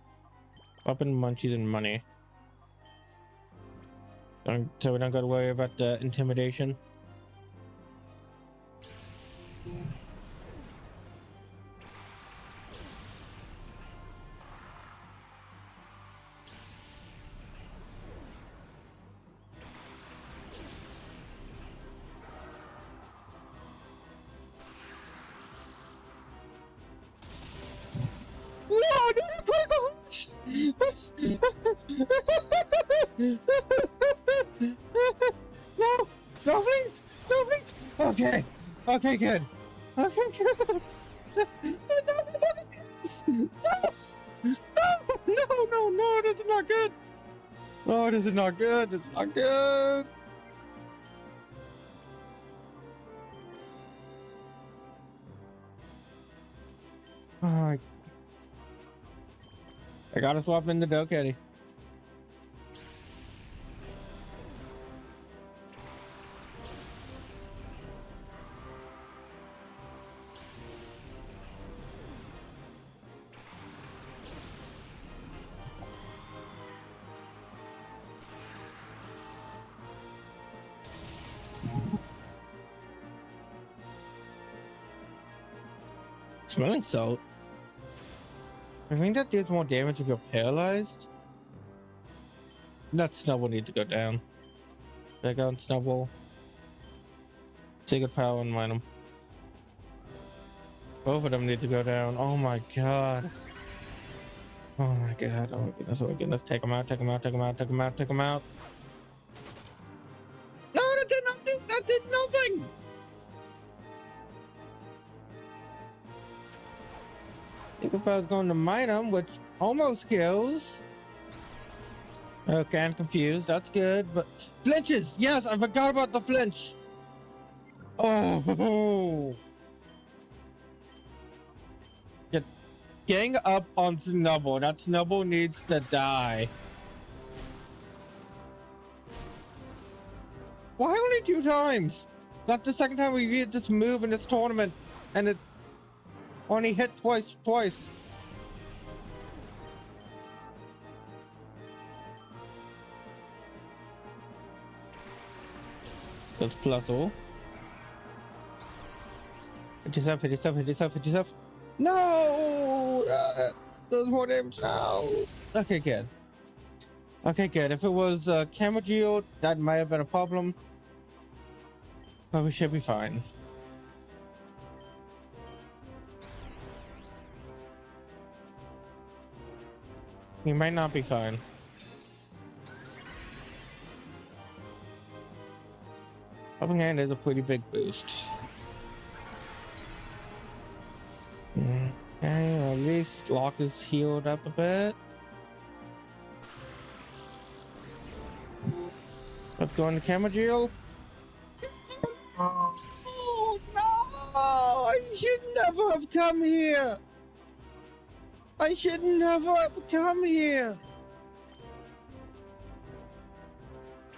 weapon, munchies, and money. So we don't got to worry about the intimidation. No, no, critical hits! No, no, please, no, please. Okay, okay, good. Okay, good. No, this is not good. Oh, this is not good. This is not good. Oh, I gotta swap in the Dokkaebi. Smelling salt. I think that deals more damage if you're paralyzed. That Snubble needs to go down. Check out Snubble. Secret Power and mine them. Both of them need to go down. Oh my god. Oh my god. Oh my goodness. Oh my goodness. Take them out. Take them out. Take them out. Take them out. Take them out. No, that did nothing. That did nothing. Secret Power's going to mine them, which almost kills. Okay, I'm confused. That's good, but flinches. Yes, I forgot about the flinch. Oh, get gang up on Snubble. That Snubble needs to die. Why only 2 times? That's the second time we did this move in this tournament, and it only hit twice. That's plus all. Hit yourself. No! Those more damage now. Okay, good. Okay, good. If it was Camel Geode, that might have been a problem. But we should be fine. We might not be fine. Helping Hand is a pretty big boost. Okay, at least Lock is healed up a bit. Let's go into camera jail. Oh no! I should never have come here. I should never have come here.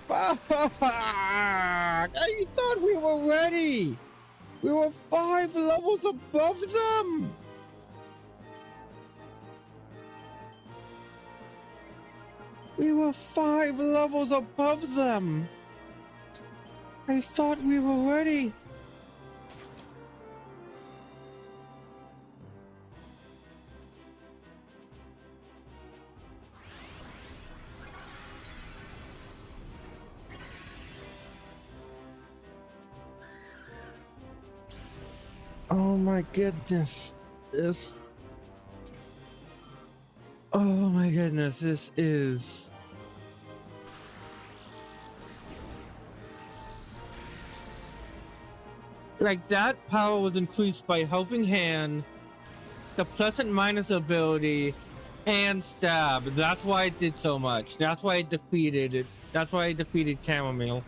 Fuck! I thought we were ready. We were 5 levels above them. We were 5 levels above them. I thought we were ready. Oh my goodness. This. Oh my goodness. This is. Like, that power was increased by Helping Hand, the plus and minus ability, and stab. That's why it did so much. That's why it defeated it. That's why it defeated Chamomile.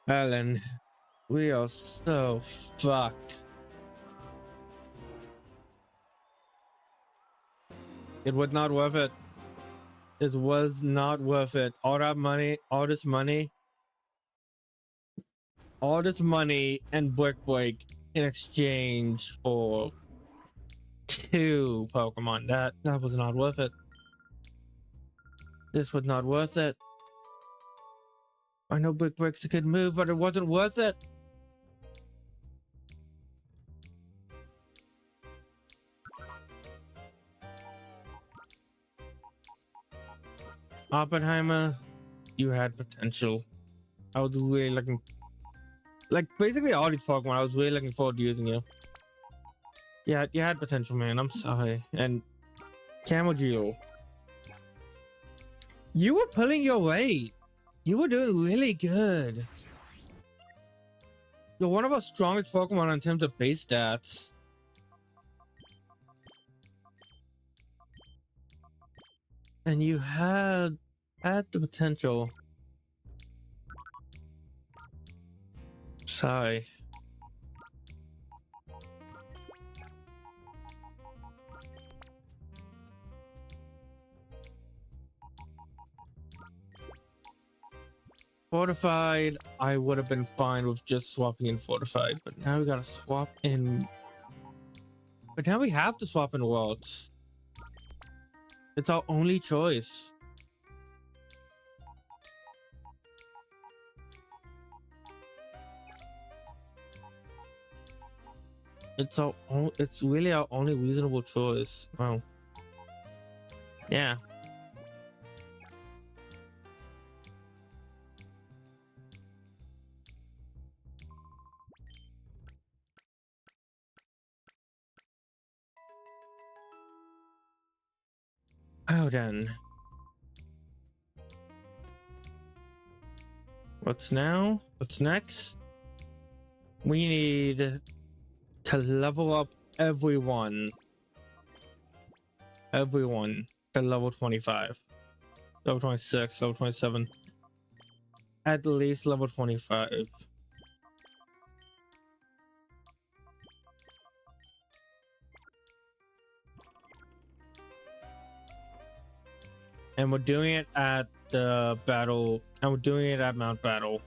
Alan, we are so fucked. It was not worth it. It was not worth it. All that money, all this money and Brick Break in exchange for 2 Pokemon. That was not worth it. This was not worth it. I know Brick Break's a good move, but it wasn't worth it. Oppenheimer, you had potential. I was really looking, like, basically all these Pokemon, I was really looking forward to using you. Yeah, you had potential, man. I'm sorry. And Camogeo, you were pulling your weight. You were doing really good. You're one of our strongest Pokemon in terms of base stats. And you had the potential. Sorry. Fortified, I would have been fine with just swapping in Fortified, but now we gotta swap in. But now we have to swap in Worlds. It's our only choice. It's really our only reasonable choice. Wow. Yeah. Oh, then. What's now? What's next? We need to level up everyone. Everyone to level 25. Level 26, level 27. At least level 25. And we're doing it at the battle, and we're doing it at Mount Battle.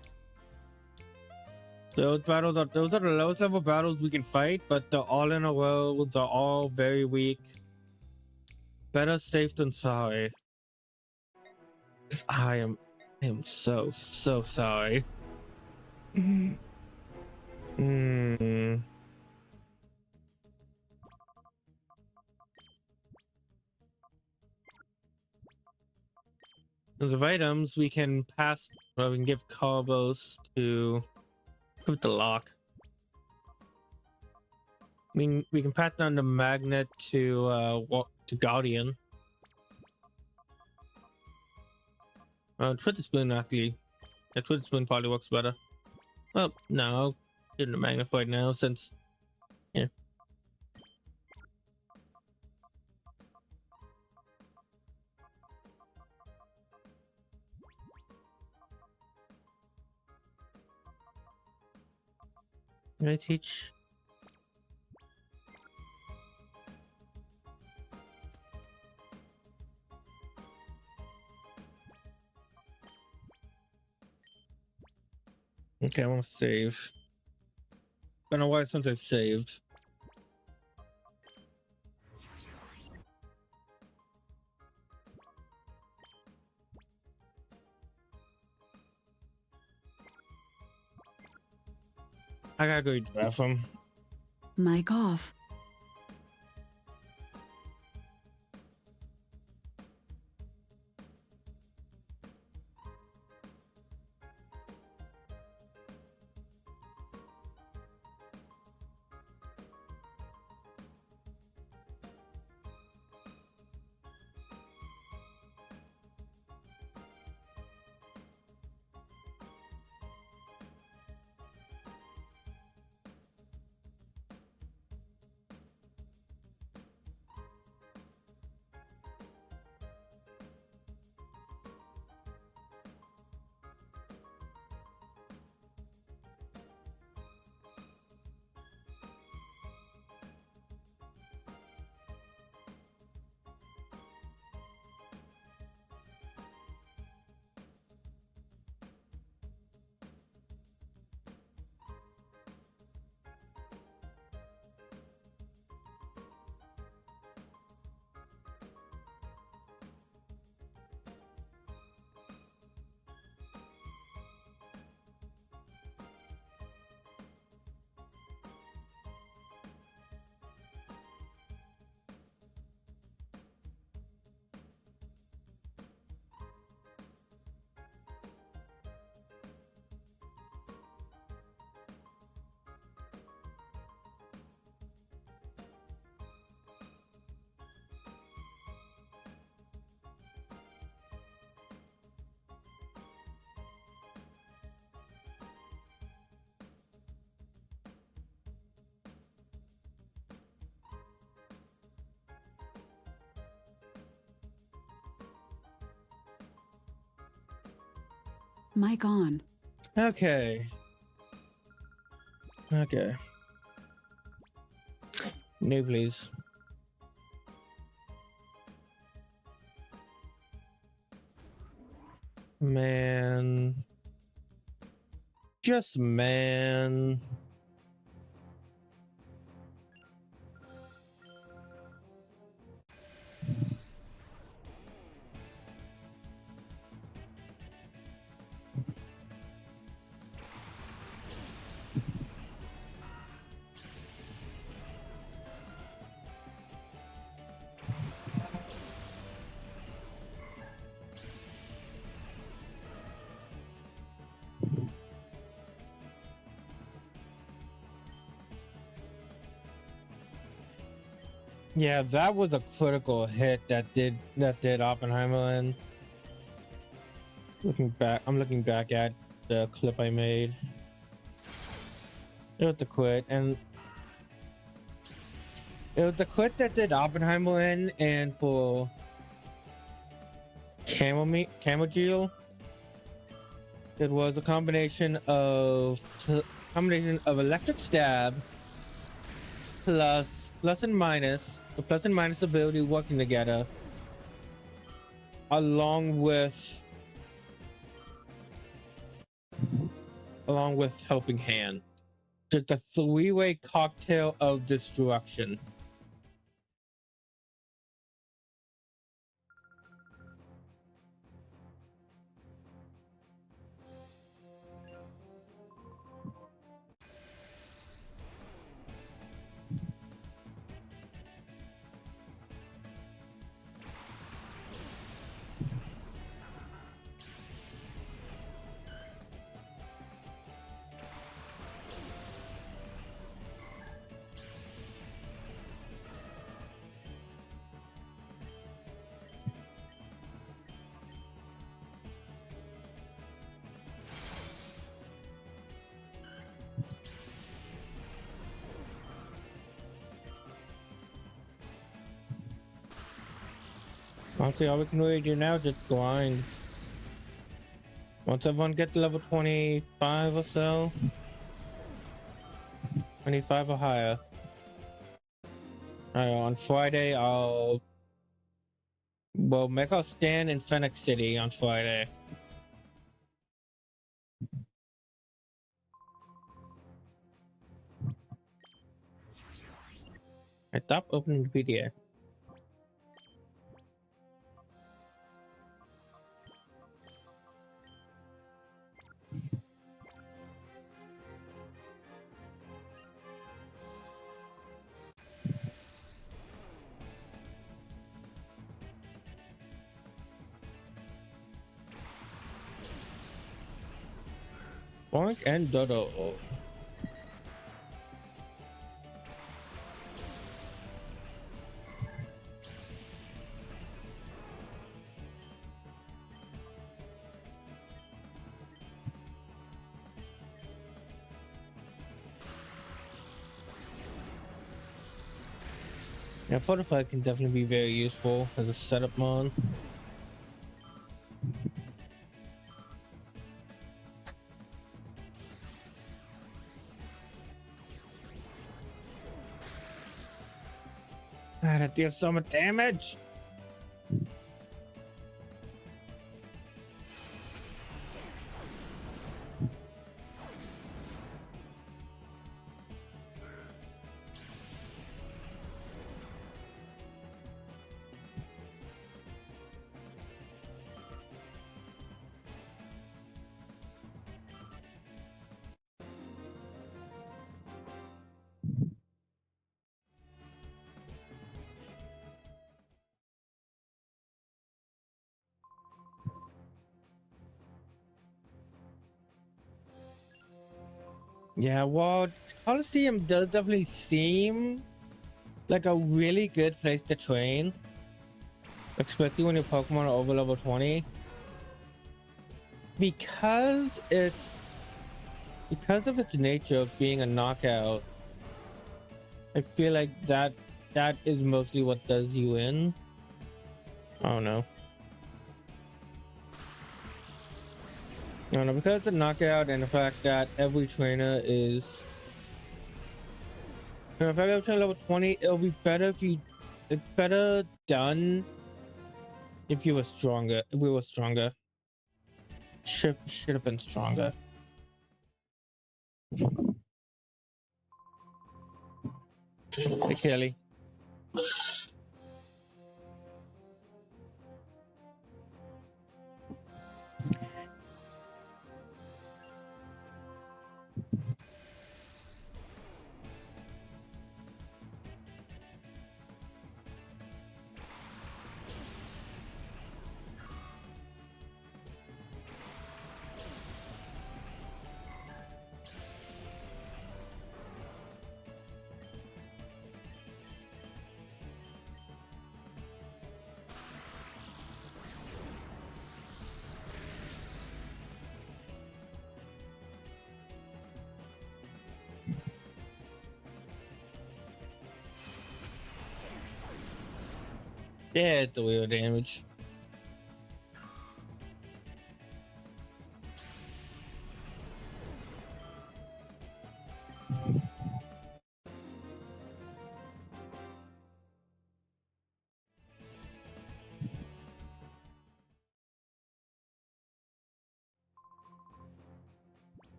Those are the lowest level battles we can fight, but they're all in a row. They're all very weak. Better safe than sorry. 'Cause I am so sorry. Hmm. In terms of items, we can pass. Well, we can give combos to. Give it the lock. We can pass down the magnet to Guardian. Put the spoon actually. The twin spoon probably works better. Well, no, I'll get it magnified now since, yeah. Can I teach? Okay, I want to save. Been a while since I've saved. I gotta go to the bathroom. Mic off. Mic on. Okay. Okay. New, please. Man. Just man. Yeah, that was a critical hit that did Oppenheimer in. I'm looking back at the clip I made. It was the quit, and it was the quit that did Oppenheimer in, and for Camogel, it was a combination of electric stab plus and minus, the plus and minus ability working together, along with helping hand. Just a three-way cocktail of destruction. Honestly, all we can really do now is just grind. Once everyone gets to level 25 or so, 25 or higher. On Friday, we'll make our stand in Phoenix City on Friday. I stopped opening the PDF. Boink and Dodo. Yeah, Fortify can definitely be very useful as a setup mon. God, that deals so much damage. Yeah, well, Coliseum does definitely seem like a really good place to train, especially when your Pokemon are over level 20, because of its nature of being a knockout. I feel like that is mostly what does you in. I don't know. I don't know, because it's a knockout and the fact that every trainer is, if I go to level 20, it'll be better it's better done if you were stronger. If we were stronger. Should have been stronger. Hey, Kelly. Yeah, it's the wheel damage.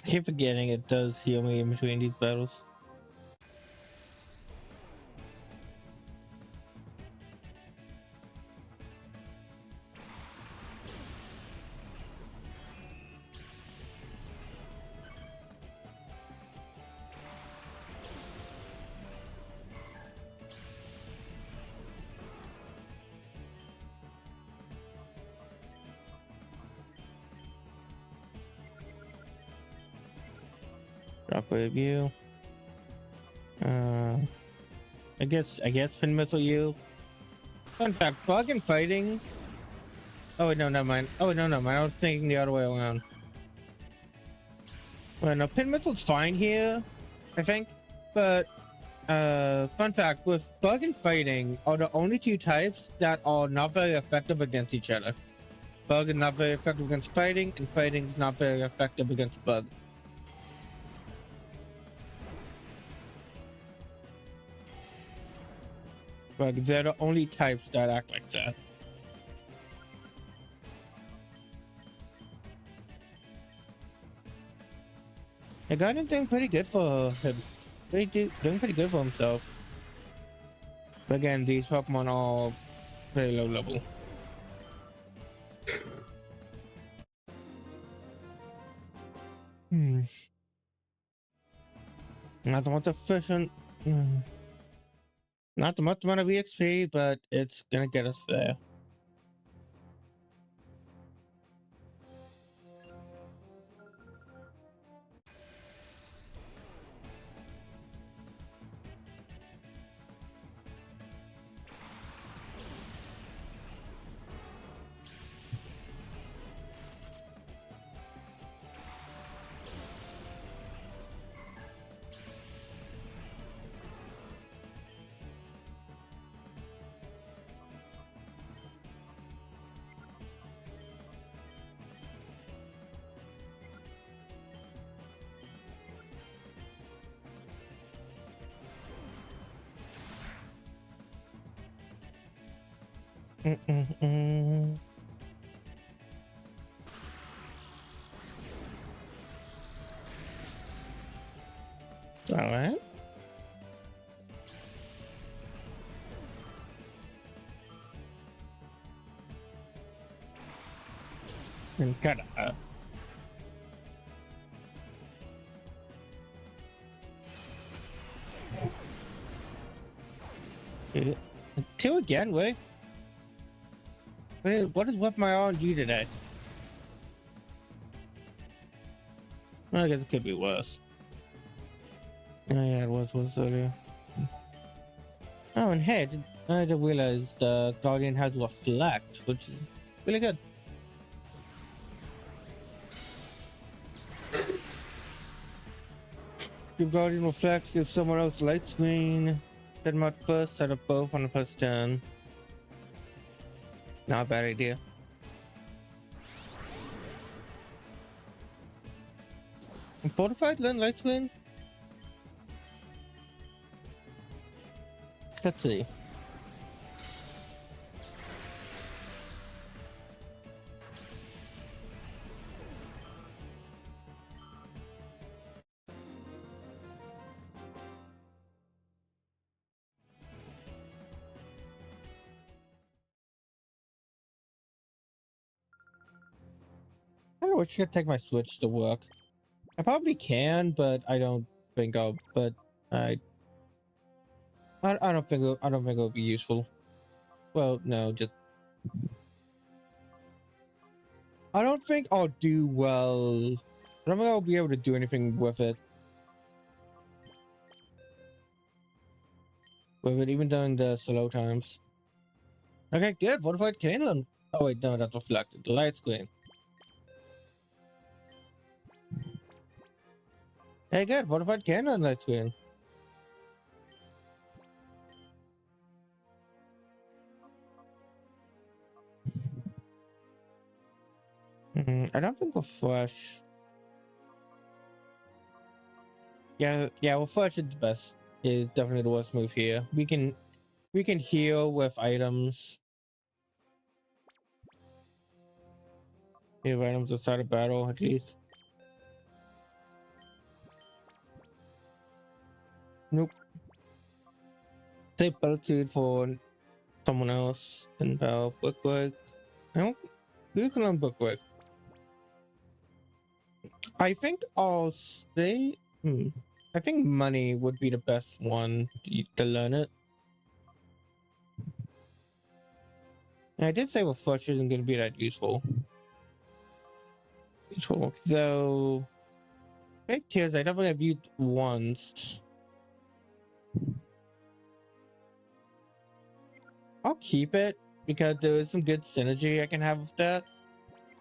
Keep forgetting it does heal me in between these battles. Drop wave you. I guess pin missile you. Fun fact, bug and fighting. Oh wait, no, never mind. Oh wait, no, never mind. I was thinking the other way around. Well, no, pin missile's fine here, I think. But fun fact, with bug and fighting are the only two types that are not very effective against each other. Bug is not very effective against fighting, and fighting is not very effective against bug. But they're the only types that act like that. The Guardian doing pretty good for him. Doing pretty good for himself. But again, these Pokemon are very low level. Not the most efficient. Not the most amount of EXP, but it's gonna get us there. All right. And cut up. Two again, wait. What is with my RNG today? I guess it could be worse. Oh yeah, it was worse earlier. Oh, and hey, I didn't realize the Guardian has Reflect, which is really good. Give Guardian Reflect, give someone else Light Screen. Set them out first, set up both on the first turn. Not a bad idea. And Fortified, learn Light Screen? Let's see. I don't know which should take my Switch to work. I probably can, but I don't think I'll. But I don't think I don't think it'll be useful. Well, no, just I don't think I'll do well. I don't think I'll be able to do anything with it. With it, even during the slow times. Okay, good. What if I can learn? Oh wait, no, that's reflected. The light screen. Hey, good. What if I can learn light screen? I don't think refresh. Yeah, refresh is the best. Is definitely the worst move here. We can heal with items. We have items outside of battle at least. Nope. Save Battlefield for someone else and Bookwork. I don't. You can learn Bookwork. I think I'll say. I think money would be the best one to learn it. And I did say Refresh isn't going to be that useful. Though, Fake Tears I definitely have used once. I'll keep it because there is some good synergy I can have with that.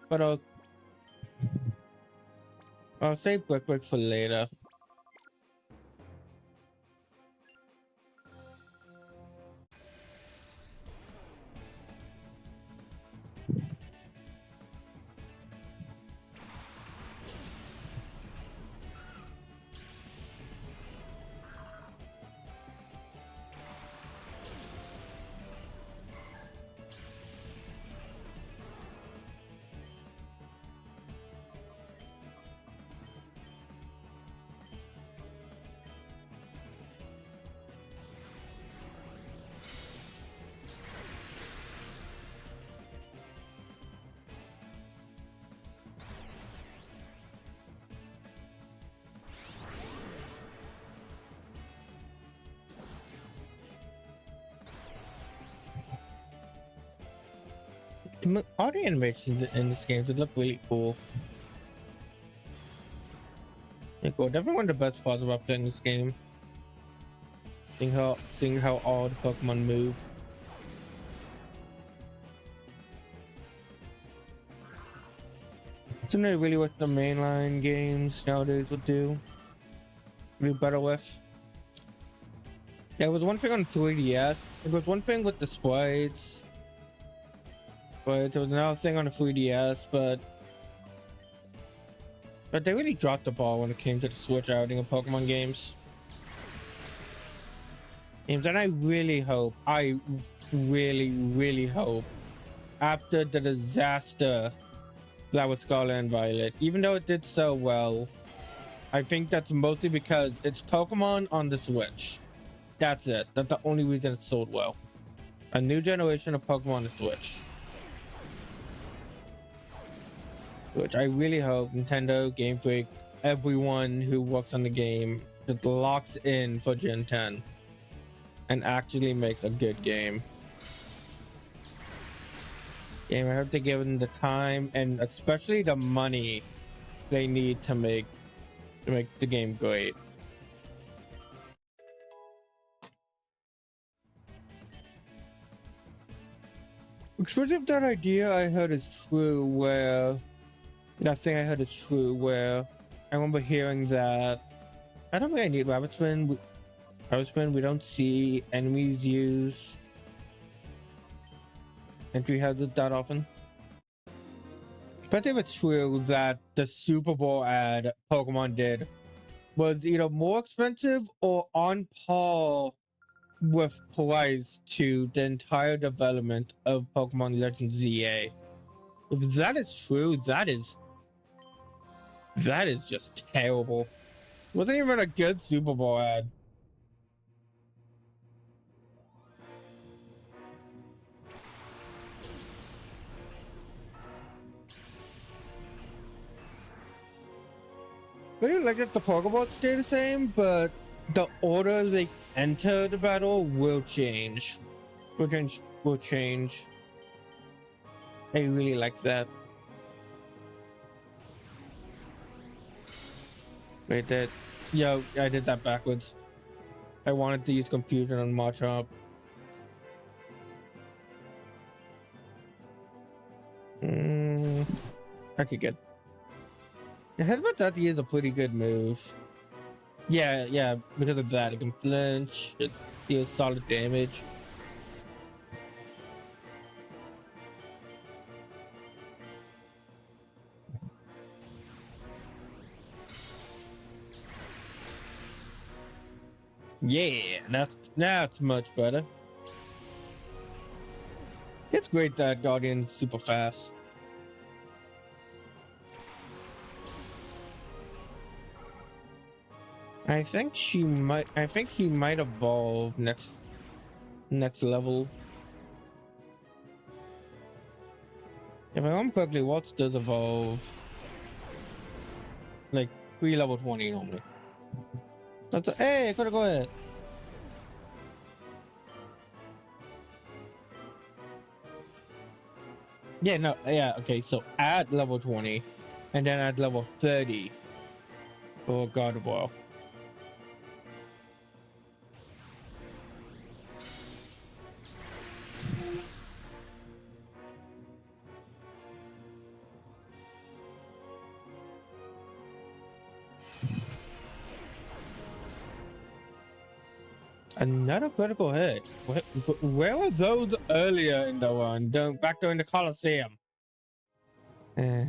But I'll save Brick for later. All the animations in this game look really cool. Cool. Definitely one of the best parts about playing this game. Seeing how all the Pokemon move. It's not really what the mainline games nowadays would do. Be better with. There was one thing on 3DS. There was one thing with the sprites. But there was another thing on the 3DS, but they really dropped the ball when it came to the Switch outing of Pokemon games. And I really hope, really hope, after the disaster that was Scarlet and Violet, even though it did so well, I think that's mostly because it's Pokemon on the Switch. That's it. That's the only reason it sold well. A new generation of Pokemon on the Switch. Which I really hope Nintendo, Game Freak, everyone who works on the game just locks in for Gen 10 and actually makes a good game. I have to give them the time and especially the money they need to make the game great. Especially if that idea I heard is true, where that thing I heard is true, where I remember hearing that I don't really need Rabbit Spin. We don't see enemies use entry hazards that often. But if it's true that the Super Bowl ad Pokemon did was either more expensive or on par with price to the entire development of Pokemon Legends ZA. If that is true, that is just terrible. Wasn't even a good Super Bowl ad. I didn't like that the Pokeballs stay the same, but the order they enter the battle will change. Will change. I really like that. Wait, yo, I did that backwards. I wanted to use confusion on Machop. I could get. The headbutt at the is a pretty good move. Yeah, because of that, it can flinch, it deals solid damage. Yeah, that's much better. It's great that Guardian's super fast. I think she might. I think he might evolve next level. If I remember correctly, Waltz does evolve like pre-level 20 normally. That's hey, I gotta go ahead. Yeah, no, yeah, okay. So at level 20, and then at level 30 for God of War. Another critical hit. Where were those earlier in the run? Back during the Coliseum. Eh.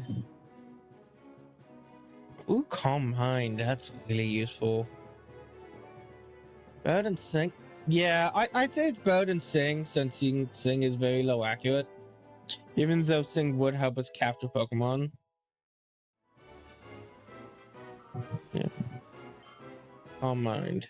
Ooh, Calm Mind. That's really useful. Bird and Sing. Yeah, I'd say it's Bird and Sing since Sing is very low accurate. Even though Sing would help us capture Pokemon. Yeah. Calm Mind.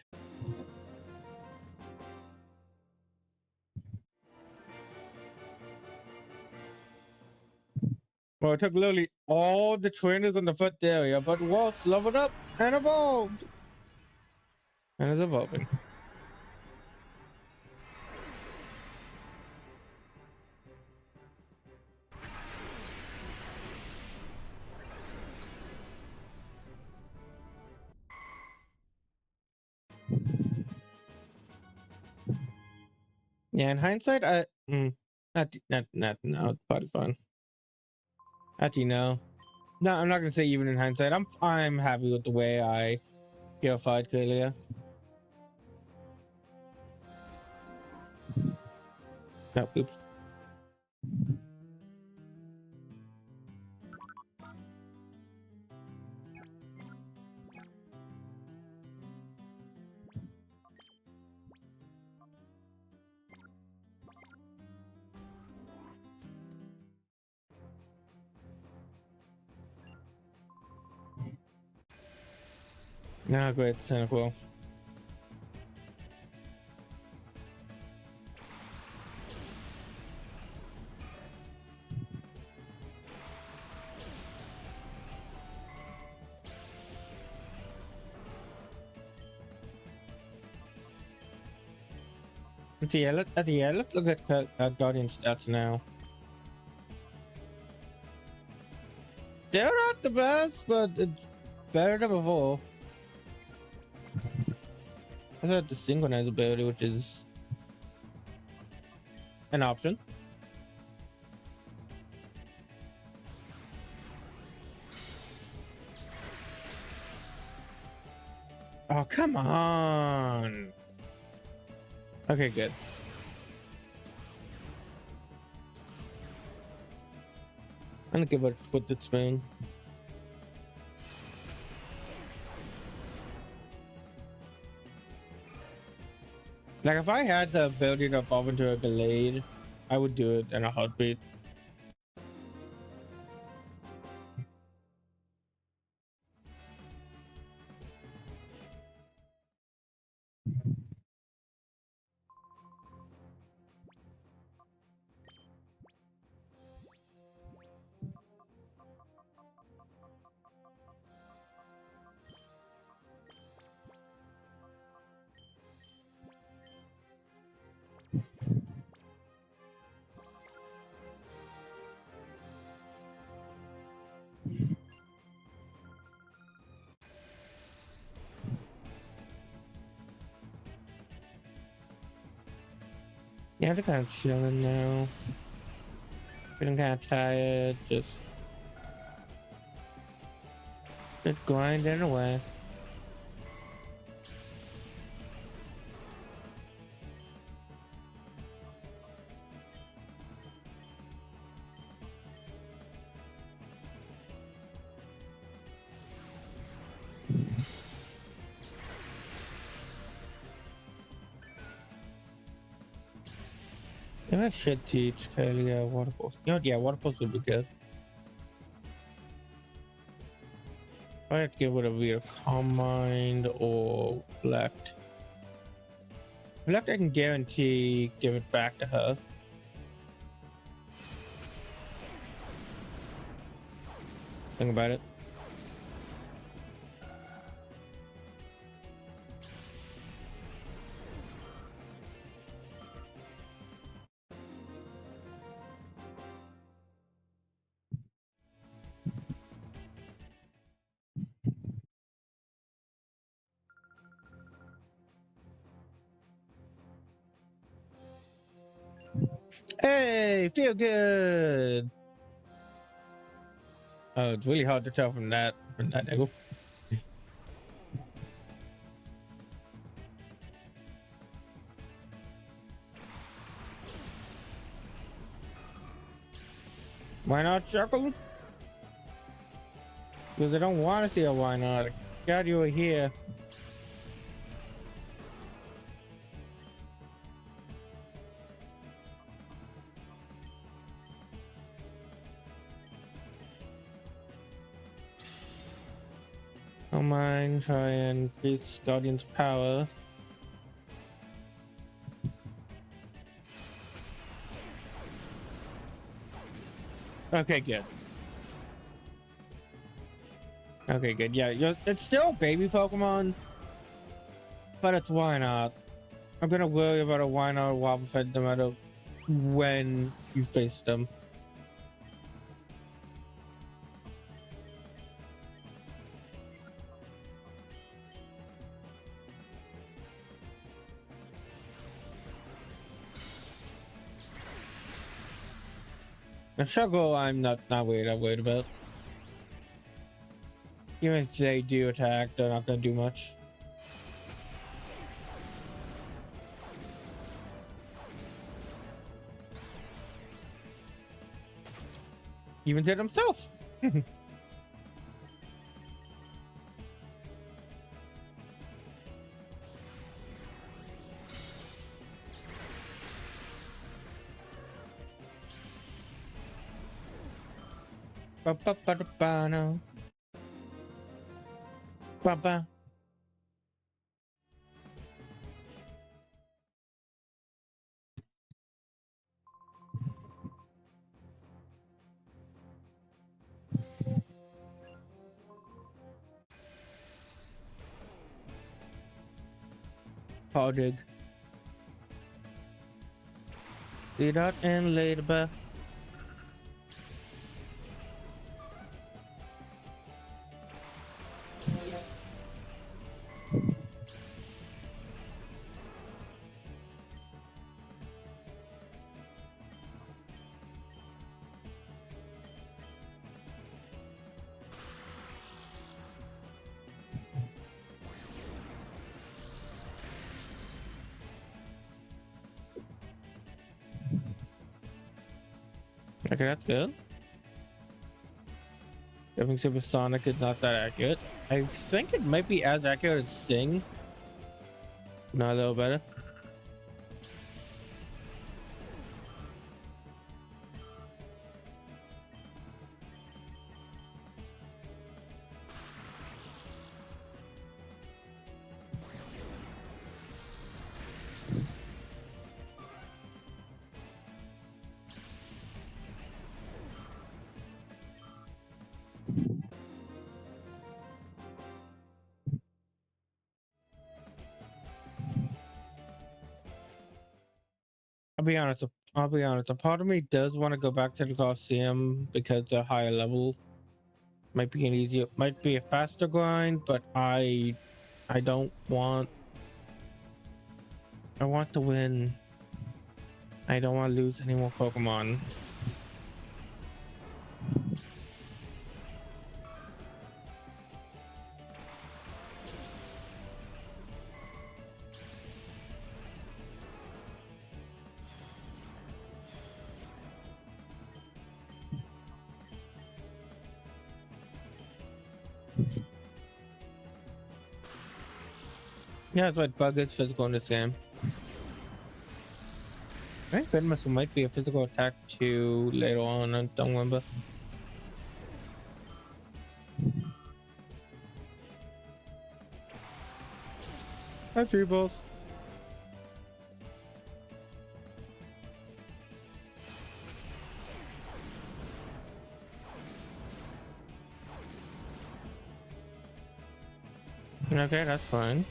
Well, it took literally all the trainers in the foot area, but Waltz leveled up and evolved. And is evolving. Yeah, in hindsight, not no, it's probably fun. Actually, no. No, I'm not gonna say even in hindsight. I'm happy with the way I purified Kalia. No, oops. No, great, cynical. Let's look at Guardian stats now. They're not the best, but it's better than before. I had the synchronize ability, which is an option. Oh, come on. Okay, good. I'm gonna give it a foot to spoon. Like, if I had the ability to evolve into a Gallade, I would do it in a heartbeat. Yeah, they're kind of chilling now. Feeling kind of tired, just grinding away. Yeah, I should teach Kalia water pulse. You know, yeah, water pulse would be good. I have to get rid of either Calm Mind or Left. Left, I can guarantee give it back to her. Think about it. Hey, feel good. Oh, it's really hard to tell from that angle. Why not circle? Because I don't want to see a why not. God, you were here. Don't mind, try and increase Guardian's power. Okay, good. Okay, good. Yeah, it's still a baby Pokemon, but it's why not. I'm gonna worry about a why not Wobbuffet no matter when you face them. The Struggle, I'm not worried about. Even if they do attack, they're not gonna do much. Even did himself. Ba-ba-ba-da-ba-no. Ba-ba. Paw dig. Lead out and later back. Okay, that's good. I think Supersonic is not that accurate. I think it might be as accurate as Sing. Not a little better. I'll be honest. A part of me does want to go back to the Coliseum because the higher level might be might be a faster grind, but I don't want. I want to win. I don't want to lose any more Pokemon. Yeah, that's why Bug is physical in this game. I think Venomous might be a physical attack too later on. I don't remember. Hi, free balls. Okay, that's fine.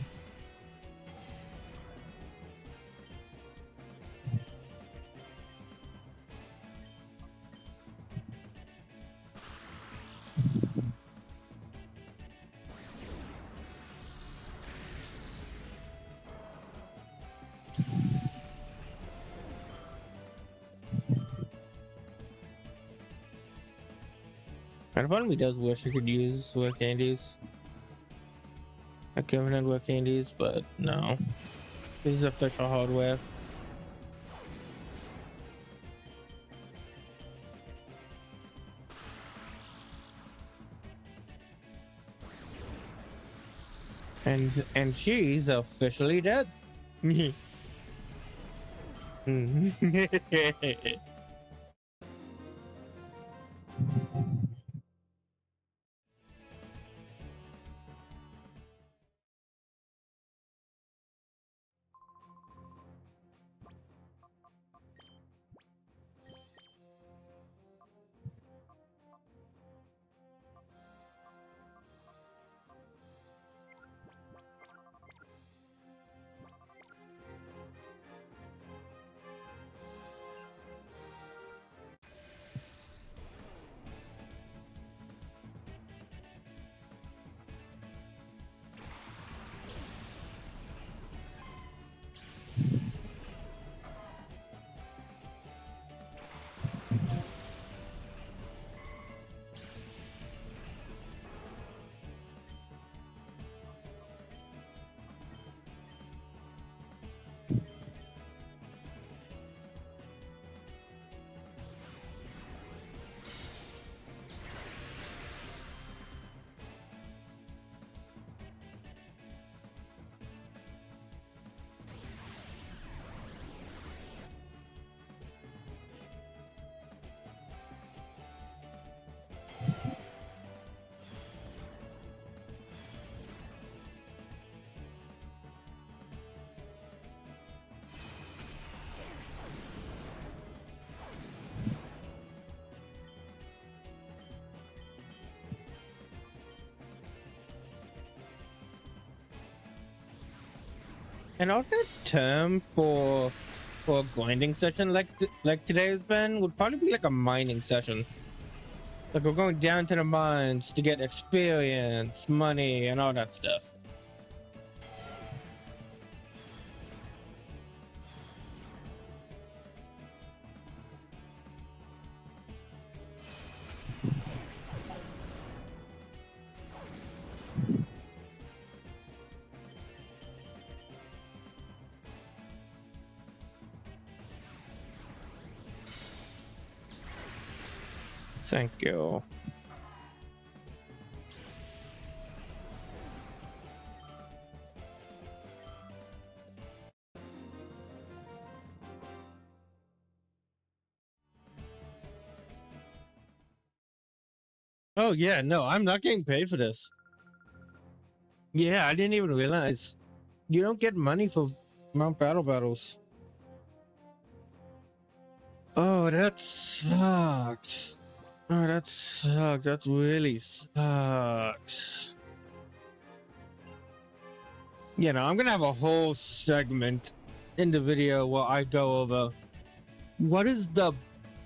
And part of me does wish I could use work candies. Equivalent work candies, but no. This is official hardware. And she's officially dead. And also term for a grinding session like today's been would probably be like a mining session. Like we're going down to the mines to get experience, money, and all that stuff. Thank you. Oh yeah, no, I'm not getting paid for this. Yeah, I didn't even realize you don't get money for Mount Battle battles. Oh, that sucks. Oh, that sucks. That really sucks. You know, I'm gonna have a whole segment in the video where I go over what is the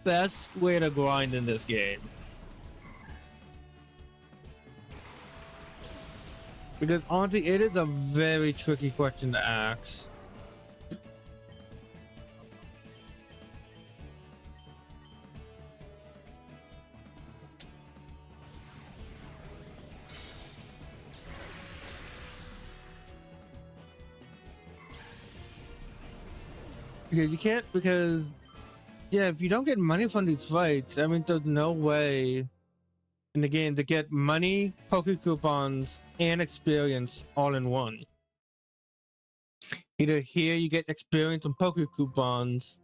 best way to grind in this game. Because honestly, it is a very tricky question to ask. Yeah, you can't because yeah, if you don't get money from these fights, I mean, there's no way in the game to get money, poke coupons, and experience all in one. Either here you get experience and poke coupons,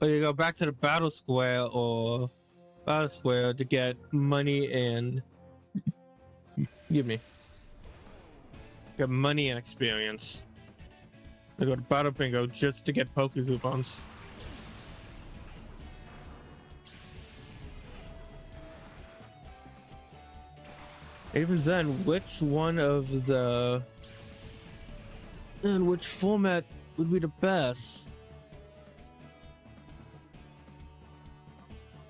or you go back to the battle square or battle square to get money and get money and experience. I go to Battle Bingo just to get Poke coupons. Even then, which one of the and which format would be the best?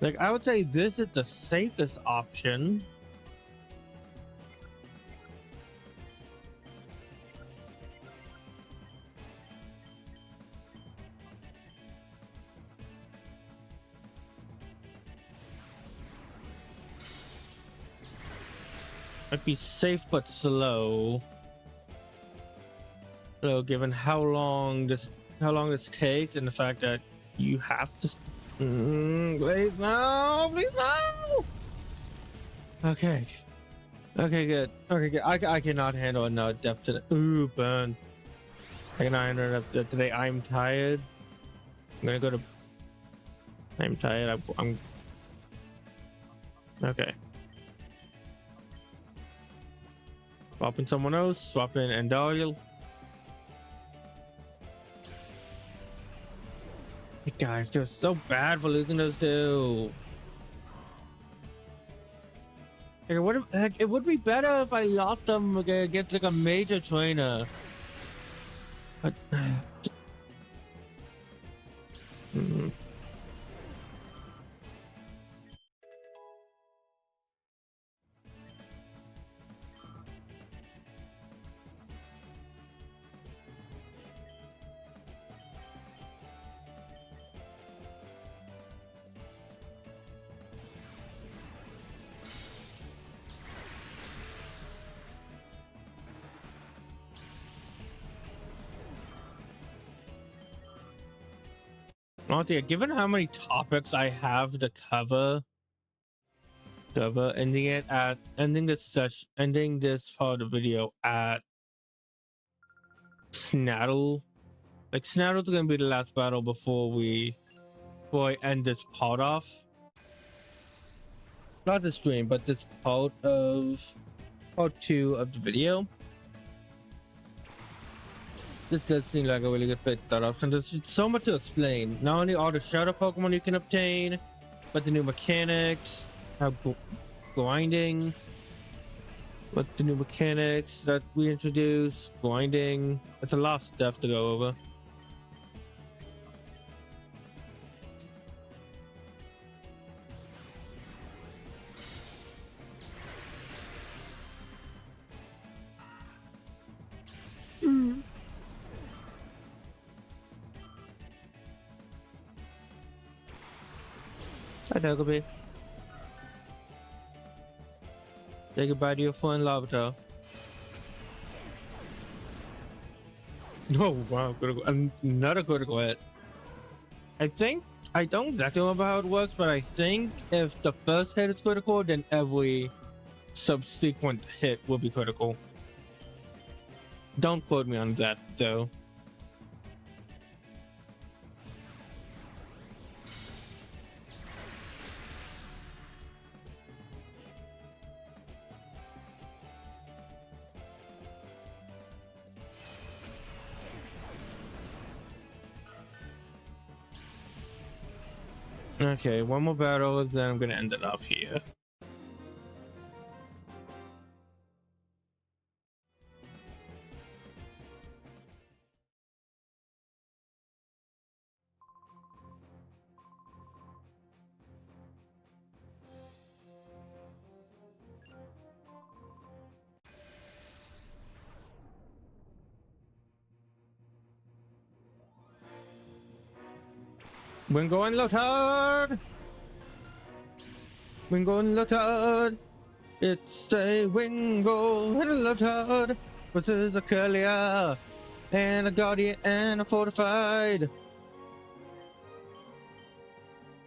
Like, I would say this is the safest option. Might be safe but slow. So given how long this takes and the fact that you have to please no, please no. Okay. Okay, good. Okay, good. I cannot handle enough depth today. Ooh, burn. I cannot handle enough depth today. I'm tired. I'm gonna go to. I'm tired. I'm. Okay. Swap in someone else. Swap in Endaliel. Guys, feel so bad for losing those two. Like, it would be better if I locked them against like a major trainer. But honestly, given how many topics I have to cover, ending this part of the video at Snaddle. Like, Snaddle's gonna be the last battle before I end this part off. Not the stream, but this part 2 of the video. This does seem like a really good fit start off, and there's so much to explain. Not only all the shadow Pokemon you can obtain, but the new mechanics, how grinding, what the new mechanics that we introduced, grinding. It's a lot of stuff to go over. Hi, Togepi. Say goodbye to your friend Lavatar. Oh wow, another critical hit. I don't exactly remember how it works, but I think if the first hit is critical, then every subsequent hit will be critical. Don't quote me on that though. Okay, one more battle, then I'm gonna end it off here. Wingo and Lotard! Wingo and Lotard! It's a Wingo and a Lotard versus a Curlia and a Guardian and a Fortified.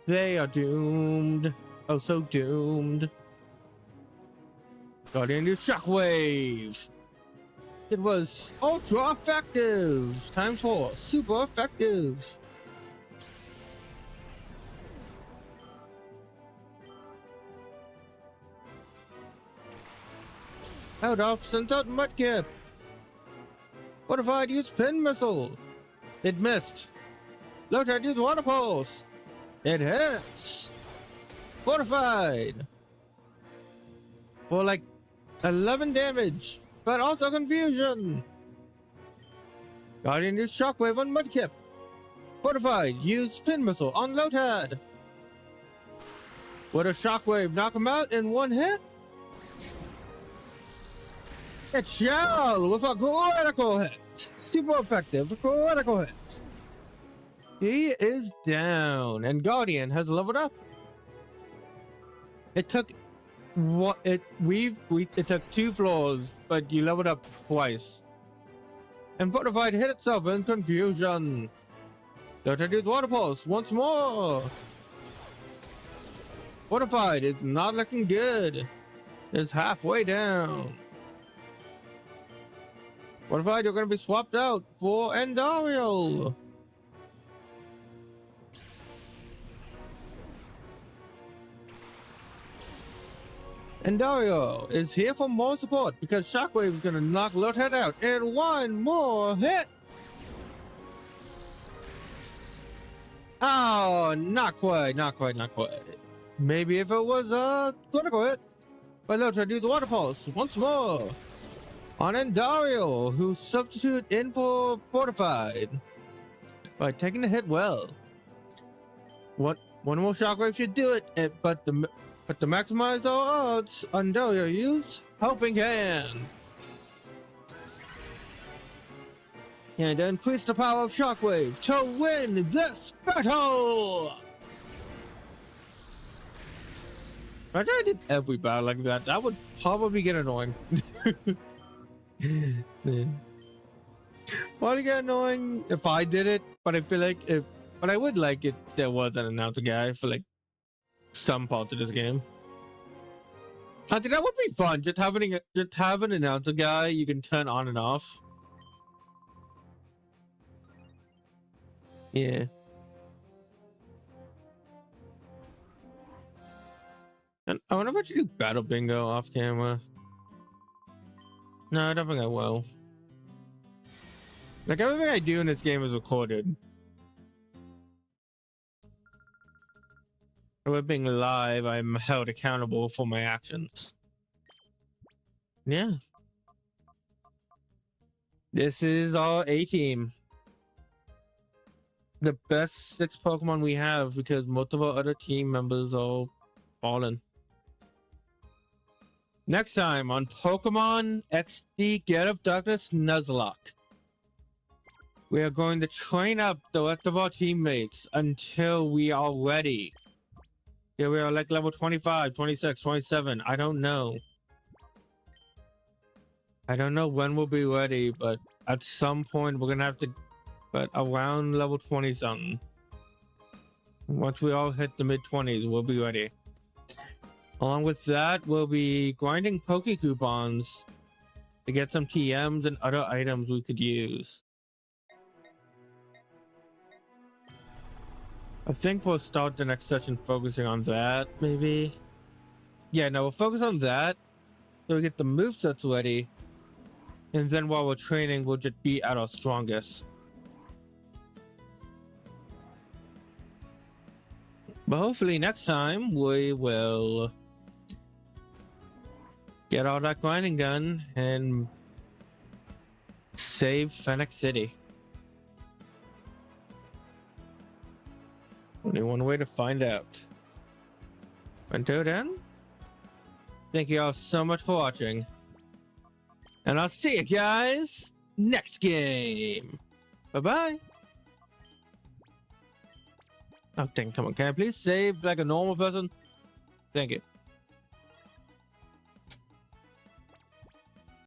They are doomed. Oh, so doomed. Guardian used Shockwave. It was ultra effective. Time for super effective. Out off sent out Mudkip. Fortified use Pin Missile. It missed. Lotad used water pulse. It hits. Fortified. For like 11 damage, but also confusion. Guardian used shockwave on Mudkip. Fortified used spin missile on Lotad. Would a shockwave knock him out in one hit? It shall with a critical hit. Super effective critical hit. He is down, and Guardian has leveled up. It took what it took 2 floors, but you leveled up twice. And Fortified hit itself in confusion. Don't do the water pulse once more. Fortified is not looking good. It's halfway down. Fortified, you're going to be swapped out for Endario. Endario is here for more support because Shockwave is going to knock Lotad out in one more hit. Oh, not quite. Maybe if it was a critical hit. But Lotad do the water pulse once more on Endario, who substitute in for Fortified by taking the hit well. One more Shockwave should do it, but to maximize our odds, Endario use Helping Hand. And increase the power of Shockwave to win this battle! If I did every battle like that, that would probably get annoying. Probably get annoying if I did it, but I feel like but I would like it there was an announcer guy for like some parts of this game. I think that would be fun. Just have an announcer guy you can turn on and off. Yeah. And I wonder if I should do battle bingo off camera. No, I don't think I will. Like everything I do in this game is recorded. With being live, I'm held accountable for my actions. Yeah. This is our A-team. The best 6 Pokemon we have because most of our other team members are fallen. Next time on Pokemon XD Get Up Darkness Nuzlocke. We are going to train up the rest of our teammates until we are ready. Yeah, we are like level 25, 26, 27. I don't know. I don't know when we'll be ready, but at some point we're gonna have to, but around level 20 something. Once we all hit the mid-20s, we'll be ready. Along with that, we'll be grinding Poke Coupons to get some TMs and other items we could use. I think we'll start the next session focusing on that, maybe. Yeah, no, we'll focus on that so we get the movesets ready. And then while we're training, we'll just be at our strongest. But hopefully next time we will get all that grinding done and save Fennec City. Only one way to find out. Until then, thank you all so much for watching. And I'll see you guys next game. Bye-bye. Oh, dang, come on. Can I please save like a normal person? Thank you.